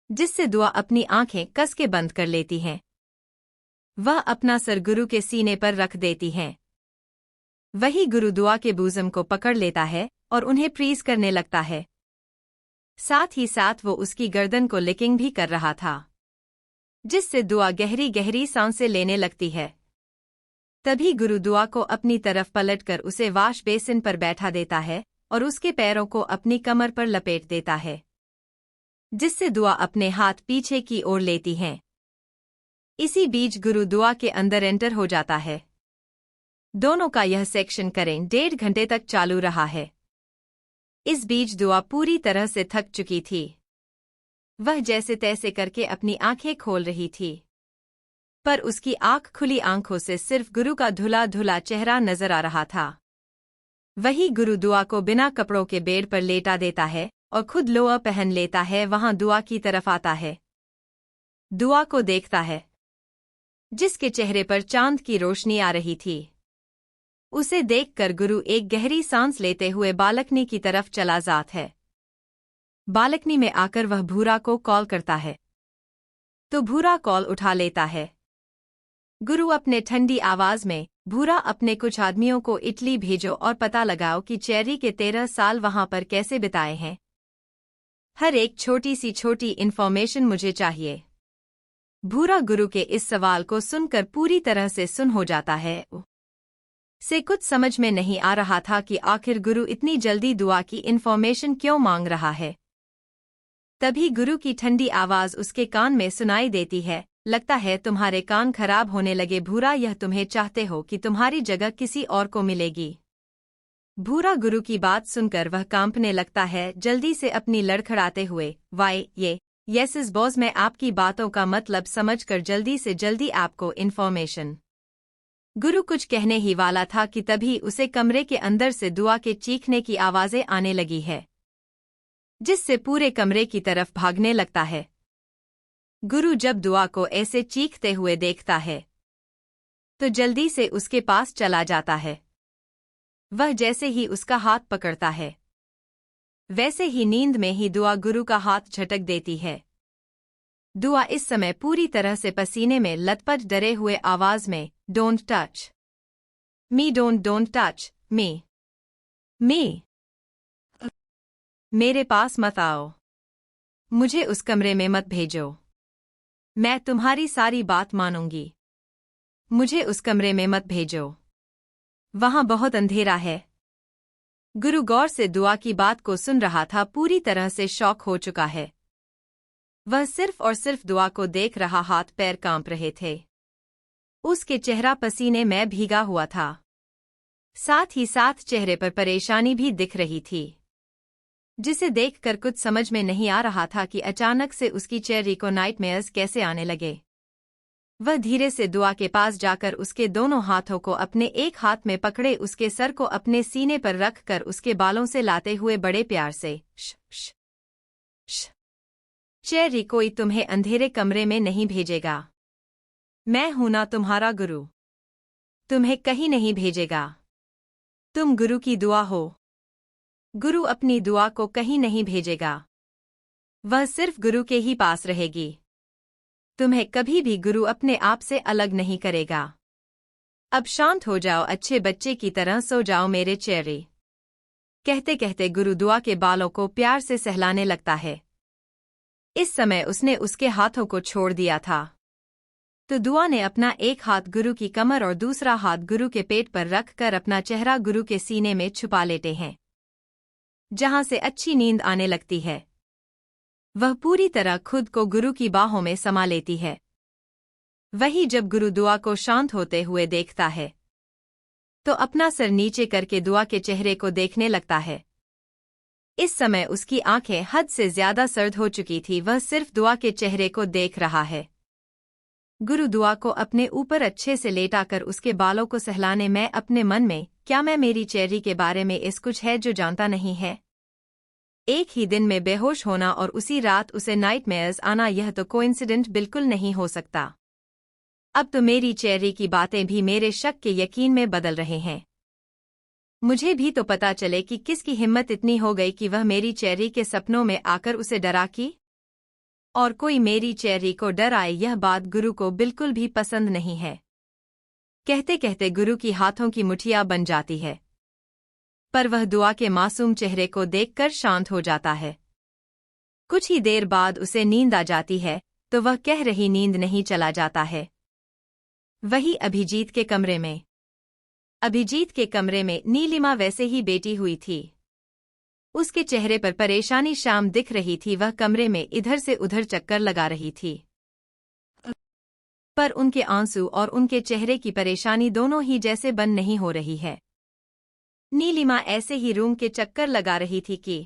जिससे दुआ अपनी आंखें कस के बंद कर लेती हैं। वह अपना सर गुरु के सीने पर रख देती हैं। वही गुरु दुआ के बूज़म को पकड़ लेता है और उन्हें प्रीज करने लगता है। साथ ही साथ वो उसकी गर्दन को लिकिंग भी कर रहा था, जिससे दुआ गहरी गहरी सांसें लेने लगती है। तभी गुरु दुआ को अपनी तरफ पलटकर उसे वॉश बेसिन पर बैठा देता है और उसके पैरों को अपनी कमर पर लपेट देता है, जिससे दुआ अपने हाथ पीछे की ओर लेती है। इसी बीच गुरु दुआ के अंदर एंटर हो जाता है। दोनों का यह सेक्शन करें 1.5 घंटे तक चालू रहा है। इस बीच दुआ पूरी तरह से थक चुकी थी। वह जैसे तैसे करके अपनी आंखें खोल रही थी, पर उसकी आंख खुली आंखों से सिर्फ गुरु का धुला धुला चेहरा नजर आ रहा था। वही गुरु दुआ को बिना कपड़ों के बेड पर लेटा देता है और खुद लोअर पहन लेता है। वहां दुआ की तरफ आता है, दुआ को देखता है, जिसके चेहरे पर चांद की रोशनी आ रही थी। उसे देखकर गुरु एक गहरी सांस लेते हुए बालकनी की तरफ चला जाता है। बालकनी में आकर वह भूरा को कॉल करता है, तो भूरा कॉल उठा लेता है। गुरु अपने ठंडी आवाज में, भूरा अपने कुछ आदमियों को इटली भेजो और पता लगाओ कि चेरी के 13 साल वहां पर कैसे बिताए हैं। हर एक छोटी इन्फॉर्मेशन मुझे चाहिए। भूरा गुरु के इस सवाल को सुनकर पूरी तरह से सुन हो जाता है। से कुछ समझ में नहीं आ रहा था कि आखिर गुरु इतनी जल्दी दुआ की इन्फॉर्मेशन क्यों मांग रहा है। तभी गुरु की ठंडी आवाज उसके कान में सुनाई देती है, लगता है तुम्हारे कान खराब होने लगे भूरा, यह तुम्हें चाहते हो कि तुम्हारी जगह किसी और को मिलेगी। भूरा गुरु की बात सुनकर वह कांपने लगता है, जल्दी से अपनी लड़खड़ाते हुए, वाई ये यस बॉस, मैं आपकी बातों का मतलब समझकर जल्दी से जल्दी आपको इन्फॉर्मेशन। गुरु कुछ कहने ही वाला था कि तभी उसे कमरे के अंदर से दुआ के चीखने की आवाजें आने लगी है, जिससे पूरे कमरे की तरफ भागने लगता है। गुरु जब दुआ को ऐसे चीखते हुए देखता है तो जल्दी से उसके पास चला जाता है। वह जैसे ही उसका हाथ पकड़ता है, वैसे ही नींद में ही दुआ गुरु का हाथ झटक देती है। दुआ इस समय पूरी तरह से पसीने में लथपथ डरे हुए आवाज में, don't touch me, don't touch me, मेरे पास मत आओ, मुझे उस कमरे में मत भेजो, मैं तुम्हारी सारी बात मानूंगी, मुझे उस कमरे में मत भेजो, वहां बहुत अंधेरा है। गुरु गौर से दुआ की बात को सुन रहा था, पूरी तरह से शॉक हो चुका है। वह सिर्फ और सिर्फ दुआ को देख रहा, हाथ पैर कांप रहे थे। उसके चेहरा पसीने में भीगा हुआ था, साथ ही साथ चेहरे पर परेशानी भी दिख रही थी, जिसे देखकर कुछ समझ में नहीं आ रहा था कि अचानक से उसकी चेरी को नाइटमेयर्स कैसे आने लगे। वह धीरे से दुआ के पास जाकर उसके दोनों हाथों को अपने एक हाथ में पकड़े उसके सर को अपने सीने पर रखकर उसके बालों से लाते हुए बड़े प्यार से, श चेरी, कोई तुम्हें अंधेरे कमरे में नहीं भेजेगा। मैं हूं ना तुम्हारा गुरु, तुम्हें कहीं नहीं भेजेगा। तुम गुरु की दुआ हो, गुरु अपनी दुआ को कहीं नहीं भेजेगा, वह सिर्फ गुरु के ही पास रहेगी। तुम्हें कभी भी गुरु अपने आप से अलग नहीं करेगा। अब शांत हो जाओ, अच्छे बच्चे की तरह सो जाओ मेरे चेरी। कहते कहते गुरु दुआ के बालों को प्यार से सहलाने लगता है। इस समय उसने उसके हाथों को छोड़ दिया था, तो दुआ ने अपना एक हाथ गुरु की कमर और दूसरा हाथ गुरु के पेट पर रखकर अपना चेहरा गुरु के सीने में छुपा लेते हैं, जहां से अच्छी नींद आने लगती है। वह पूरी तरह खुद को गुरु की बाहों में समा लेती है। वही जब गुरु दुआ को शांत होते हुए देखता है तो अपना सर नीचे करके दुआ के चेहरे को देखने लगता है। इस समय उसकी आंखें हद से ज्यादा सर्द हो चुकी थी, वह सिर्फ दुआ के चेहरे को देख रहा है। गुरु दुआ को अपने ऊपर अच्छे से लेटाकर उसके बालों को सहलाने में अपने मन में, क्या मैं मेरी चेरी के बारे में इस कुछ है जो जानता नहीं है? एक ही दिन में बेहोश होना और उसी रात उसे नाइटमेयर्स आना, यह तो कोइंसिडेंट बिल्कुल नहीं हो सकता। अब तो मेरी चेरी की बातें भी मेरे शक के यकीन में बदल रहे हैं। मुझे भी तो पता चले कि किसकी हिम्मत इतनी हो गई कि वह मेरी चेरी के सपनों में आकर उसे डरा की, और कोई मेरी चेरी को डराए, यह बात गुरु को बिल्कुल भी पसंद नहीं है। कहते कहते गुरु की हाथों की मुठियां बन जाती है, पर वह दुआ के मासूम चेहरे को देखकर शांत हो जाता है। कुछ ही देर बाद उसे नींद आ जाती है तो वह कह रही नींद नहीं चला जाता है। वही अभिजीत के कमरे में। अभिजीत के कमरे में नीलिमा वैसे ही बैठी हुई थी। उसके चेहरे पर परेशानी शाम दिख रही थी। वह कमरे में इधर से उधर चक्कर लगा रही थी, पर उनके आंसू और उनके चेहरे की परेशानी दोनों ही जैसे बंद नहीं हो रही है। नीलिमा ऐसे ही रूम के चक्कर लगा रही थी कि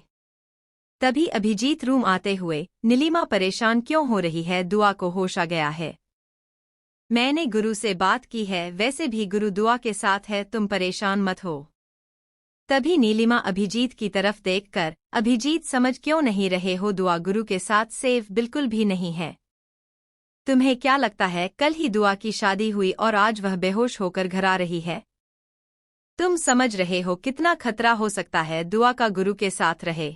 तभी अभिजीत रूम आते हुए, नीलिमा परेशान क्यों हो रही है? दुआ को होश आ गया है। मैंने गुरु से बात की है, वैसे भी गुरु दुआ के साथ है, तुम परेशान मत हो। तभी नीलिमा अभिजीत की तरफ देखकर, अभिजीत समझ क्यों नहीं रहे हो? दुआ गुरु के साथ सेफ बिल्कुल भी नहीं है। तुम्हें क्या लगता है कल ही दुआ की शादी हुई और आज वह बेहोश होकर घर आ रही है? तुम समझ रहे हो कितना खतरा हो सकता है दुआ का गुरु के साथ रहे?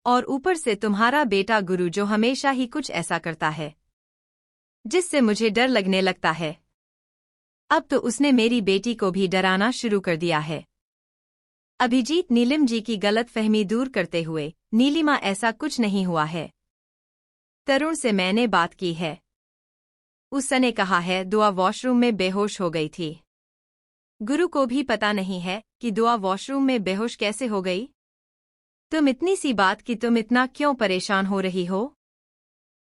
और ऊपर से तुम्हारा बेटा गुरु जो हमेशा ही कुछ ऐसा करता है जिससे मुझे डर लगने लगता है। अब तो उसने मेरी बेटी को भी डराना शुरू कर दिया है। अभिजीत नीलिम जी की गलतफहमी दूर करते हुए, नीलिमा ऐसा कुछ नहीं हुआ है। तरुण से मैंने बात की है। उसने कहा है दुआ वॉशरूम में बेहोश हो गई थी। गुरु को भी पता नहीं है कि दुआ वॉशरूम में बेहोश कैसे हो गई। तुम इतनी सी बात कि तुम इतना क्यों परेशान हो रही हो?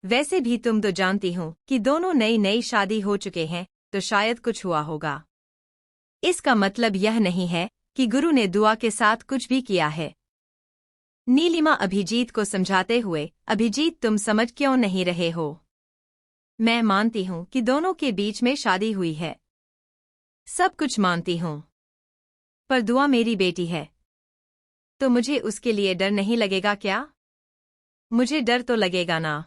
वैसे भी तुम तो जानती हो कि दोनों नई शादी हो चुके हैं, तो शायद कुछ हुआ होगा। इसका मतलब यह नहीं है कि गुरु ने दुआ के साथ कुछ भी किया है। नीलिमा अभिजीत को समझाते हुए, अभिजीत तुम समझ क्यों नहीं रहे हो? मैं मानती हूं कि दोनों के बीच में शादी हुई है, सब कुछ मानती हूं, पर दुआ मेरी बेटी है, तो मुझे उसके लिए डर नहीं लगेगा क्या? मुझे डर तो लगेगा ना।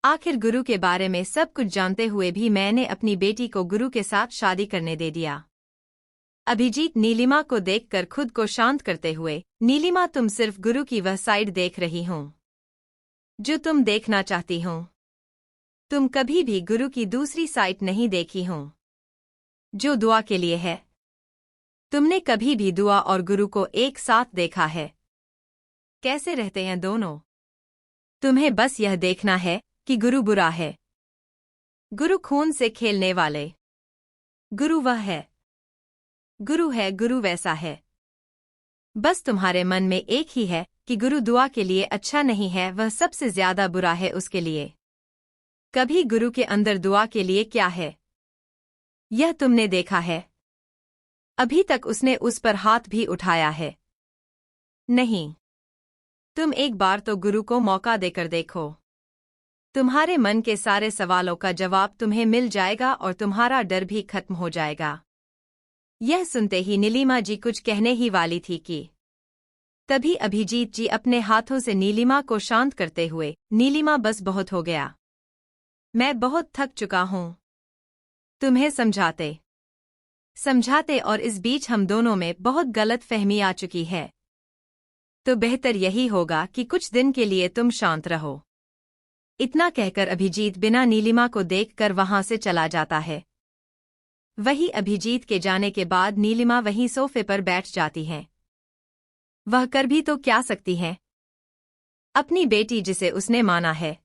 आखिर गुरु के बारे में सब कुछ जानते हुए भी मैंने अपनी बेटी को गुरु के साथ शादी करने दे दिया। अभिजीत नीलिमा को देखकर खुद को शांत करते हुए, नीलिमा तुम सिर्फ गुरु की वह साइड देख रही हो जो तुम देखना चाहती हो। तुम कभी भी गुरु की दूसरी साइड नहीं देखी हो जो दुआ के लिए है। तुमने कभी भी दुआ और गुरु को एक साथ देखा है? कैसे रहते हैं दोनों? तुम्हें बस यह देखना है कि गुरु बुरा है। गुरु खून से खेलने वाले। गुरु वह है। गुरु है, गुरु वैसा है। बस तुम्हारे मन में एक ही है कि गुरु दुआ के लिए अच्छा नहीं है, वह सबसे ज्यादा बुरा है उसके लिए। कभी गुरु के अंदर दुआ के लिए क्या है यह तुमने देखा है? अभी तक उसने उस पर हाथ भी उठाया है नहीं। तुम एक बार तो गुरु को मौका देकर देखो। तुम्हारे मन के सारे सवालों का जवाब तुम्हें मिल जाएगा और तुम्हारा डर भी खत्म हो जाएगा। यह सुनते ही नीलिमा जी कुछ कहने ही वाली थी कि तभी अभिजीत जी अपने हाथों से नीलिमा को शांत करते हुए, नीलिमा बस बहुत हो गया, मैं बहुत थक चुका हूं तुम्हें समझाते और इस बीच हम दोनों में बहुत गलत फहमी आ चुकी है, तो बेहतर यही होगा कि कुछ दिन के लिए तुम शांत रहो। इतना कहकर अभिजीत बिना नीलिमा को देखकर वहां से चला जाता है। वही अभिजीत के जाने के बाद नीलिमा वहीं सोफे पर बैठ जाती हैं। वह कर भी तो क्या सकती हैं? अपनी बेटी जिसे उसने माना है,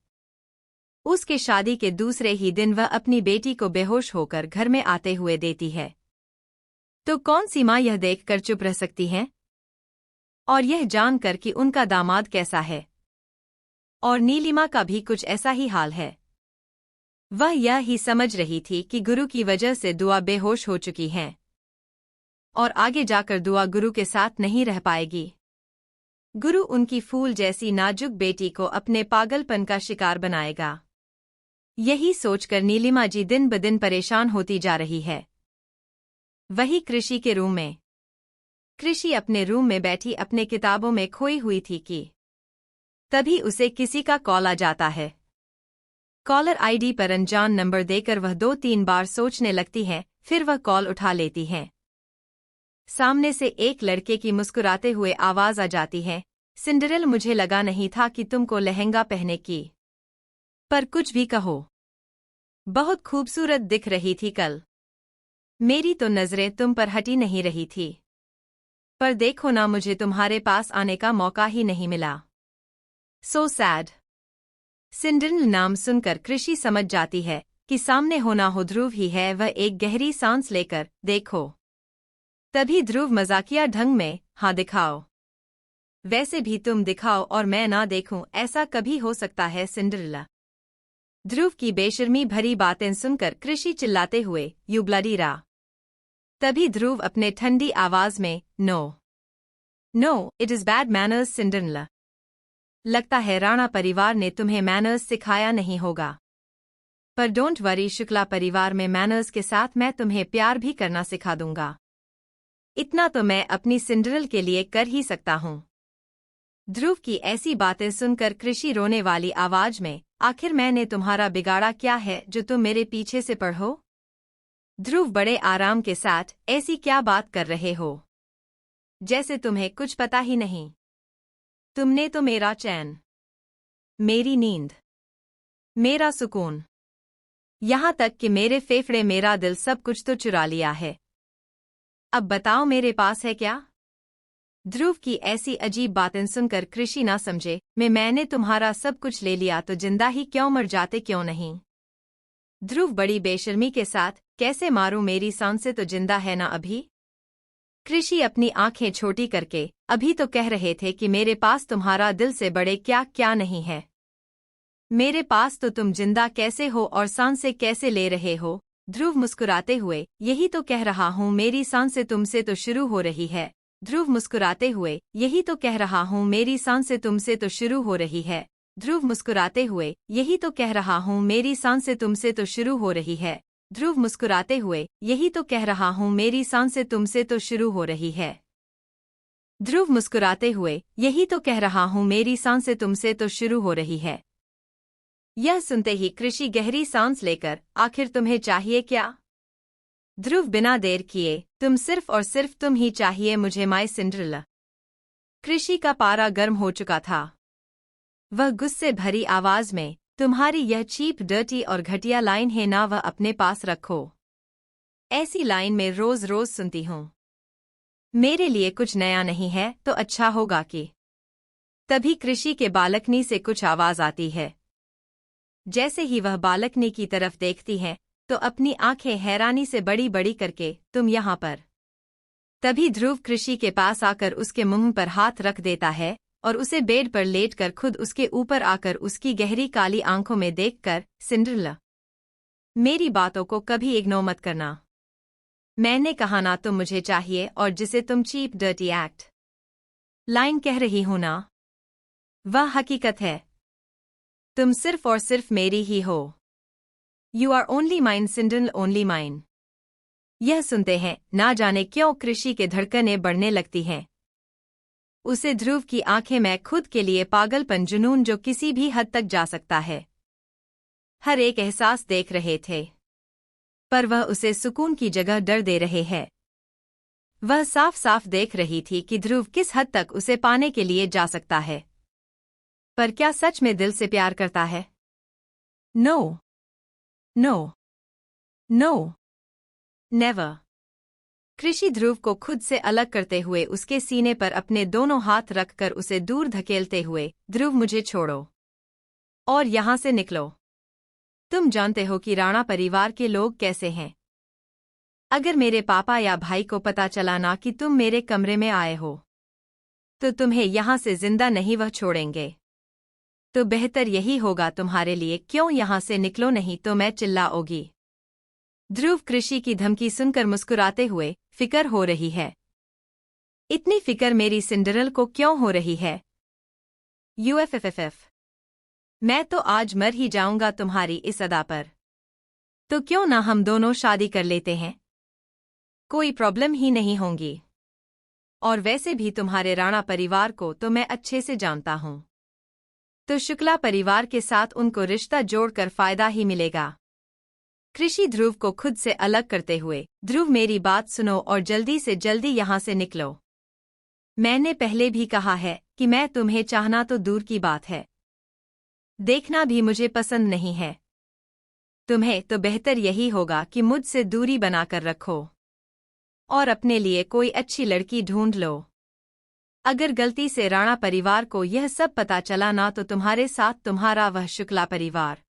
उसके शादी के दूसरे ही दिन वह अपनी बेटी को बेहोश होकर घर में आते हुए देती है, तो कौन सी माँ यह देखकर चुप रह सकती हैं? और यह जानकर कि उनका दामाद कैसा है और नीलिमा का भी कुछ ऐसा ही हाल है। वह यह ही समझ रही थी कि गुरु की वजह से दुआ बेहोश हो चुकी हैं और आगे जाकर दुआ गुरु के साथ नहीं रह पाएगी। गुरु उनकी फूल जैसी नाजुक बेटी को अपने पागलपन का शिकार बनाएगा। यही सोचकर नीलिमा जी दिन ब दिन परेशान होती जा रही है। वही कृषि के रूम में। कृषि अपने रूम में बैठी अपने किताबों में खोई हुई थी कि तभी उसे किसी का कॉल आ जाता है। कॉलर आईडी पर अनजान नंबर देकर वह 2-3 बार सोचने लगती है, फिर वह कॉल उठा लेती है। सामने से एक लड़के की मुस्कुराते हुए आवाज आ जाती है, सिंड्रेल मुझे लगा नहीं था कि तुमको लहंगा पहने की, पर कुछ भी कहो, बहुत खूबसूरत दिख रही थी कल। मेरी तो नजरें तुम पर हटी नहीं रही थी, पर देखो ना मुझे तुम्हारे पास आने का मौका ही नहीं मिला। So sad. सिंड्रेला नाम सुनकर कृषि समझ जाती है कि सामने होना हो ध्रुव ही है। वह एक गहरी सांस लेकर, देखो। तभी ध्रुव मजाकिया ढंग में, हाँ दिखाओ। वैसे भी तुम दिखाओ और मैं ना देखूं, ऐसा कभी हो सकता है सिंड्रेला? ध्रुव की बेशर्मी भरी बातें सुनकर कृषि चिल्लाते हुए, यू ब्लडी रा। तभी ध्रुव अपने ठंडी आवाज में, no no, it is bad manners Cinderella. लगता है राणा परिवार ने तुम्हें मैनर्स सिखाया नहीं होगा। पर डोंट वरी, शुक्ला परिवार में मैनर्स के साथ मैं तुम्हें प्यार भी करना सिखा दूंगा। इतना तो मैं अपनी सिंड्रेला के लिए कर ही सकता हूँ। ध्रुव की ऐसी बातें सुनकर कृषि रोने वाली आवाज में, आखिर मैंने तुम्हारा बिगाड़ा क्या है जो तुम मेरे पीछे से पढ़ो? ध्रुव बड़े आराम के साथ, ऐसी क्या बात कर रहे हो जैसे तुम्हें कुछ पता ही नहीं। तुमने तो मेरा चैन, मेरी नींद, मेरा सुकून, यहाँ तक कि मेरे फेफड़े, मेरा दिल, सब कुछ तो चुरा लिया है। अब बताओ मेरे पास है क्या? ध्रुव की ऐसी अजीब बातें सुनकर कृषि ना समझे, मैंने तुम्हारा सब कुछ ले लिया तो जिंदा ही क्यों मर जाते क्यों नहीं? ध्रुव बड़ी बेशर्मी के साथ, कैसे मारूं, मेरी सांसें तो जिंदा है ना अभी? कृषि अपनी आंखें छोटी करके, अभी तो कह रहे थे कि मेरे पास तुम्हारा दिल से बड़े क्या क्या नहीं है। मेरे पास तो तुम जिंदा कैसे हो और सांसें कैसे ले रहे हो? ध्रुव मुस्कुराते हुए, यही तो कह रहा हूँ, मेरी सांसें तुमसे तो शुरू हो रही है। ध्रुव मुस्कुराते हुए, यही तो कह रहा हूँ, मेरी सांसें तुमसे तो शुरू हो रही है। ध्रुव मुस्कुराते हुए, यही तो कह रहा हूँ, मेरी सांसें तुमसे तो शुरू हो रही है। ध्रुव मुस्कुराते हुए, यही तो कह रहा हूँ, मेरी सांसें तुमसे तो शुरू हो रही है। ध्रुव मुस्कुराते हुए, यही तो कह रहा हूँ, मेरी सांसें तुमसे तो शुरू हो रही है। यह सुनते ही कृषि गहरी सांस लेकर, आखिर तुम्हें चाहिए क्या? ध्रुव बिना देर किए, तुम, सिर्फ और सिर्फ तुम ही चाहिए मुझे माय सिंड्रेला। कृषि का पारा गर्म हो चुका था। वह गुस्से भरी आवाज में, तुम्हारी यह चीप, डर्टी और घटिया लाइन है ना, वह अपने पास रखो। ऐसी लाइन मैं रोज रोज सुनती हूँ। मेरे लिए कुछ नया नहीं है तो अच्छा होगा कि। तभी कृषि के बालकनी से कुछ आवाज आती है। जैसे ही वह बालकनी की तरफ देखती है तो अपनी आंखें हैरानी से बड़ी बड़ी करके, तुम यहाँ पर? तभी ध्रुव कृषि के पास आकर उसके मुंह पर हाथ रख देता है और उसे बेड पर लेटकर खुद उसके ऊपर आकर उसकी गहरी काली आंखों में देखकर, सिंड्रेला, मेरी बातों को कभी इग्नोर मत करना। मैंने कहा ना तुम मुझे चाहिए, और जिसे तुम चीप, डर्टी एक्ट लाइन कह रही हो ना, वह हकीकत है। तुम सिर्फ और सिर्फ मेरी ही हो। You are only mine Cinderella, only mine. यह सुनते हैं, ना जाने क्यों कृषि के धड़कनें बढ़ने लगती हैं। उसे ध्रुव की आंखें में खुद के लिए पागलपन, जुनून जो किसी भी हद तक जा सकता है, हर एक एहसास देख रहे थे। पर वह उसे सुकून की जगह डर दे रहे हैं। वह साफ साफ देख रही थी कि ध्रुव किस हद तक उसे पाने के लिए जा सकता है। पर क्या सच में दिल से प्यार करता है? No no no, never. Krishi Dhruv को खुद से अलग करते हुए उसके सीने पर अपने दोनों हाथ रखकर उसे दूर धकेलते हुए, ध्रुव मुझे छोड़ो और यहाँ से निकलो। तुम जानते हो कि राणा परिवार के लोग कैसे हैं। अगर मेरे पापा या भाई को पता चला ना कि तुम मेरे कमरे में आए हो तो तुम्हें यहाँ से जिंदा नहीं वह छोड़ेंगे। तो बेहतर यही होगा तुम्हारे लिए, क्यों यहाँ से निकलो, नहीं तो मैं चिल्लाऊंगी। ध्रुव कृषि की धमकी सुनकर मुस्कुराते हुए, फिकर हो रही है। इतनी फिकर मेरी सिंड्रेला को क्यों हो रही है? यूएफएफएफ, मैं तो आज मर ही जाऊंगा तुम्हारी इस अदा पर। तो क्यों ना हम दोनों शादी कर लेते हैं, कोई प्रॉब्लम ही नहीं होंगी। और वैसे भी तुम्हारे राणा परिवार को तो मैं अच्छे से जानता हूं, तो शुक्ला परिवार के साथ उनको रिश्ता जोड़कर फायदा ही मिलेगा। कृषि ध्रुव को खुद से अलग करते हुए, ध्रुव मेरी बात सुनो और जल्दी से जल्दी यहाँ से निकलो। मैंने पहले भी कहा है कि मैं तुम्हें चाहना तो दूर की बात है, देखना भी मुझे पसंद नहीं है। तुम्हें तो बेहतर यही होगा कि मुझसे दूरी बनाकर रखो और अपने लिए कोई अच्छी लड़की ढूंढ लो। अगर गलती से राणा परिवार को यह सब पता चला ना तो तुम्हारे साथ तुम्हारा वह शुक्ला परिवार।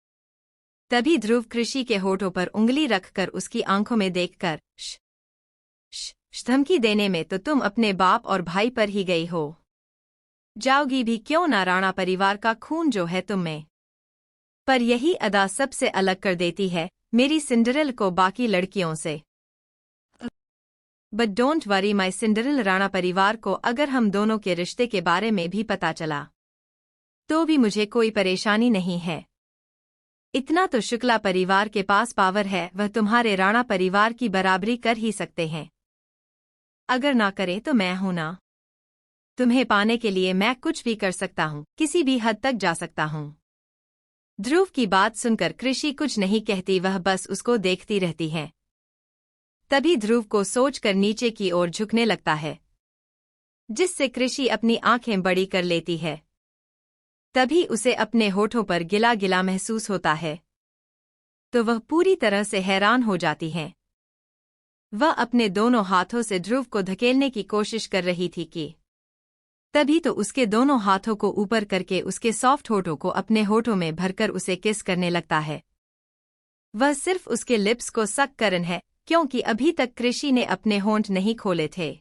तभी ध्रुव कृषि के होठों पर उंगली रखकर उसकी आंखों में देखकर धमकी देने में तो तुम अपने बाप और भाई पर ही गई हो। जाओगी भी क्यों ना, राणा परिवार का खून जो है तुम में। पर यही अदा सबसे अलग कर देती है मेरी सिंड्रेल को बाकी लड़कियों से। बट डोंट वरी माई सिंड्रेल, राणा परिवार को अगर हम दोनों के रिश्ते के बारे में भी पता चला तो भी मुझे कोई परेशानी नहीं है। इतना तो शुक्ला परिवार के पास पावर है, वह तुम्हारे राणा परिवार की बराबरी कर ही सकते हैं। अगर ना करे तो मैं हूं ना। तुम्हें पाने के लिए मैं कुछ भी कर सकता हूं, किसी भी हद तक जा सकता हूं। ध्रुव की बात सुनकर कृषि कुछ नहीं कहती, वह बस उसको देखती रहती है। तभी ध्रुव को सोचकर नीचे की ओर झुकने लगता है, जिससे कृषि अपनी आंखें बड़ी कर लेती है। तभी उसे अपने होठों पर गिला गिला महसूस होता है, तो वह पूरी तरह से हैरान हो जाती है। वह अपने दोनों हाथों से ध्रुव को धकेलने की कोशिश कर रही थी कि तभी तो उसके दोनों हाथों को ऊपर करके उसके सॉफ्ट होठों को अपने होठों में भरकर उसे किस करने लगता है। वह सिर्फ उसके लिप्स को सक करन है, क्योंकि अभी तक कृषि ने अपने होंठ नहीं खोले थे।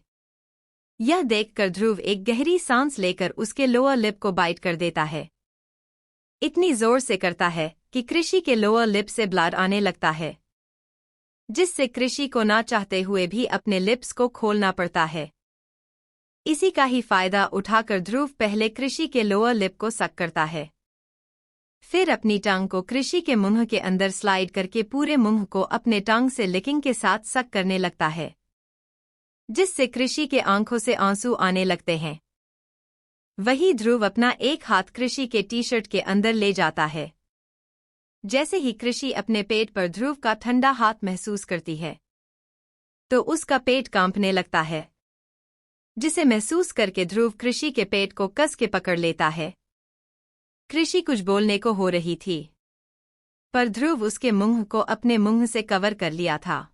यह देखकर ध्रुव एक गहरी सांस लेकर उसके लोअर लिप को बाइट कर देता है। इतनी जोर से करता है कि कृषि के लोअर लिप से ब्लड आने लगता है, जिससे कृषि को ना चाहते हुए भी अपने लिप्स को खोलना पड़ता है। इसी का ही फायदा उठाकर ध्रुव पहले कृषि के लोअर लिप को सक करता है, फिर अपनी टंग को कृषि के मुंह के अंदर स्लाइड करके पूरे मुंह को अपने टंग से लिकिंग के साथ सक करने लगता है, जिससे कृषि के आंखों से आंसू आने लगते हैं। वही ध्रुव अपना एक हाथ कृषि के टी शर्ट के अंदर ले जाता है। जैसे ही कृषि अपने पेट पर ध्रुव का ठंडा हाथ महसूस करती है तो उसका पेट कांपने लगता है, जिसे महसूस करके ध्रुव कृषि के पेट को कस के पकड़ लेता है। कृषि कुछ बोलने को हो रही थी, पर ध्रुव उसके मुंह को अपने मुंह से कवर कर लिया था,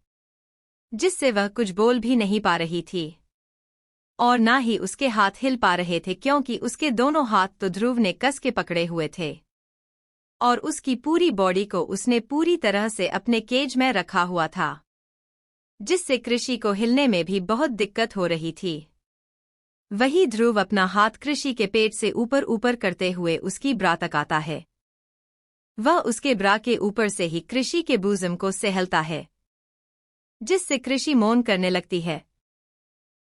जिससे वह कुछ बोल भी नहीं पा रही थी और ना ही उसके हाथ हिल पा रहे थे, क्योंकि उसके दोनों हाथ तो ध्रुव ने कस के पकड़े हुए थे और उसकी पूरी बॉडी को उसने पूरी तरह से अपने केज में रखा हुआ था, जिससे कृषि को हिलने में भी बहुत दिक्कत हो रही थी। वही ध्रुव अपना हाथ कृषि के पेट से ऊपर ऊपर करते हुए उसकी ब्रा तक आता है। वह उसके ब्रा के ऊपर से ही कृषि के बूज़म को सहलता है, जिससे कृषि मौन करने लगती है।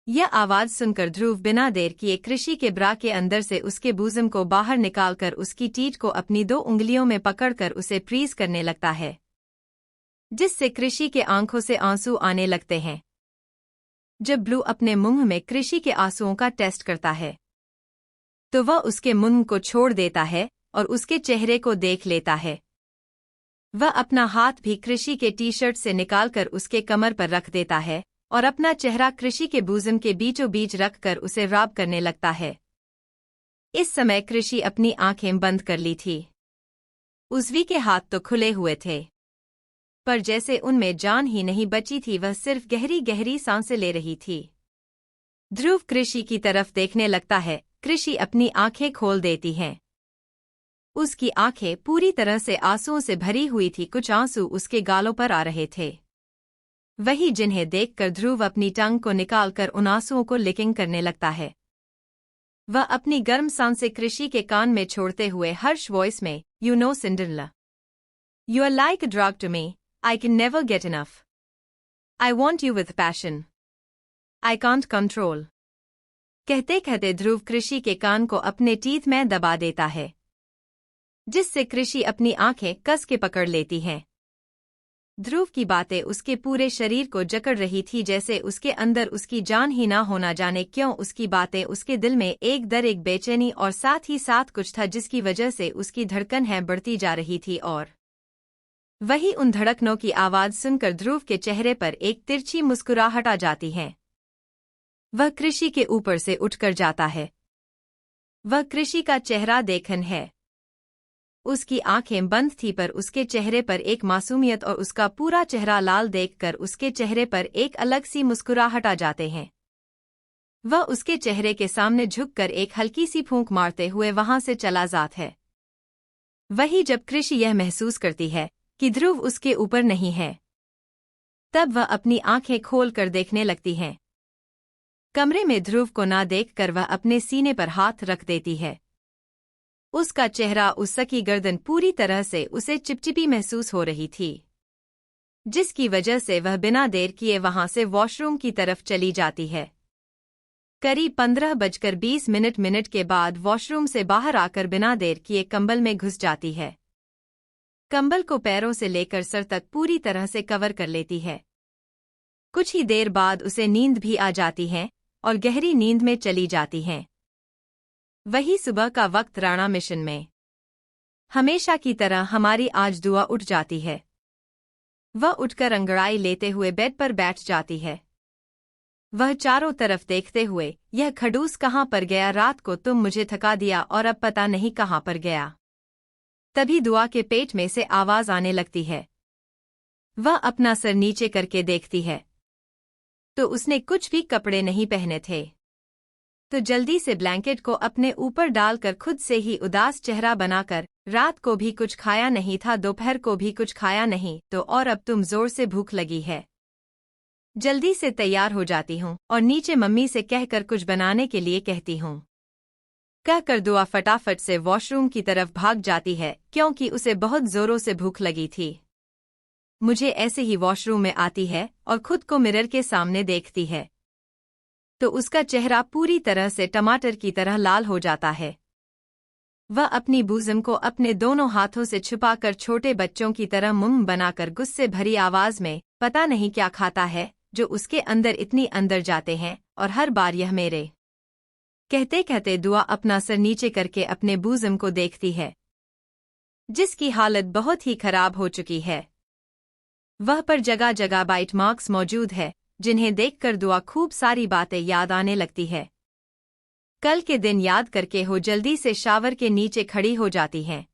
यह आवाज सुनकर ध्रुव बिना देर किए कृषि के ब्रा के अंदर से उसके बूज़म को बाहर निकालकर उसकी टीट को अपनी 2 उंगलियों में पकड़कर उसे प्रीज करने लगता है, जिससे कृषि के आंखों से आंसू आने लगते हैं। जब ब्लू अपने मुंह में कृषि के आंसुओं का टेस्ट करता है तो वह उसके मुंह को छोड़ देता है और उसके चेहरे को देख लेता है। वह अपना हाथ भी कृषि के टी शर्ट से निकालकर उसके कमर पर रख देता है और अपना चेहरा कृषि के बूज़म के बीचों बीच रखकर उसे रब करने लगता है। इस समय कृषि अपनी आंखें बंद कर ली थी। उर्वी के हाथ तो खुले हुए थे, पर जैसे उनमें जान ही नहीं बची थी, वह सिर्फ गहरी गहरी सांसें ले रही थी। ध्रुव कृषि की तरफ देखने लगता है। कृषि अपनी आंखें खोल देती है। उसकी आंखें पूरी तरह से आंसुओं से भरी हुई थी, कुछ आंसू उसके गालों पर आ रहे थे, वही जिन्हें देखकर ध्रुव अपनी टंग को निकालकर उन आंसुओं को लिकिंग करने लगता है। वह अपनी गर्म सांसें कृषि के कान में छोड़ते हुए हर्ष वॉइस में, "You know Cinderella, you are like a drug to me. I can never get enough. I want you with passion. I can't control." कहते कहते ध्रुव कृषि के कान को अपने टीथ में दबा देता है, जिससे कृषि अपनी आंखें कस के पकड़ लेती है। ध्रुव की बातें उसके पूरे शरीर को जकड़ रही थी, जैसे उसके अंदर उसकी जान ही ना होना जाने क्यों उसकी बातें उसके दिल में एक दर एक बेचैनी और साथ ही साथ कुछ था जिसकी वजह से उसकी धड़कन है बढ़ती जा रही थी। और वही उन धड़कनों की आवाज सुनकर ध्रुव के चेहरे पर एक तिरछी मुस्कुराहट आ जाती है। वह कृषि के ऊपर से उठकर जाता है। वह कृषि का चेहरा देखन है। उसकी आंखें बंद थी, पर उसके चेहरे पर एक मासूमियत और उसका पूरा चेहरा लाल देखकर उसके चेहरे पर एक अलग सी मुस्कुराहट आ जाते हैं। वह उसके चेहरे के सामने झुककर एक हल्की सी फूंक मारते हुए वहां से चला जाता है। वही जब कृषि यह महसूस करती है कि ध्रुव उसके ऊपर नहीं है, तब वह अपनी आंखें खोल कर देखने लगती है। कमरे में ध्रुव को ना देखकर वह अपने सीने पर हाथ रख देती है। उसका चेहरा, उसकी गर्दन पूरी तरह से उसे चिपचिपी महसूस हो रही थी, जिसकी वजह से वह बिना देर किए वहां से वॉशरूम की तरफ चली जाती है। करीब 15:20 के बाद वॉशरूम से बाहर आकर बिना देर किए कंबल में घुस जाती है। कंबल को पैरों से लेकर सर तक पूरी तरह से कवर कर लेती है। कुछ ही देर बाद उसे नींद भी आ जाती है और गहरी नींद में चली जाती है। वही सुबह का वक्त राणा मिशन में हमेशा की तरह हमारी आज दुआ उठ जाती है। वह उठकर अंगड़ाई लेते हुए बेड पर बैठ जाती है। वह चारों तरफ देखते हुए, यह खड़ूस कहाँ पर गया? रात को तुम मुझे थका दिया और अब पता नहीं कहाँ पर गया। तभी दुआ के पेट में से आवाज आने लगती है। वह अपना सर नीचे करके देखती है तो उसने कुछ भी कपड़े नहीं पहने थे। तो जल्दी से ब्लैंकेट को अपने ऊपर डालकर खुद से ही उदास चेहरा बनाकर, रात को भी कुछ खाया नहीं था, दोपहर को भी कुछ खाया नहीं, तो और अब तुम जोर से भूख लगी है। जल्दी से तैयार हो जाती हूँ और नीचे मम्मी से कहकर कुछ बनाने के लिए कहती हूँ। कहकर दुआ फटाफट से वॉशरूम की तरफ भाग जाती है क्योंकि उसे बहुत जोरों से भूख लगी थी। मुझे ऐसे ही वॉशरूम में आती है और खुद को मिरर के सामने देखती है तो उसका चेहरा पूरी तरह से टमाटर की तरह लाल हो जाता है। वह अपनी बूज़म को अपने दोनों हाथों से छुपाकर छोटे बच्चों की तरह मुंह बनाकर गुस्से भरी आवाज में पता नहीं क्या खाता है जो उसके अंदर इतनी अंदर जाते हैं, और हर बार यह मेरे कहते कहते दुआ अपना सर नीचे करके अपने बूज़म को देखती है जिसकी हालत बहुत ही खराब हो चुकी है। वह पर जगह जगह बाइट मार्क्स मौजूद है जिन्हें देखकर दुआ खूब सारी बातें याद आने लगती है। कल के दिन याद करके हो जल्दी से शावर के नीचे खड़ी हो जाती हैं।